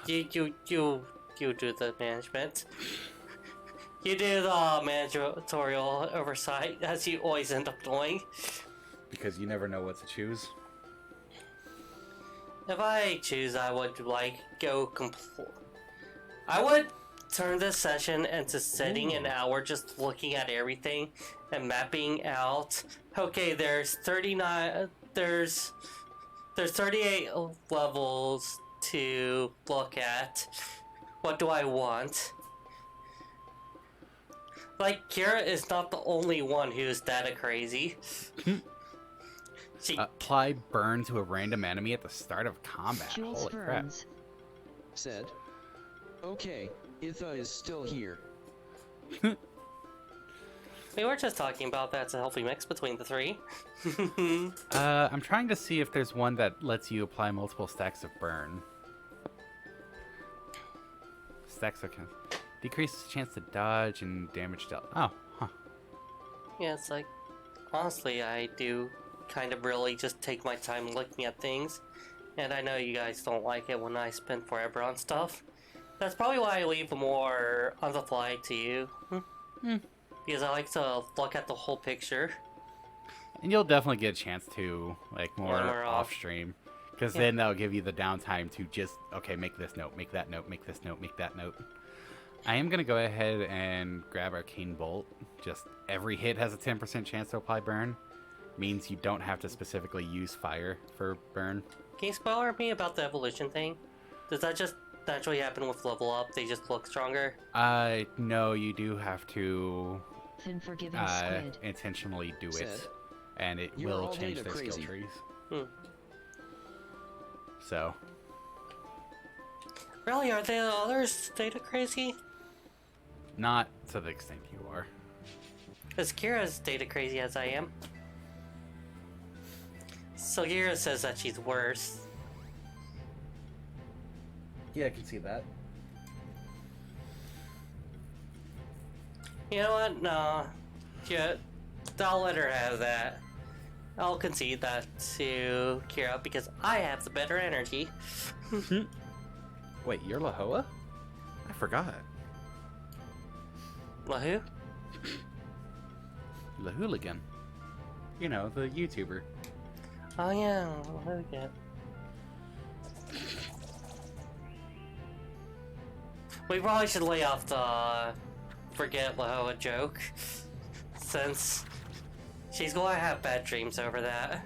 You do the management. You do the managerial oversight, as you always end up doing. Because you never know what to choose. If I choose, I would like go I would turn this session into sitting an hour just looking at everything and mapping out. Okay, there's 39. There's 38 levels to look at. What do I want? Like, Kira is not the only one who's data crazy. She Apply burn to a random enemy at the start of combat. Jules Holy crap. Burns. Said. Okay, Itha is still here. We were just talking about that's a healthy mix between the three. I'm trying to see if there's one that lets you apply multiple stacks of burn. Stacks of decreases chance to dodge and damage dealt. Oh, huh. Yeah, it's like, honestly, I do kind of really just take my time looking at things. And I know you guys don't like it when I spend forever on stuff. That's probably why I leave more on the fly to you. Because I like to look at the whole picture. And you'll definitely get a chance to, like, more When we're off off. stream. Because Yeah. then that'll give you the downtime to just, okay, make this note, make that note, make this note, make that note. I am going to go ahead and grab Arcane Bolt. Just every hit has a 10% chance to apply burn. Means you don't have to specifically use fire for burn. Can you spoiler me about the evolution thing? Does that just naturally happen with level up? They just look stronger? No, you do have to Thin forgiving squid. intentionally do Said, it. And it "You're will all change data their skill crazy." trees. Hmm. So, Really, are the others data crazy? not to the extent you are. Is Kira as data crazy as I am? So Kira says that she's worse. Yeah, I can see that. You know what? No. Yeah, I'll let her have that. I'll concede that to Kira because I have the better energy. Wait, you're Lahoa? I forgot. Wahoo? Lahooligan. You know, the YouTuber. Oh yeah, Wahoo again. We probably should lay off the forget Lahoa joke, since she's going to have bad dreams over that.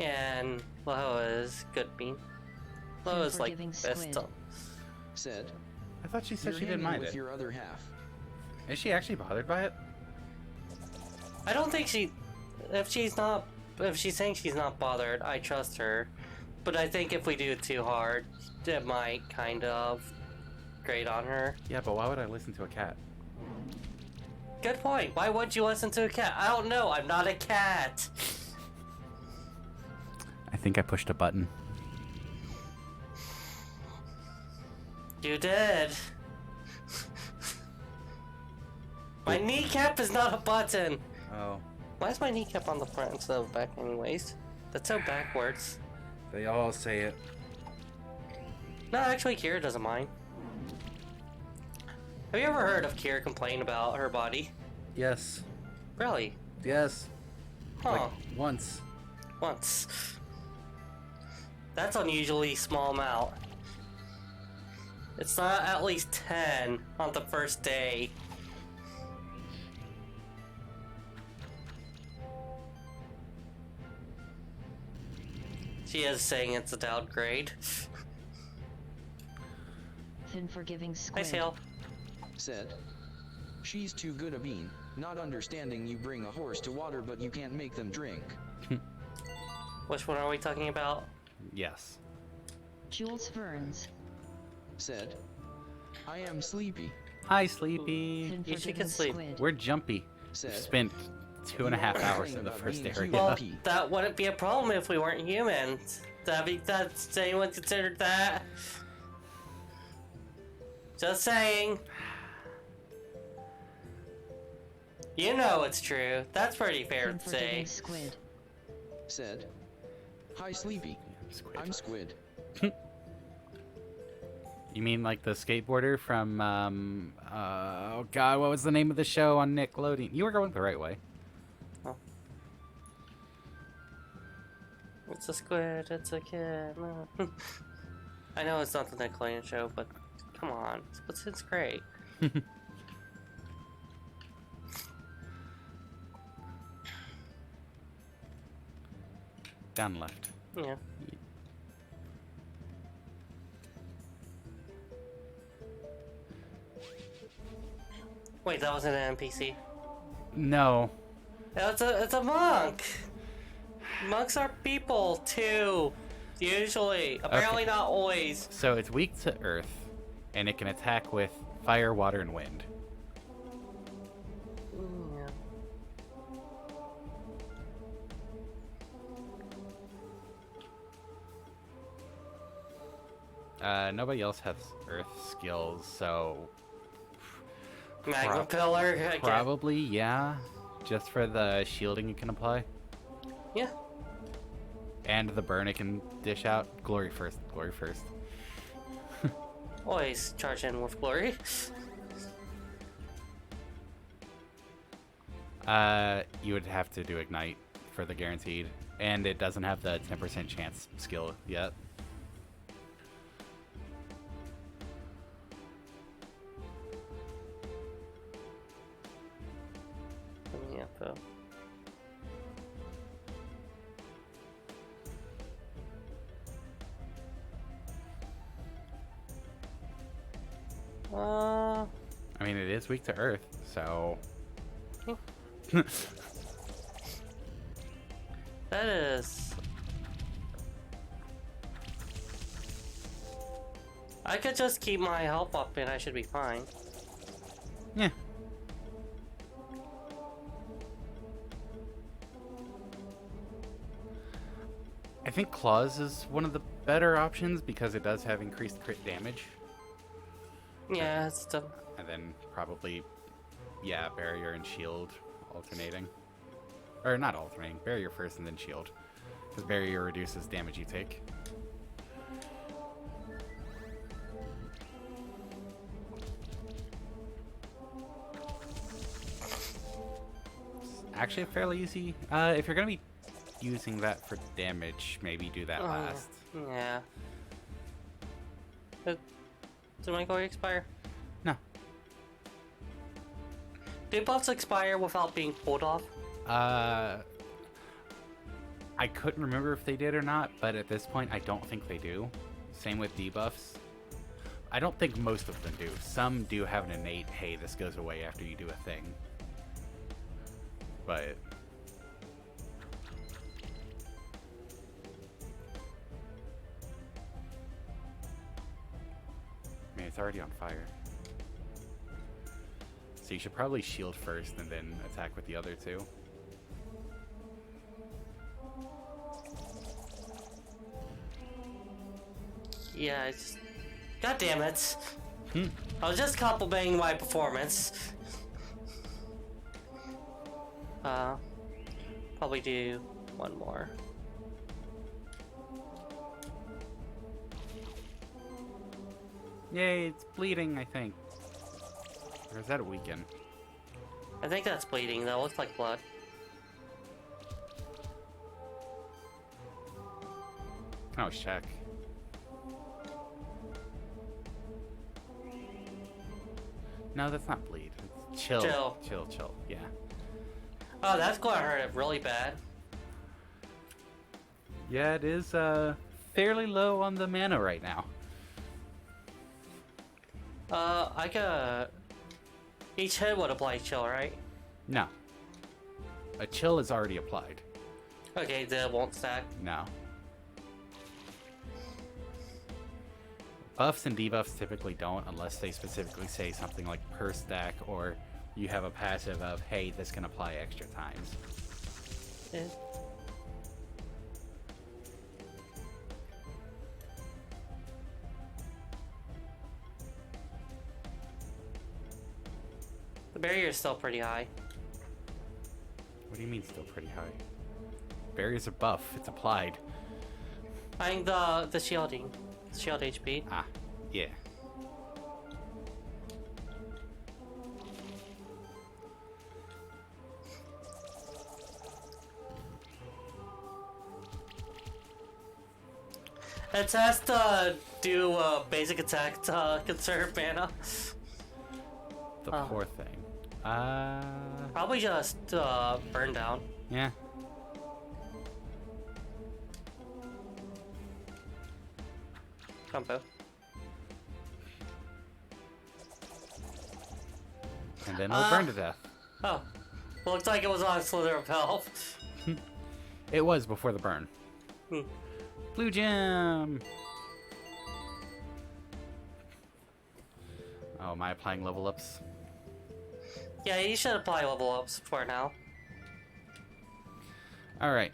And Lahoa is good bean. Lahoa is like Forgiving best. squid. Said. I thought she said "You're she didn't hanging mind with it. your other half." Is she actually bothered by it? I don't think she. If she's saying she's not bothered, I trust her. But I think if we do it too hard, it might kind of grate on her. Yeah, but why would I listen to a cat? Good point. Why would you listen to a cat? I don't know. I'm not a cat. I think I pushed a button. You did. My kneecap is not a button. Oh, Why is my kneecap on the front instead of back anyways? That's so backwards. they all say it. No, actually, Kira doesn't mind. Have you ever heard of Kira complain about her body? Yes. Really? Yes. Huh. Like, once. Once. That's unusually small amount. It's not at least 10 on the first day. She is saying it's a downgrade. Thin forgiving Hi, squid. Sail. Said. "She's too good a bean, not understanding you bring a horse to water but you can't make them drink." Which one are we talking about? Yes. Jules Burns. Said. "I am sleepy." Hi, Sleepy. Thin You should forgiving get sleep. squid. We're jumpy. Said. Spent 2.5 "You are hours lying in the about first being area. Well, human. that wouldn't be a problem if we weren't humans. That's anyone considered that? Just saying. You know it's true. That's pretty fair Thin to say. forgiving squid. Said. "Hi, Sleepy. Squid. I'm Squid." You mean like the skateboarder from, oh god, what was the name of the show on Nickelodeon? You were going the right way. It's a squid, it's a kid. No. I know it's not the Nickelodeon show, but come on. It's great. Down left. Yeah. Wait, that wasn't an NPC? No. It's a monk! Monks are people, too. Usually. Apparently not always. So it's weak to earth, and it can attack with fire, water, and wind. Nobody else has earth skills, so... Magma Pillar again. Probably, yeah. Just for the shielding it can apply. Yeah. And the burn it can dish out. Glory first, glory first. Always charge in with glory. You would have to do ignite for the guaranteed. And it doesn't have the 10% chance skill yet. Yeah, though. I mean, it is weak to earth, so... That is... I could just keep my health up and I should be fine. Yeah. I think Claws is one of the better options because it does have increased crit damage. Yeah, it's the... And then probably, yeah, barrier and shield alternating. Or not alternating, barrier first and then shield. Because barrier reduces damage you take. It's actually fairly easy. If you're going to be using that for damage, maybe do that last. Yeah. Did my glory expire? No. Do buffs expire without being pulled off? I couldn't remember if they did or not, but at this point, I don't think they do. Same with debuffs. I don't think most of them do. Some do have an innate, hey, this goes away after you do a thing. But... man, it's already on fire. So you should probably shield first and then attack with the other two. Yeah, it's... God damn it. I was just complimenting my performance. Probably do one more. Yay, it's bleeding, I think. Or is that a weaken? I think that's bleeding though, looks like blood. Oh, check. No, that's not bleed. It's chill. Chill. Chill, chill, yeah. Oh, that's gonna hurt it really bad. Yeah, it is fairly low on the mana right now. I got... Each hit would apply chill, right? No. A chill is already applied. Okay, then it won't stack. No. Buffs and debuffs typically don't unless they specifically say something like per stack or you have a passive of, hey, this can apply extra times. Yeah. The barrier is still pretty high. What do you mean still pretty high? Barrier's a buff. It's applied. I think the shielding. Shield HP. Ah, yeah. It has to do basic attack to conserve mana. The Oh. poor thing. Probably just burn down. Yeah. Combo. And then it'll burn to death. Oh. Well, looks like it was on a slither of health. It was before the burn. Hmm. Blue gem! Oh, am I applying level ups? Yeah, you should apply level ups for now. Alright.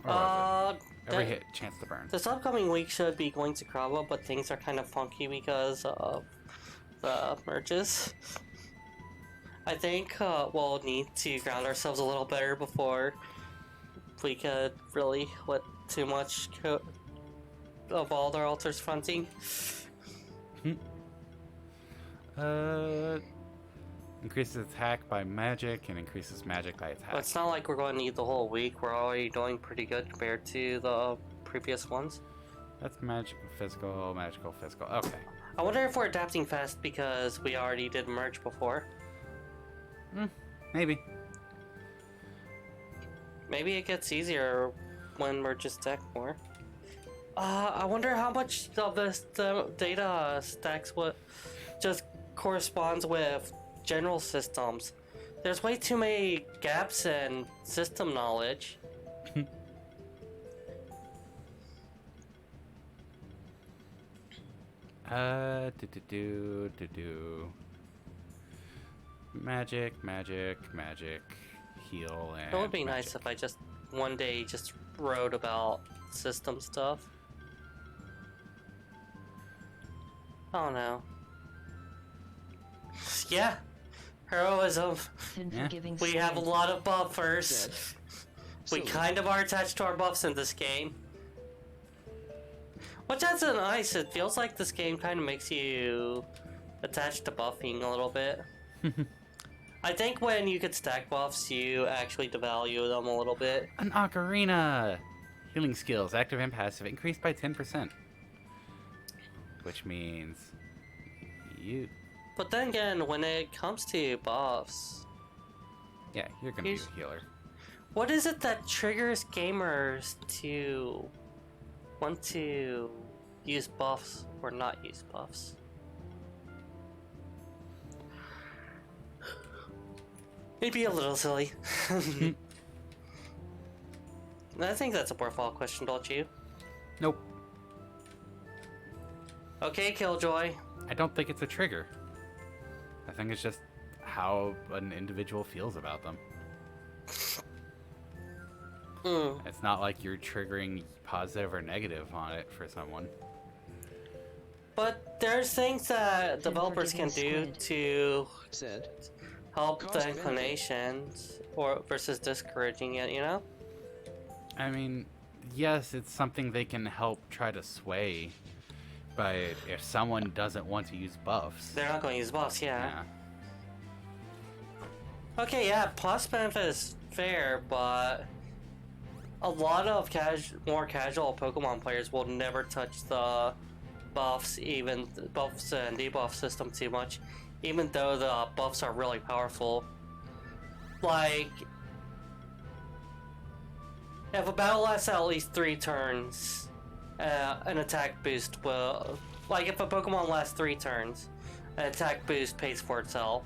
Where was it? Every the- hit, chance to burn. This upcoming week should be going to Krava, but things are kind of funky because of the merges. I think we'll need to ground ourselves a little better before we could really let too much of all their altars fronting. Increases attack by magic and increases magic by attack. But it's not like we're going to need the whole week. We're already doing pretty good compared to the previous ones. That's magical, physical, magical, physical. Okay. I wonder if we're adapting fast because we already did merge before. Maybe. Maybe it gets easier when merges stack more. I wonder how much of this data stacks what just corresponds with general systems. There's way too many gaps in system knowledge. Magic, magic, magic, heal, and It would be magic. nice if I just one day just wrote about system stuff. Oh no. Yeah, heroism. Fin Yeah. forgiving We have a squid. lot of buffers. Said. We So- kind of are attached to our buffs in this game. Which that's nice. It feels like this game kind of makes you attached to buffing a little bit. I think when you get stack buffs, you actually devalue them a little bit. An ocarina! Healing skills, active and passive, increased by 10%. Which means you... But then again, when it comes to buffs, Yeah, you're gonna be Here's- a healer. what is it that triggers gamers to want to use buffs or not use buffs? Maybe a little silly. I think that's a worthwhile question, don't you? Nope. Okay, Killjoy. I don't think it's a trigger. I think it's just how an individual feels about them. Hmm. It's not like you're triggering positive or negative on it for someone. But there's things that developers can do Squid. to Said. help the Cost-benefit. inclinations or versus discouraging it, you know? I mean, yes, it's something they can help try to sway, but if someone doesn't want to use buffs, They're not going to use buffs, yeah. Okay, yeah, plus benefit is fair, but a lot of more casual Pokemon players will never touch the buffs, even the buffs and debuff system too much, even though the buffs are really powerful. Like, if a battle lasts at least 3 turns, an attack boost will... Like, if a Pokemon lasts 3 turns, an attack boost pays for itself.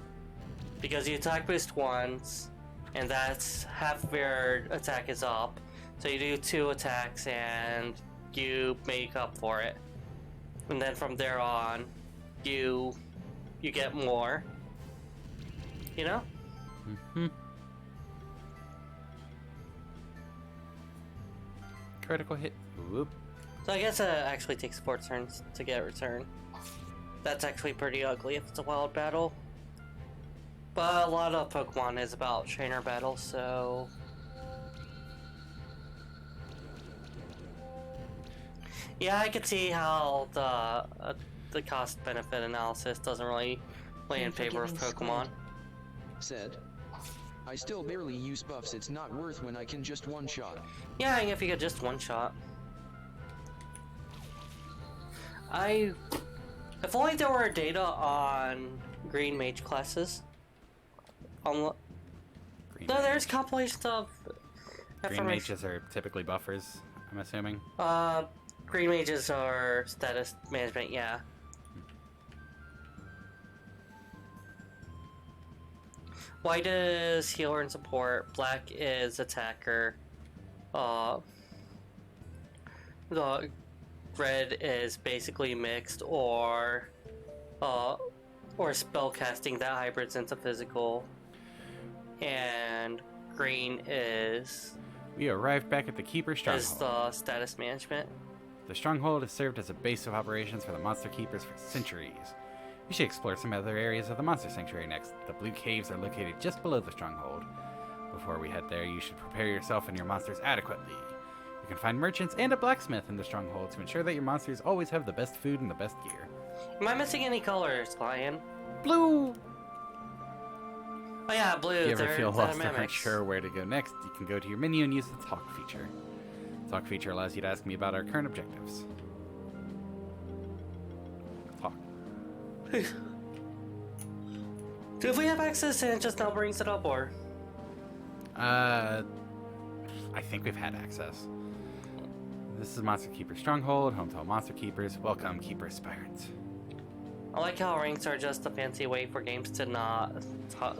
Because you attack boost once, and that's half of your attack is up. So you do 2 attacks, and you make up for it. And then from there on, you get more. You know? Hmm. Critical hit. Whoop. So I guess it actually takes 4 turns to get a return. That's actually pretty ugly if it's a wild battle. But a lot of Pokemon is about trainer battles, so... Yeah, I could see how the cost-benefit analysis doesn't really play in favor of Unforgiving Pokemon. Said. I still barely use buffs, it's not worth when I can just one-shot. Yeah, and if you get just one shot. If only there were data on green mage classes. No, there's compilations of Green information. mages are typically buffers, I'm assuming. Green mages are status management, yeah. White is healer and support. Black is attacker. The red is basically mixed or spell casting that hybrids into physical. And green is We arrived back at the Keeper Stronghold. the status management. The Stronghold has served as a base of operations for the Monster Keepers for centuries. We should explore some other areas of the Monster Sanctuary next. The Blue Caves are located just below the Stronghold. Before we head there, you should prepare yourself and your monsters adequately. You can find merchants and a blacksmith in the Stronghold to ensure that your monsters always have the best food and the best gear. Am I missing any colors, Lion? Blue! Oh yeah, blue. If you ever they're feel lost or aren't mimics. sure where to go next, you can go to your menu and use the Talk feature. The Talk feature allows you to ask me about our current objectives. Talk. Do we have access and it just now brings it up, or? I think we've had access. This is Monster Keeper Stronghold, home to all Monster Keepers. Welcome, Keeper Aspirants. I like how ranks are just a fancy way for games to not talk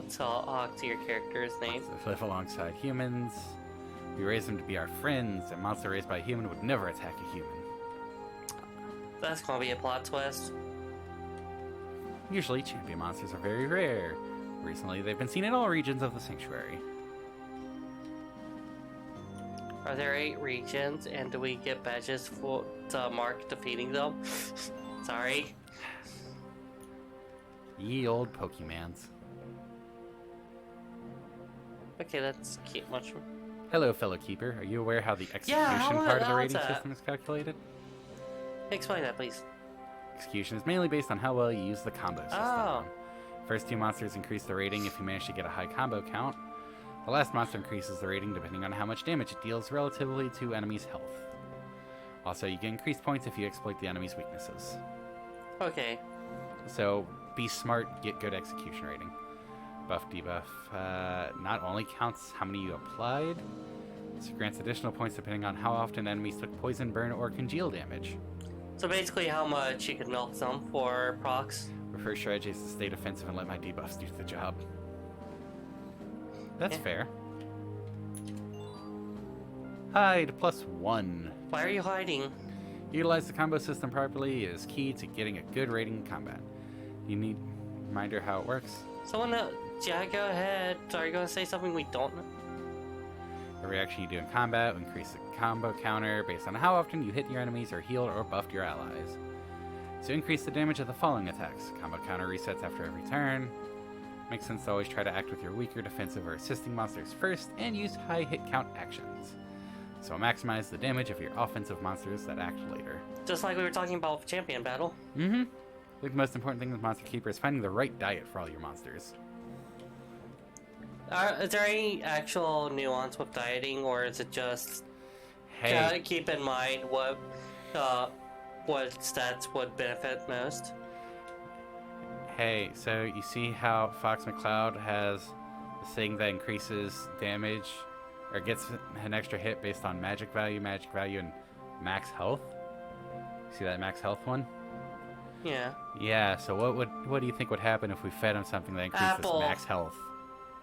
to your character's name. To live alongside humans. We raise them to be our friends. A monster raised by a human would never attack a human. That's gonna be a plot twist. Usually, champion monsters are very rare. Recently, they've been seen in all regions of the Sanctuary. Are there 8 regions, and do we get badges to mark defeating them? Sorry. Ye old Pokemans. Okay, that's cute. Much. Hello, fellow Keeper. Are you aware how the execution how part of the is rating that? system is calculated? Explain that, please. Execution is mainly based on how well you use the combo system. Oh. First 2 monsters increase the rating if you manage to get a high combo count. The last monster increases the rating depending on how much damage it deals relatively to enemies' health. Also, you get increased points if you exploit the enemy's weaknesses. Okay. So, be smart, get good execution rating. Buff debuff not only counts how many you applied, it grants additional points depending on how often enemies took poison, burn, or congeal damage. So basically, how much you could milk them for procs. Prefer strategies to stay defensive and let my debuffs do the job. That's Yeah. fair. Hide +1. Why are you hiding? Utilize the combo system properly is key to getting a good rating in combat. You need a reminder how it works. Someone else. Yeah, go ahead. Are you gonna say something we don't know? Every action you do in combat will increase the combo counter based on how often you hit your enemies or healed or buffed your allies. So increase the damage of the following attacks. Combo counter resets after every turn. Makes sense to always try to act with your weaker defensive or assisting monsters first and use high hit count actions. So maximize the damage of your offensive monsters that act later. Just like we were talking about with champion battle. I think the most important thing with Monster Keeper is finding the right diet for all your monsters. Is there any actual nuance with dieting, or is it just keep in mind what stats would benefit most? Hey, so you see how Fox McCloud has this thing that increases damage or gets an extra hit based on magic value, and max health? See that max health one? Yeah. Yeah, so what do you think would happen if we fed him something that increases Apple. max health?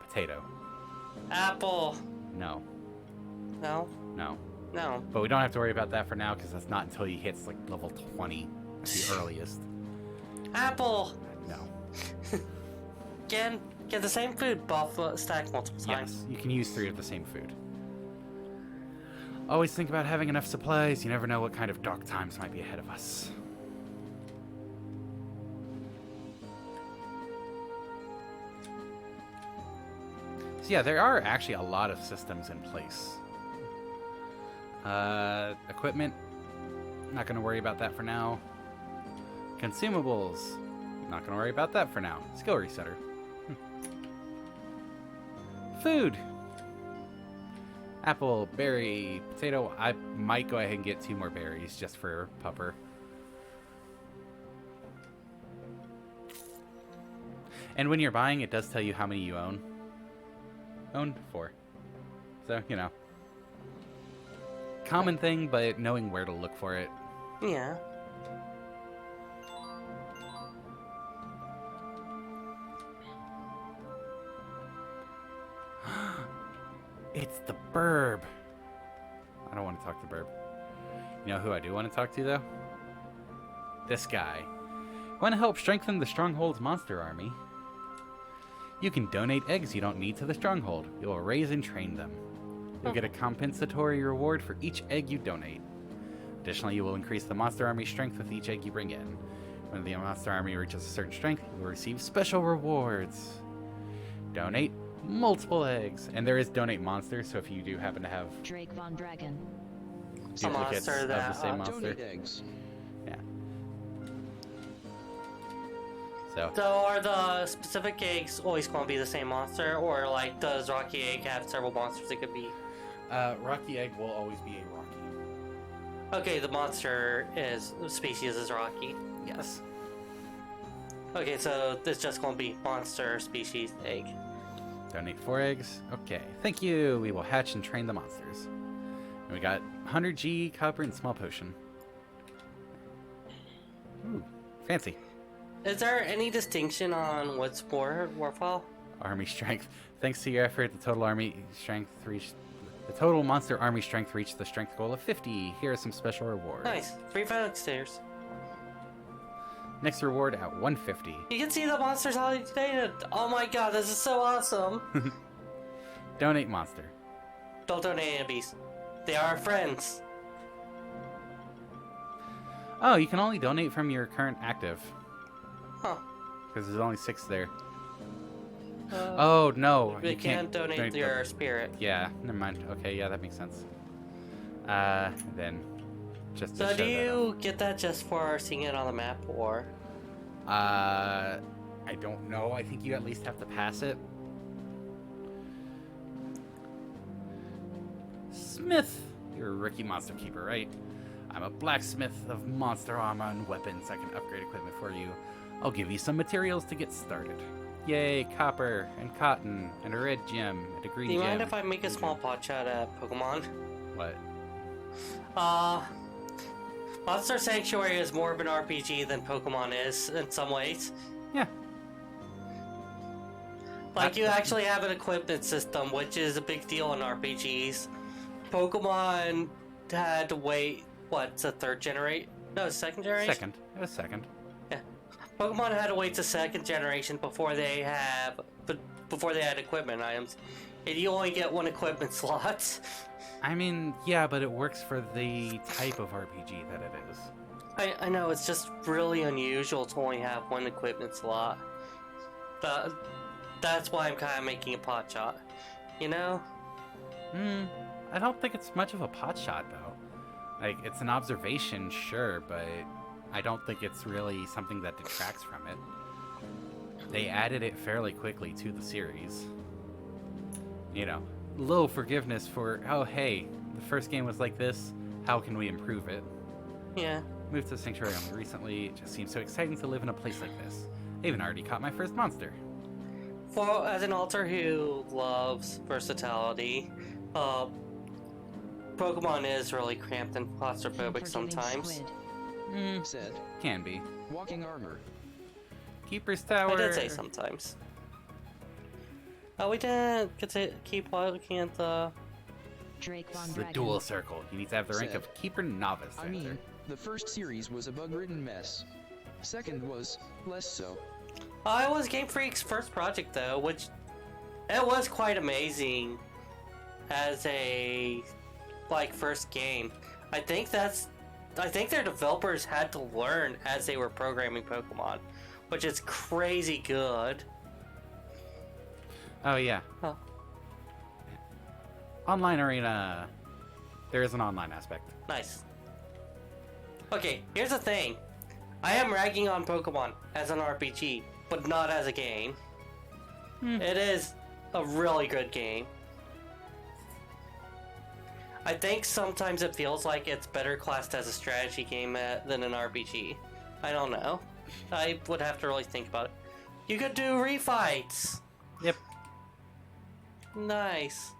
Potato. Apple. No. No. No. No. But we don't have to worry about that for now because that's not until he hits like level 20 at the earliest. Apple. No. Get the same food buff stack multiple times. Yes, you can use 3 of the same food. Always think about having enough supplies. You never know what kind of dark times might be ahead of us. So yeah, there are actually a lot of systems in place. Equipment, not going to worry about that for now. Consumables, not going to worry about that for now. Skill resetter. Food. Apple, berry, potato. I might go ahead and get 2 more berries just for Pupper. And when you're buying, it does tell you how many you own. Own 4. So, you know. Common thing, but knowing where to look for it. Yeah. It's the Burb. I don't want to talk to Burb. You know who I do want to talk to, though? This guy. Want to help strengthen the Stronghold's monster army? You can donate eggs you don't need to the Stronghold. You will raise and train them. You'll get a compensatory reward for each egg you donate. Additionally, you will increase the monster army's strength with each egg you bring in. When the monster army reaches a certain strength, you will receive special rewards. Donate multiple eggs. And there is donate monster, so if you do happen to have Drake Von Dragon. Some duplicates monster of the that same monster. Donate eggs. Yeah. So, So are the specific eggs always going to be the same monster, or like does Rocky Egg have several monsters it could be? Rocky Egg will always be a Rocky. Okay, the monster species is Rocky. Yes. Okay, so it's just going to be monster species egg. Donate 4 eggs. Okay, thank you. We will hatch and train the monsters. And we got 100 G, copper, and small potion. Ooh, fancy. Is there any distinction on what's more worthwhile? Army strength. Thanks to your effort, the total army strength reached. The total monster army strength reached the strength goal of 50. Here are some special rewards. Nice. 3 Phoenix stairs. Next reward at 150. You can see the monsters how they dated. Oh my god, this is so awesome. Donate monster. Don't donate enemies. They are our friends. Oh, you can only donate from your current active. Huh. Because there's only 6 there. Oh, no. They You can't donate the- your spirit. Yeah, never mind. Okay, yeah, that makes sense. Then, just to So show do that you get that just for seeing it on the map, or? off. I don't know. I think you at least have to pass it. Smith! You're a rookie monster keeper, right? I'm a blacksmith of monster armor and weapons. I can upgrade equipment for you. I'll give you some materials to get started. Yay, copper, and cotton, and a red gem, and a green Do you gem. mind if I make a small pot shot at Pokemon? What? Monster Sanctuary is more of an RPG than Pokemon is in some ways. Yeah. Like, you actually have an equipment system, which is a big deal in RPGs. Pokemon had to wait, what, it's a third generation? No, second generation? Second. It was second. Yeah. Pokemon had to wait to second generation before they had equipment items. And you only get 1 equipment slot. I mean, yeah, but it works for the type of RPG that it is. I know, it's just really unusual to only have 1 equipment slot. That's why I'm kind of making a pot shot. You know? I don't think it's much of a pot shot, though. Like, it's an observation, sure, but I don't think it's really something that detracts from it. They added it fairly quickly to the series. You know, little forgiveness for, oh, hey, the first game was like this, how can we improve it? Yeah. Moved to the Sanctuary only recently, it just seems so exciting to live in a place like this. I even already caught my first monster. As an alter who loves versatility, Pokemon is really cramped and claustrophobic Unforgiving sometimes. squid. Said. Can be. Walking armor. Keeper's Tower. I did say sometimes. Oh, we didn't get to keep looking at the... Drake Von This is the Dragon. dual circle. You need to have the rank Said. of Keeper Novice. I to mean, enter. the first series was a bug-ridden mess. Second was less so. It was Game Freak's first project, though, which... It was quite amazing as a, first game. I think their developers had to learn as they were programming Pokemon, which is crazy good. Oh, yeah. Huh. Online arena. There is an online aspect. Nice. Okay, here's the thing. I am ragging on Pokemon as an RPG, but not as a game. It is a really good game. I think sometimes it feels like it's better classed as a strategy game than an RPG. I don't know. I would have to really think about it. You could do refights. Yep. Nice.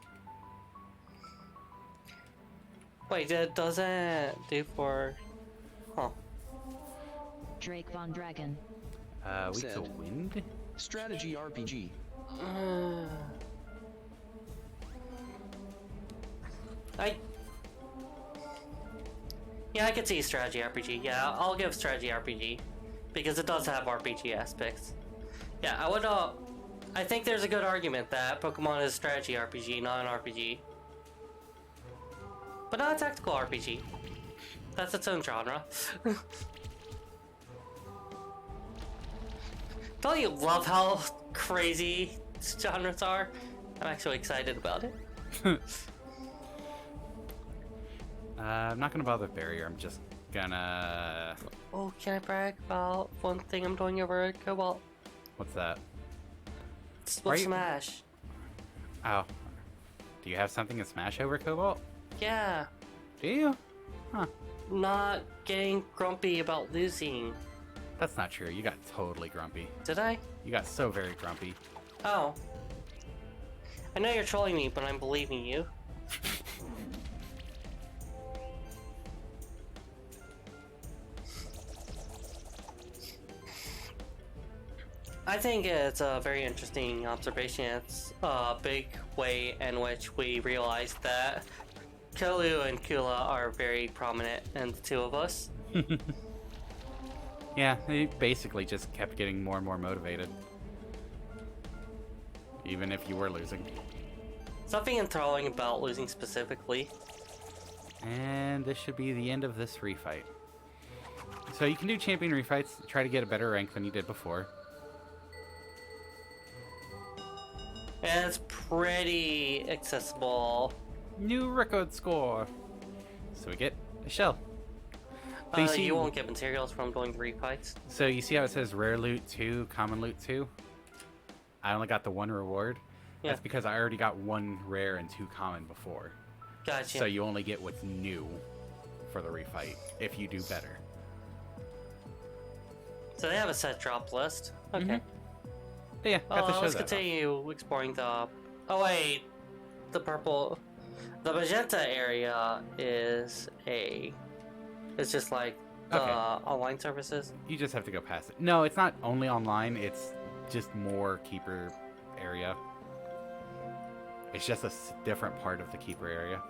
Wait, that doesn't do for... Huh. Drake Von Dragon. Weak to Said. wind? Strategy RPG. Yeah, I could see strategy RPG. Yeah, I'll give strategy RPG because it does have RPG aspects. Yeah, I would. I think there's a good argument that Pokemon is strategy RPG, not an RPG, but not a tactical RPG. That's its own genre. Don't you love how crazy genres are? I'm actually excited about it. I'm not gonna bother with barrier. I'm just gonna. Oh, can I brag about one thing I'm doing over at Cobalt? What's that? Split Right. Smash. Oh. Do you have something to smash over Cobalt? Yeah, Do you? Huh. not getting grumpy about losing. That's not true. You got totally grumpy. Did I? You got so very grumpy. Oh. I know you're trolling me, but I'm believing you. I think it's a very interesting observation. It's a big way in which we realize that Kalu and Kula are very prominent in the two of us. Yeah, they basically just kept getting more and more motivated. Even if you were losing. Something enthralling about losing specifically. And this should be the end of this refight. So you can do champion refights, try to get a better rank than you did before. And it's pretty accessible. New record score! So we get a shell. So You won't get materials from doing the refights. So you see how it says rare loot 2, common loot 2? I only got the 1 reward. Yeah. That's because I already got 1 rare and 2 common before. Gotcha. So you only get what's new for the refight if you do better. So they have a set drop list. Okay. But yeah, got to show Let's that off. continue exploring the... Oh wait, the purple... The magenta area is a... It's just like the Okay. online services. You just have to go past it. No, it's not only online, it's just more keeper area. It's just a different part of the keeper area.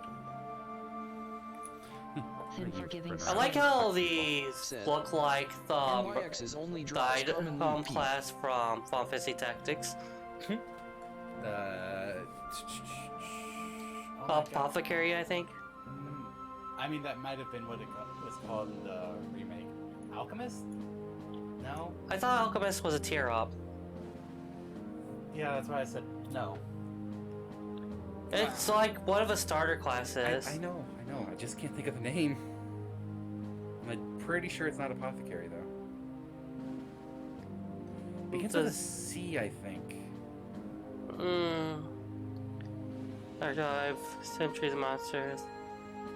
Thin forgiving I like how these Said. look like the NYX is only drops died common home loot P. class from Final Fantasy Tactics. Apothecary, I think. I mean, that might have been what it was called in the remake. Alchemist? No? I thought Alchemist was a tier up. Yeah, that's why I said no. It's like one of the starter classes. I know. I just can't think of the name. I'm pretty sure it's not Apothecary, though. Begins with a C, I think. Archive, Centuries of Monsters,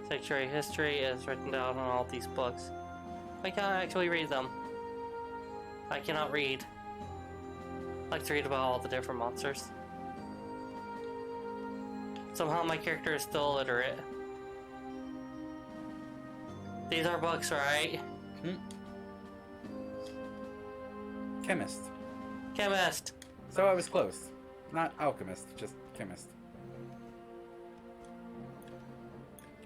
Sanctuary History is written down on all these books. I can't actually read them. I cannot read. I like to read about all the different monsters. Somehow my character is still illiterate. These are books, right? Chemist. Chemist. So I was close. Not alchemist, just chemist.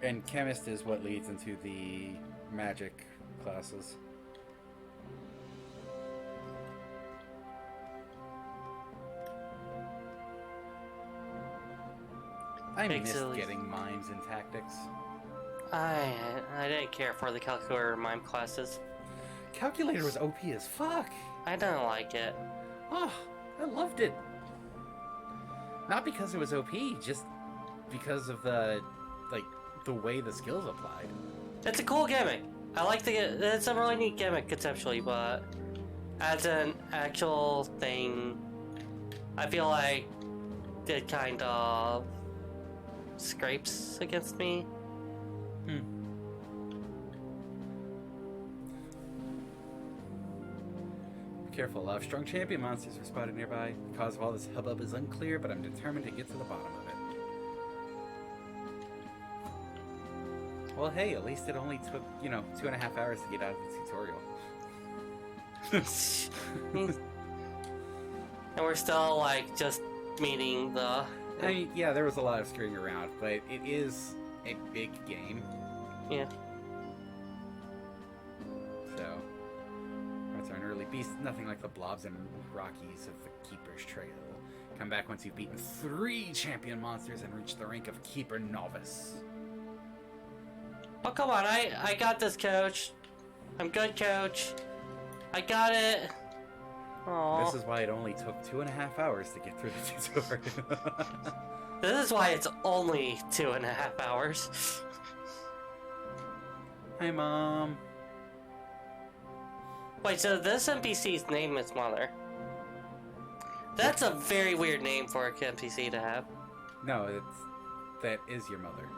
And chemist is what leads into the magic classes. I missed Pixels. getting mimes and tactics. I didn't care for the calculator mime classes. Calculator was OP as fuck. I didn't like it. Oh, I loved it. Not because it was OP, just because of the way the skills applied. It's a cool gimmick. I like it's a really neat gimmick conceptually, but as an actual thing, I feel like it kind of scrapes against me. Careful, a lot of strong champion monsters are spotted nearby. The cause of all this hubbub is unclear, but I'm determined to get to the bottom of it. Well, hey, at least it only took, 2.5 hours to get out of the tutorial. And we're still, like, just meeting the... I mean, yeah, there was a lot of screwing around, but it is a big game. Yeah. So, that's an early beast. Nothing like the blobs and rockies of the Keeper's Trail. Come back once you've beaten 3 champion monsters and reached the rank of Keeper Novice. Oh, come on, I got this, coach. I'm good, coach. I got it. Aww. This is why it only took 2.5 hours to get through the tutorial. This is why it's only 2.5 hours. Hi, Mom. Wait, so this NPC's name is Mother. That's a very weird name for an NPC to have. No, that is your mother.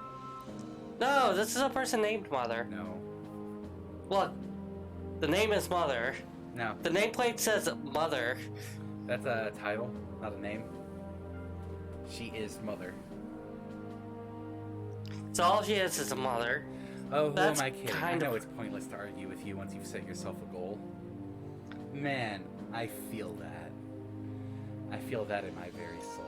No, this is a person named Mother. No. Look, the name is Mother. No. The nameplate says Mother. That's a title, not a name. She is Mother. So all she is a mother. Oh, who That's am I kidding? I kind know of- it's pointless to argue with you once you've set yourself a goal. Man, I feel that. I feel that in my very soul.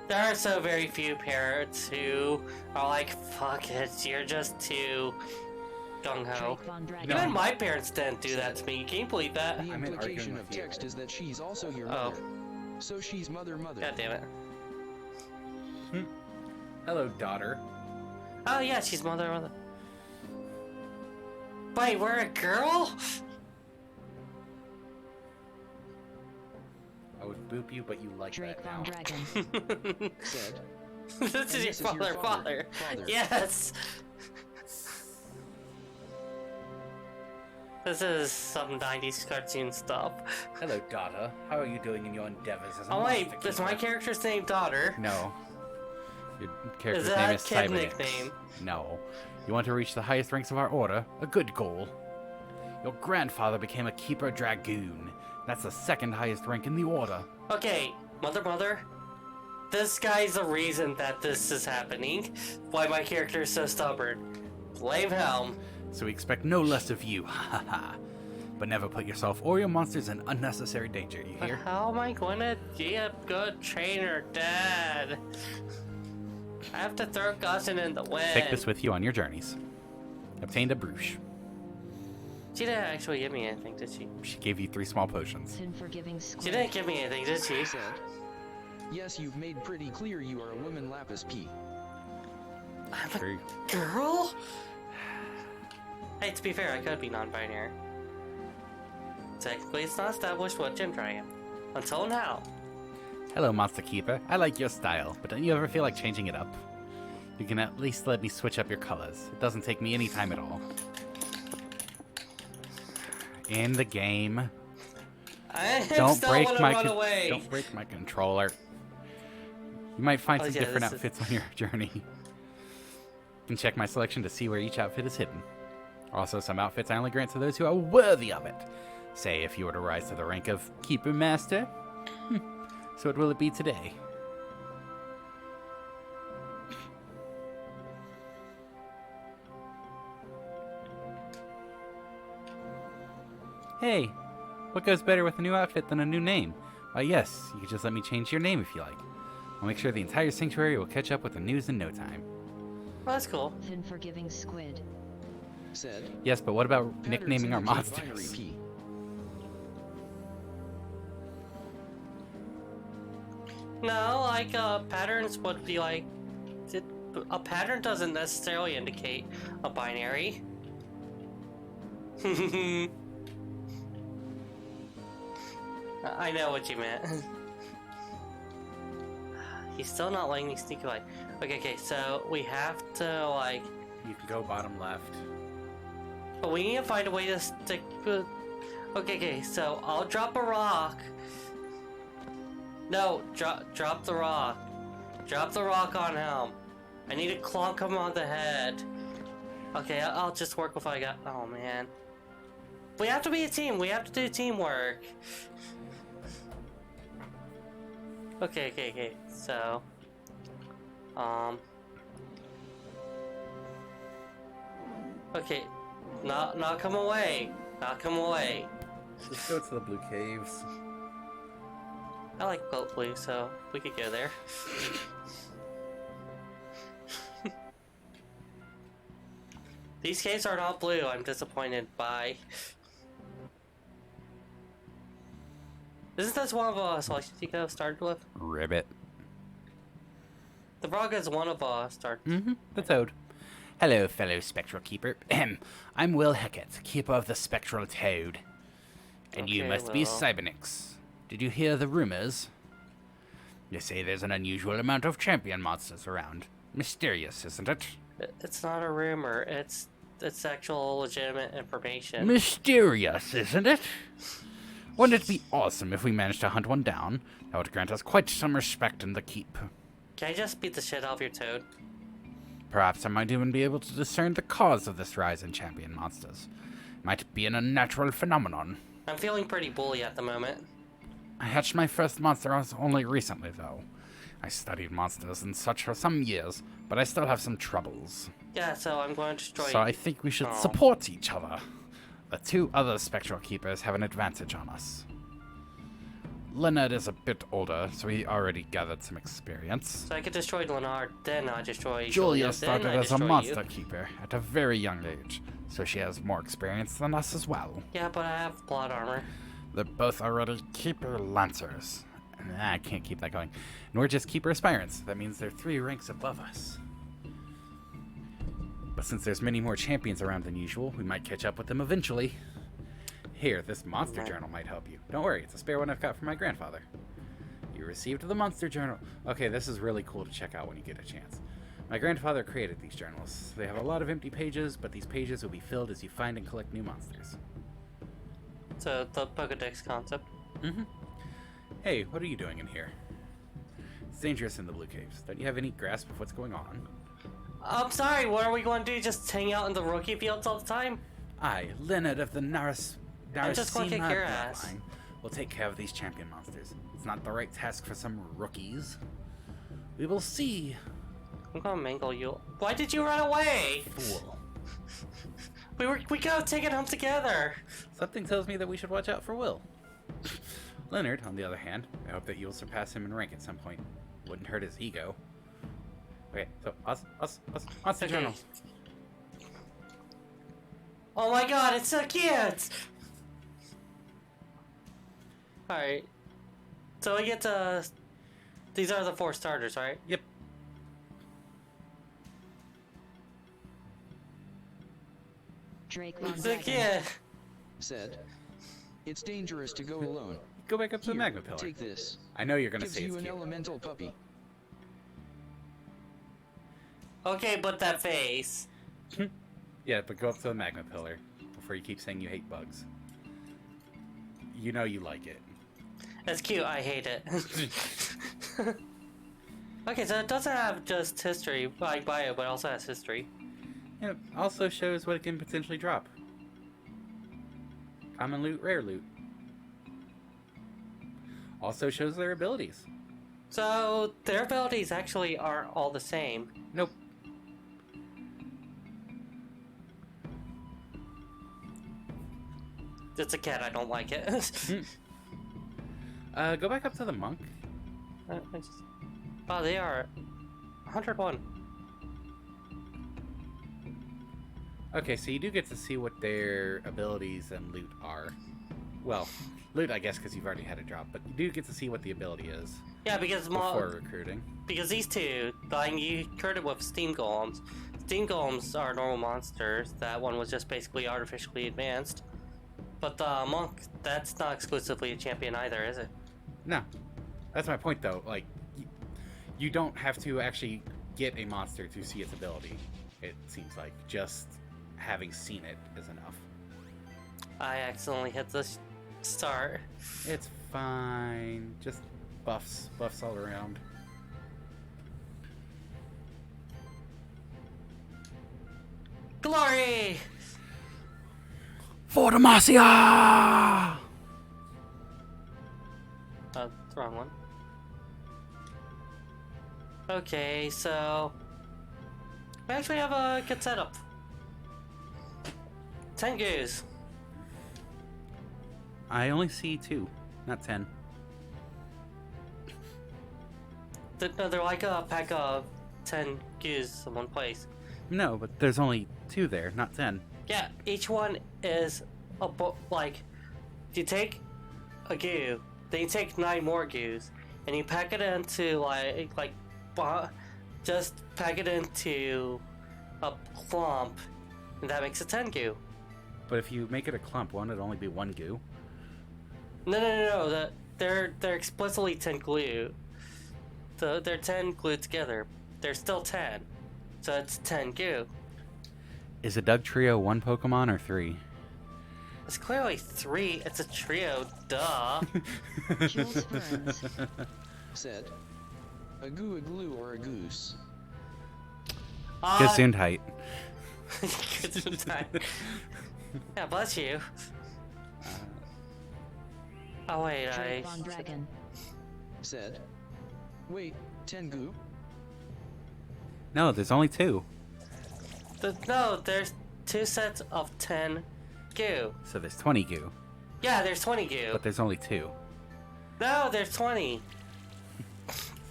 There are so very few parents who are like, fuck it, you're just too gung-ho. Drake Von Dragon. No. Even my parents didn't do that to me. Can you believe that? The I'm in implication arguing of with you. text is that she's also your Oh. mother. So she's mother. God damn it. Hello, daughter. Oh yeah, she's mother. Wait, we're a girl? I would boop you, but you like Drake that Von now. Dragon. Said. This is your this is your father. father. Yes. This is some 90s cartoon stuff. Hello, daughter. How are you doing in your endeavors as a Oh wait, monster is my keeper? character's name daughter? No. Your character's Is that name a is kid Cybernix. nickname? No. You want to reach the highest ranks of our order? A good goal. Your grandfather became a Keeper Dragoon. That's the second highest rank in the order. Okay, mother. This guy's the reason that this is happening. Why my character is so stubborn. Blame Helm. So we expect no less of you. Ha ha. But never put yourself or your monsters in unnecessary danger, you But hear? how am I going to be a good trainer, Dad? I have to throw caution in the wind. Take this with you on your journeys. Obtained a brooch. She didn't actually give me anything, did she? She gave you 3 small potions. Sin forgiving squid. She didn't give me anything, did she? Said. Yes, you've made pretty clear you are a woman, Lapis P. I'm a True. girl? Hey, to be fair, I could be non-binary. Technically, it's not established what gender I am. Until now. Hello, Monster Keeper. I like your style, but don't you ever feel like changing it up? You can at least let me switch up your colors. It doesn't take me any time at all. In the game. I am Don't still break gonna my run away. don't break my controller. You might find Oh, some yeah, different this is- outfits on your journey. You can check my selection to see where each outfit is hidden. Also, some outfits I only grant to those who are worthy of it. Say, if you were to rise to the rank of Keeper Master. So what will it be today? Hey, what goes better with a new outfit than a new name? Why, yes, you could just let me change your name if you like. I'll make sure the entire sanctuary will catch up with the news in no time. Well, that's cool. Sin forgiving squid. Said. Yes, but what about Patterns nicknaming our indicate binary monsters? P. No, like, patterns would be like... A pattern doesn't necessarily indicate a binary. I know what you meant. He's still not letting me sneak away. Okay, so we have to, like... You can go bottom left. But we need to find a way to stick with... Okay, so I'll drop a rock. No, drop the rock. Drop the rock on Helm. I need to clonk him on the head. Okay, I'll just work with what I got. Oh, man. We have to be a team. We have to do teamwork. Okay. So, okay, not come away. Not come away. Let's go to the blue caves. I like boat blue, so we could go there. These caves are not blue. I'm disappointed. Bye. Isn't this one of Celestica started with? Ribbit. The Braga is one of started. Mm-hmm. The Toad. Hello, fellow Spectral Keeper. I'm Will Heckett, Keeper of the Spectral Toad. And you Okay, must be Will. Cybernix. Did you hear the rumors? They say there's an unusual amount of champion monsters around. Mysterious, isn't it? It's not a rumor. It's actual legitimate information. Mysterious, isn't it? Wouldn't it be awesome if we managed to hunt one down? That would grant us quite some respect in the keep. Can I just beat the shit out of your Toad? Perhaps I might even be able to discern the cause of this rise in champion monsters. Might be an unnatural phenomenon. I'm feeling pretty bully at the moment. I hatched my first monster only recently, though. I studied monsters and such for some years, but I still have some troubles. Yeah, so I'm going to destroy So I think we should Oh. support each other. The two other Spectral Keepers have an advantage on us. Leonard is a bit older, so he already gathered some experience. So I could destroy Leonard, then I destroy Julia then started I as a destroy monster you. keeper at a very young age, so she has more experience than us as well. Yeah, but I have plot armor. They're both already Keeper Lancers. Nah, I can't keep that going. And we're just Keeper Aspirants. That means they're 3 ranks above us. But since there's many more champions around than usual, we might catch up with them eventually. Here, this monster journal might help you. Don't worry, it's a spare one I've got from my grandfather. You received the monster journal. Okay, this is really cool to check out when you get a chance. My grandfather created these journals. They have a lot of empty pages, but these pages will be filled as you find and collect new monsters. So the Pokedex concept. Mm-hmm. Hey, what are you doing in here? It's dangerous in the blue caves. Don't you have any grasp of what's going on? I'm sorry, what are we going to do? Just hang out in the rookie fields all the time? I, Leonard of the I'm just gonna kick Narasina your ass. bloodline, will take care of these champion monsters. It's not the right task for some rookies. We will see. I'm gonna mangle you. Why did you run away? Fool. We could have taken him together. Something tells me that we should watch out for Will. Leonard, on the other hand, I hope that you'll surpass him in rank at some point. Wouldn't hurt his ego. Okay, so Monster Okay. Journal. Oh my god, it's so cute! Alright. So we get to... These are the 4 starters, right? Yep. Drake Von So, Dragon. yeah. Said, it's dangerous to go alone. Go back up to the Here, magma pillar. take this. I know you're gonna Gives say it's you an cute. elemental puppy. Okay, but that face. Yeah, but go up to the magma pillar before you keep saying you hate bugs. You know you like it. That's cute, I hate it. Okay, so it doesn't have just history, like bio, but it also has history. It also shows what it can potentially drop. Common loot, rare loot. Also shows their abilities. So, their abilities actually are all the same. Nope. It's a cat, I don't like it. Go back up to the monk. Oh, they are 101. Okay, so you do get to see what their abilities and loot are. Well, loot, I guess, because you've already had a drop, but you do get to see what the ability is Yeah, because before recruiting. because these two, like you created with steam golems. Steam golems are normal monsters. That one was just basically artificially advanced. But the monk, that's not exclusively a champion either, is it? No. That's my point, though. Like, you don't have to actually get a monster to see its ability, it seems like. Just having seen it is enough. I accidentally hit the start. It's fine. Just buffs all around. Glory! For Demacia! The wrong one. Okay, so we actually have a good setup. 10 goos. I only see 2, not 10. No, they're like a pack of 10 goos in one place. No, but there's only 2 there, not 10. Yeah, each one is like, you take a goo, then you take 9 more goos, and you pack it into just pack it into a clump, and that makes a 10 goo. But if you make it a clump, won't it only be 1 goo? No. They're explicitly 10 glue. They're 10 glued together. They're still 10, so it's 10 goo. Is a Doug Trio 1 Pokemon or 3? It's clearly 3. It's a trio, duh. Jules Burns. Said, a goo, a glue, or a goose. Gesundheit. Gesundheit. Yeah, bless you. Oh wait, Drake Von Dragon. Said, wait, 10 goo? No, there's only 2. No, there's 2 sets of 10 goo. So there's 20 goo. Yeah, there's 20 goo. But there's only 2. No, there's 20.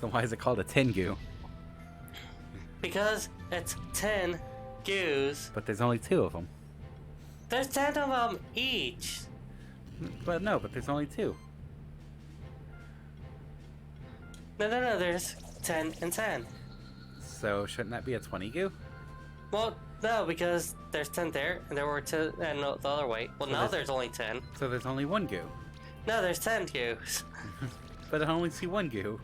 So why is it called a 10 goo? Because it's 10 goos. But there's only 2 of them. There's 10 of them each. But no, but there's only 2. No, there's 10 and 10. So shouldn't that be a 20 goo? Well, no, because there's 10 there, and there were 10 and the other way. Well, So now there's only 10. So there's only 1 goo. No, there's 10 goos. But I only see 1 goo.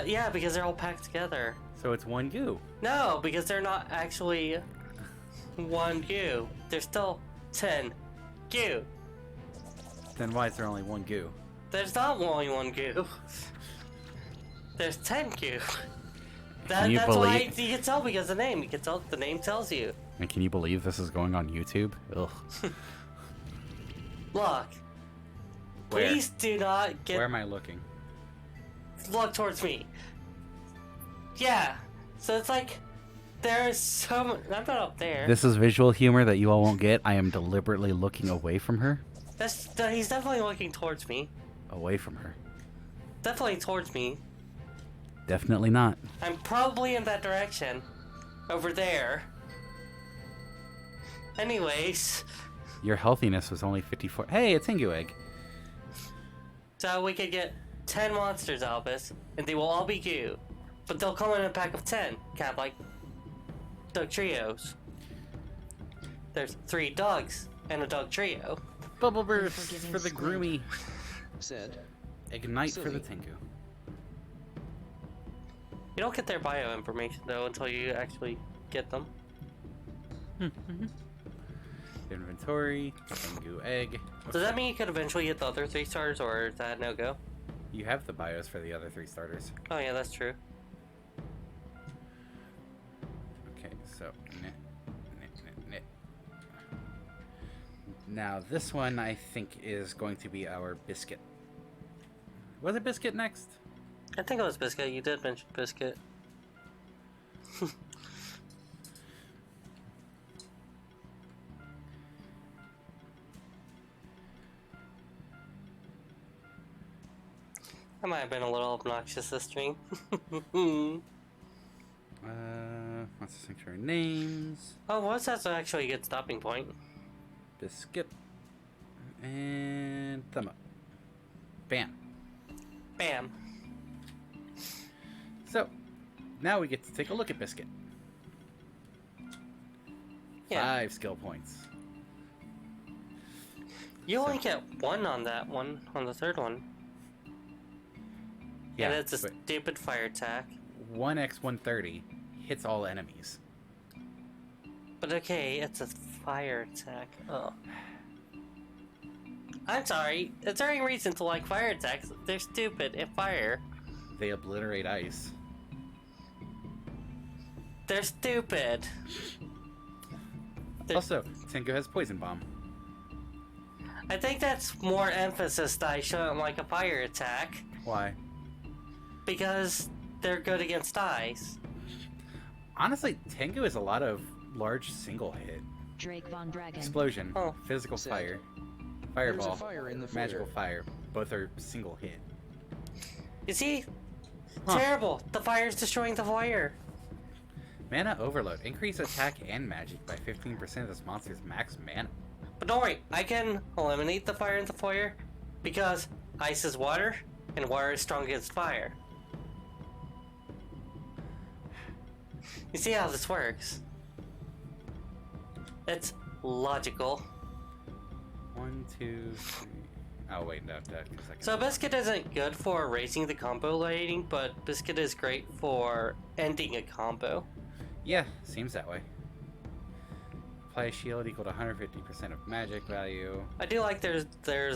Yeah, because they're all packed together. So it's 1 goo. No, because they're not actually 1 goo. There's still 10 goo. Then why is there only 1 goo? There's not only 1 goo. There's 10 goo. Can you That's why believe- you can tell because the name. You can tell the name tells you. And can you believe this is going on YouTube? Ugh. Look. Where? Please do not get. Where am I looking? Look towards me. Yeah. So it's like there's some. I'm not up there. This is visual humor that you all won't get. I am deliberately looking away from her. He's definitely looking towards me. Away from her. Definitely towards me. Definitely not. I'm probably in that direction. Over there. Anyways, Your healthiness was only 54. Hey, a Tengu egg. so we could get 10 monsters out of this, and they will all be goo. But they'll come in a pack of 10, kind of like dog trios. There's 3 dogs and a dog trio. Bubble burst Unforgiving for the squid. groomy. Said, Ignite for the Silly. Tengu. You don't get their bio information though until you actually get them. Inventory, Tengu egg. Does that mean you could eventually get the other 3 stars, or is that no go? You have the bios for the other 3 starters. Oh yeah, that's true. Okay, so knit. Now this one I think is going to be our biscuit. Was it biscuit next? I think it was Biscuit. You did mention Biscuit. I might have been a little obnoxious this stream. What's the sanctuary names? Oh, what's that actually a good stopping point? Biscuit. And thumb up. Bam. Bam. So, now we get to take a look at Biscuit. Yeah. 5 skill points. You only get 1 on that one, on the third one. Yeah, And it's a but stupid fire attack. 1x130 hits all enemies. But okay, it's a fire attack. Oh. I'm sorry. Is there any reason to like fire attacks? They're stupid and fire. They obliterate ice. They're stupid. They're- Also, Tengu has Poison Bomb. I think that's more emphasis that I shouldn't like a fire attack. Why? Because they're good against ice. Honestly, Tengu is a lot of large single hit. Drake Von Dragon. Explosion, Oh. physical Sad. fire, There's fireball, a fire in the magical fire. fire. Both are single hit. You see? Huh. Terrible. The fire's destroying the fire. Mana overload. Increase attack and magic by 15% of this monster's max mana. But don't worry, I can eliminate the fire in the fire because ice is water and water is strong against fire. You see how this works? It's logical. 1, 2, 3. Oh wait, no, that. 'Cause I can- So Biscuit isn't good for raising the combo rating, but Biscuit is great for ending a combo. Yeah, seems that way. Apply a shield equal to 150% of magic value. I do like there's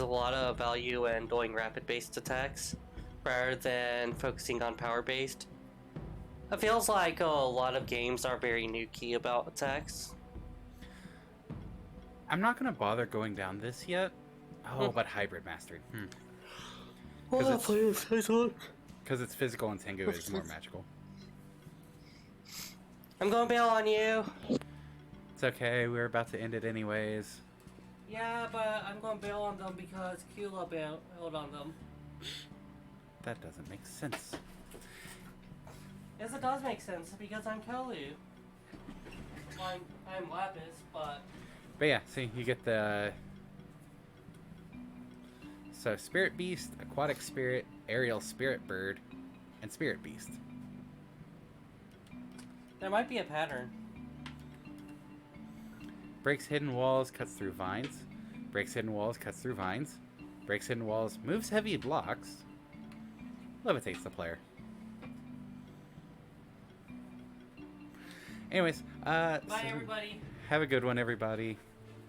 a lot of value in doing rapid based attacks rather than focusing on power based. It feels like a lot of games are very nukey about attacks. I'm not gonna bother going down this yet. Oh, but hybrid mastery. Well, Because it's physical and Tengu is more magical. I'm gonna bail on you. It's okay, we're about to end it anyways. Yeah, but I'm gonna bail on them because Kula bailed on them. That doesn't make sense. Yes, it does make sense because I'm Kolu. Well, I'm Lapis, but But yeah, see, you get the... So, Spirit Beast, Aquatic Spirit, Aerial Spirit Bird, and Spirit Beast. there might be a pattern. Breaks hidden walls, cuts through vines. Breaks hidden walls, cuts through vines. Breaks hidden walls, moves heavy blocks. Levitates the player. Anyways, Bye, so everybody. have a good one, everybody.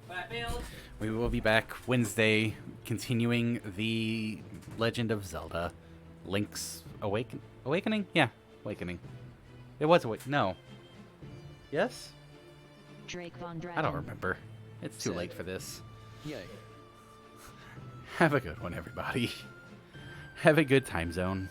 Bye, Bill. We will be back Wednesday, continuing the Legend of Zelda. Link's Awakening? Yeah, Awakening. It was no. Yes? Drake Von Dragon. I don't remember. It's too Said. late for this. Yay. Have a good one, everybody. Have a good time zone.